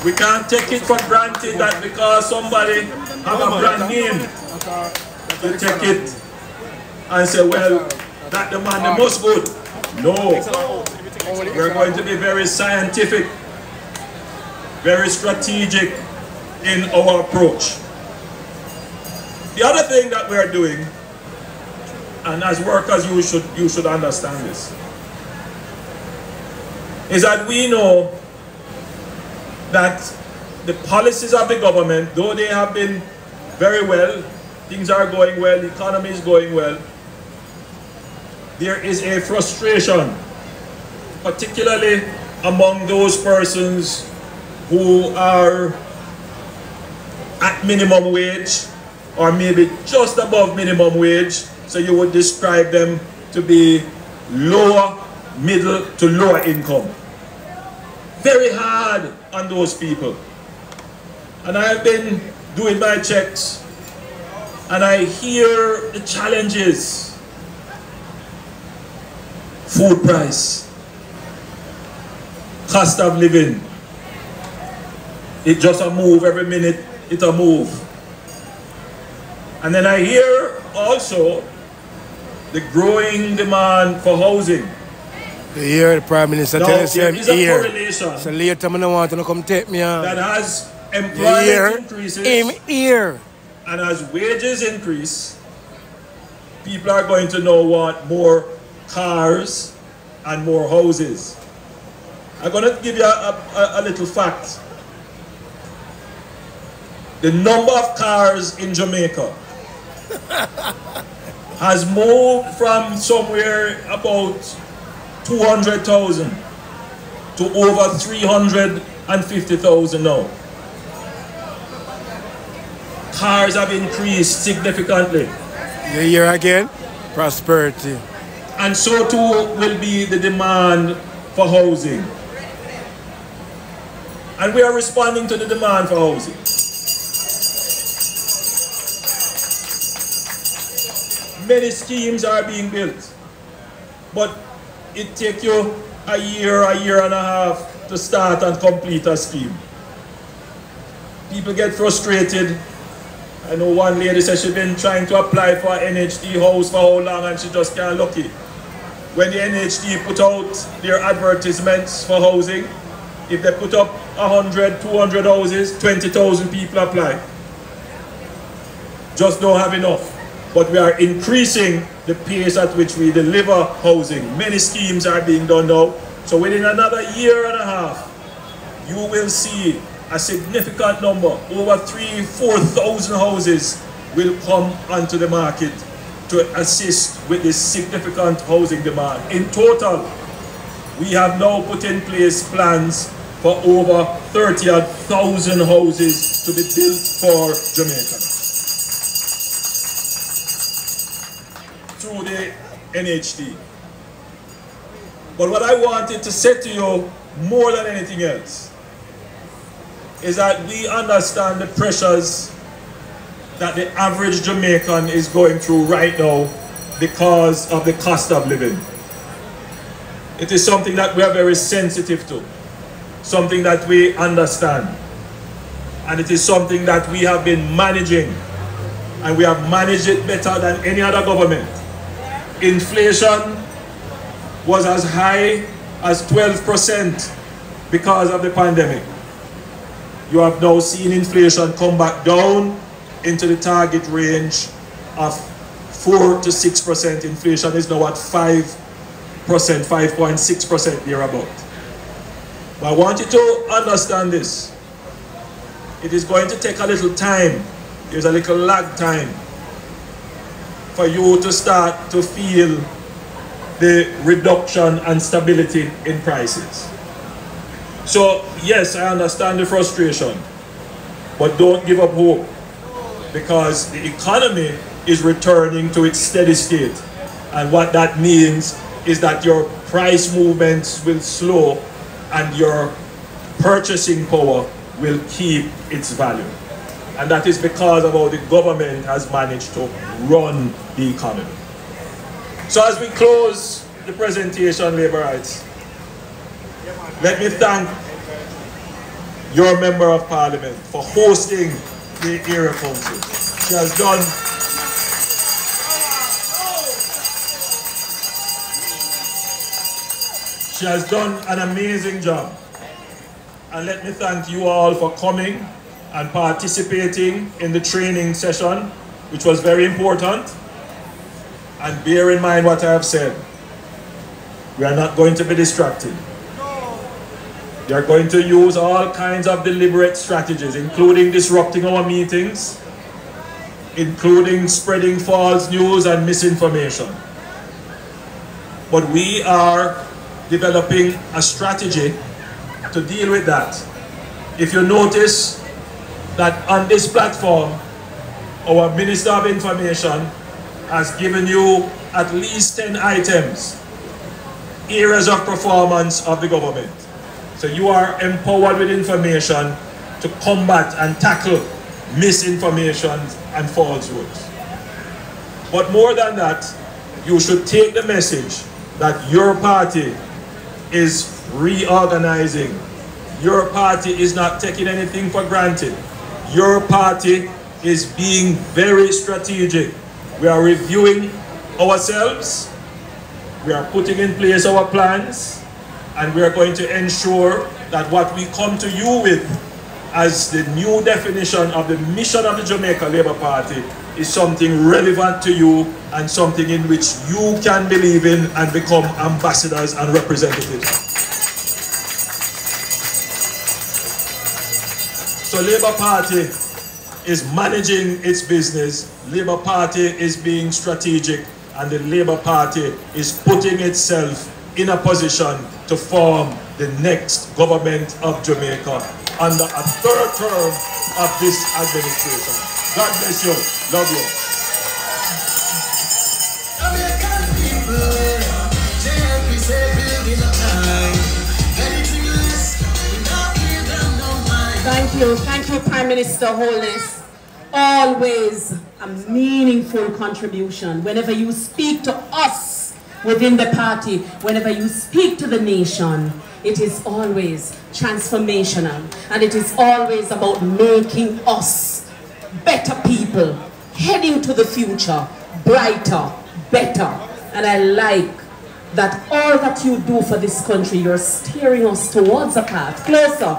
We can't take it for granted that because somebody have a brand name, you take it and say, well, that the man, the most good. No. We're going to be very scientific, very strategic in our approach. The other thing that we're doing, and as workers you should understand this, is that we know that the policies of the government, though they have been very well, things are going well, the economy is going well, there is a frustration, particularly among those persons who are at minimum wage or maybe just above minimum wage, so you would describe them to be lower, middle to lower income. Very hard on those people. And I've been doing my checks and I hear the challenges. Food price, cost of living, it just a move every minute, it a move. And then I hear also the growing demand for housing.
You hear the Prime Minister tell us
there is a correlation.
So later I don't want to come take me on.
That as employment increases,
here.
And as wages increase, people are going to now want more cars and more houses. I'm going to give you a little fact. The number of cars in Jamaica has moved from somewhere about 200,000 to over 350,000 now. Cars have increased significantly.
You hear again? Prosperity.
And so too will be the demand for housing. And we are responding to the demand for housing. Many schemes are being built, but it takes you a year and a half to start and complete a scheme. People get frustrated. I know one lady said she's been trying to apply for an NHD house for how long and she just can't look it. When the NHD put out their advertisements for housing, if they put up 100, 200 houses, 20,000 people apply. Just don't have enough. But we are increasing the pace at which we deliver housing. Many schemes are being done now. So within another year and a half, you will see a significant number, over 3,000-4,000 houses will come onto the market to assist with this significant housing demand. In total, we have now put in place plans for over 30,000 houses to be built for Jamaica through the NHD. But what I wanted to say to you more than anything else is that we understand the pressures that the average Jamaican is going through right now because of the cost of living. It is something that we are very sensitive to, something that we understand, and it is something that we have been managing, and we have managed it better than any other government. Inflation was as high as 12% because of the pandemic. You have now seen inflation come back down into the target range of 4 to 6%. Inflation is now at 5%, 5.6% thereabout. But I want you to understand this. It is going to take a little time. There's a little lag time for you to start to feel the reduction and stability in prices. So yes, I understand the frustration, but don't give up hope, because the economy is returning to its steady state. And what that means is that your price movements will slow and your purchasing power will keep its value. And that is because of how the government has managed to run the economy. So as we close the presentation, Labour Rights, let me thank your Member of Parliament for hosting the Area Council. She has done an amazing job. And let me thank you all for coming and participating in the training session, which was very important. And bear in mind what I have said. We are not going to be distracted. We are going to use all kinds of deliberate strategies, including disrupting our meetings, including spreading false news and misinformation. But we are developing a strategy to deal with that. If you notice that on this platform, our Minister of Information has given you at least 10 items, areas of performance of the government. So you are empowered with information to combat and tackle misinformation and falsehoods. But more than that, you should take the message that your party is reorganizing. Your party is not taking anything for granted. Your party is being very strategic. We are reviewing ourselves. We are putting in place our plans. And we are going to ensure that what we come to you with as the new definition of the mission of the Jamaica Labour Party is something relevant to you and something in which you can believe in and become ambassadors and representatives. So Labour Party is managing its business, Labour Party is being strategic, and the Labour Party is putting itself in a position to form the next government of Jamaica under a third term of this administration. God bless you. Love you.
Thank you, Prime Minister Holness. Always a meaningful contribution. Whenever you speak to us within the party, whenever you speak to the nation, it is always transformational, and it is always about making us better people, heading to the future, brighter, better. And I like that all that you do for this country, you're steering us towards a path closer,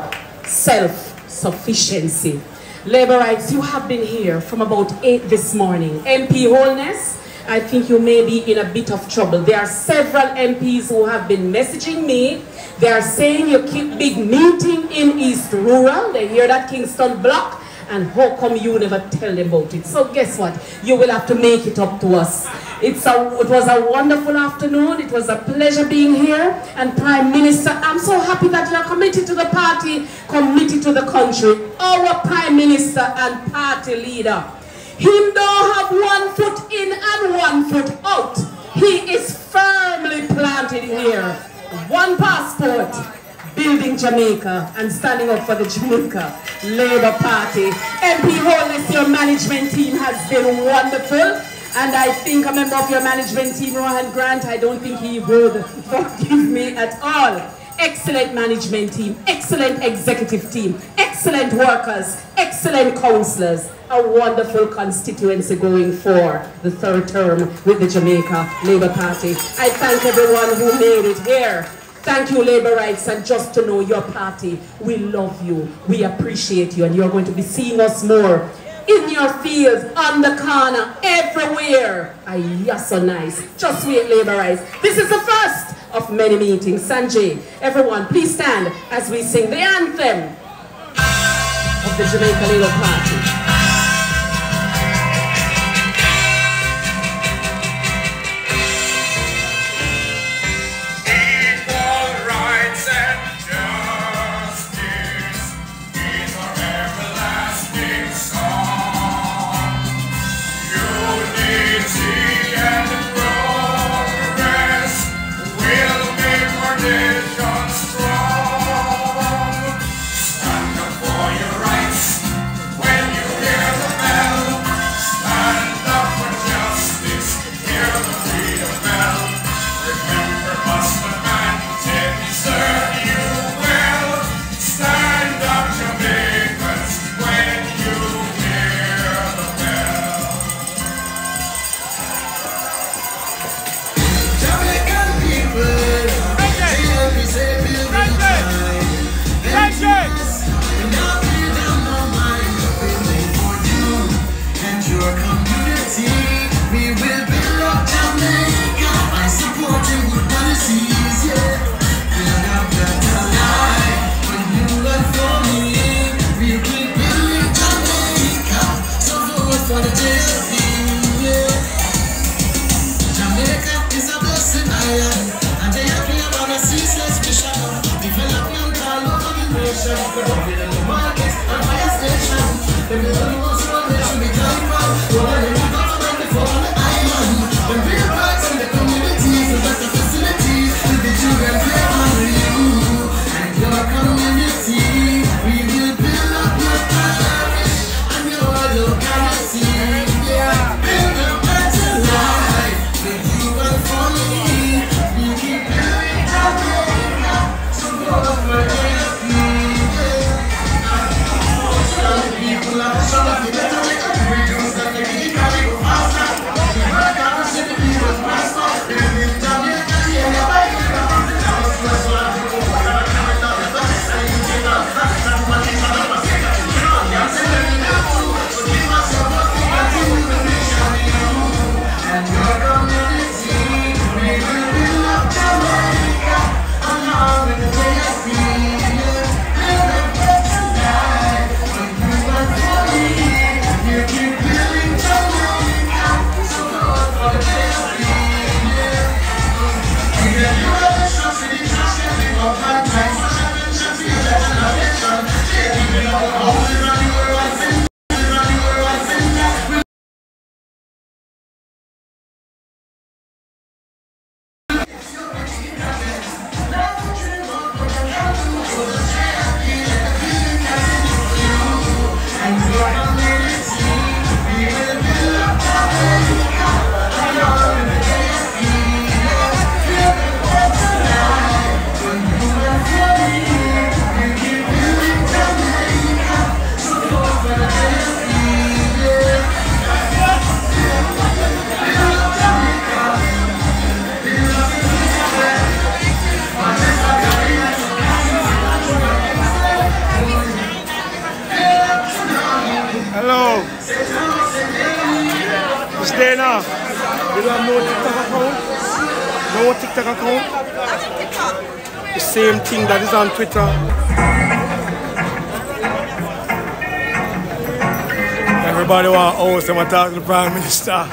self-sufficiency. Laborites, you have been here from about 8 this morning. MP Holness, I think you may be in a bit of trouble. There are several MPs who have been messaging me. They are saying you keep big meeting in East Rural. They hear that Kingston block, and how come you never tell them about it? So guess what? You will have to make it up to us. It was a wonderful afternoon. It was a pleasure being here. And Prime Minister, I'm so happy that you're committed to the party, committed to the country. Our Prime Minister and party leader. Him don't have 1 foot in and 1 foot out. He is firmly planted here. One passport, building Jamaica and standing up for the Jamaica Labour Party. MP Holness, your management team has been wonderful. And I think a member of your management team, Rohan Grant, I don't think he would forgive me at all. Excellent management team, excellent executive team, excellent workers, excellent councillors. A wonderful constituency going for the 3rd term with the Jamaica Labour Party. I thank everyone who made it here. Thank you, Laborites, and just to know your party, we love you, we appreciate you, and you're going to be seeing us more in your fields, on the corner, everywhere. You're so nice. Just wait, Laborites. This is the first of many meetings. Sanjay, everyone, please stand as we sing the anthem of the Jamaica Labour Party.
People are
Dana, you don't have no TikTok account? No TikTok account? The same thing that is on Twitter. Everybody want to host them and talk to the Prime Minister.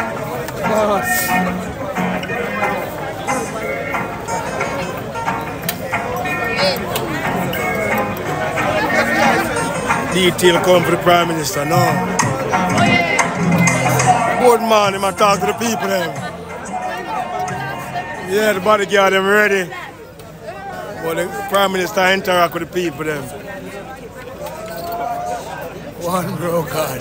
Detail come for the Prime Minister, no. Good man, him and talk to the people then. Yeah, the bodyguard them ready. But the Prime Minister interact with the people then. One bro God.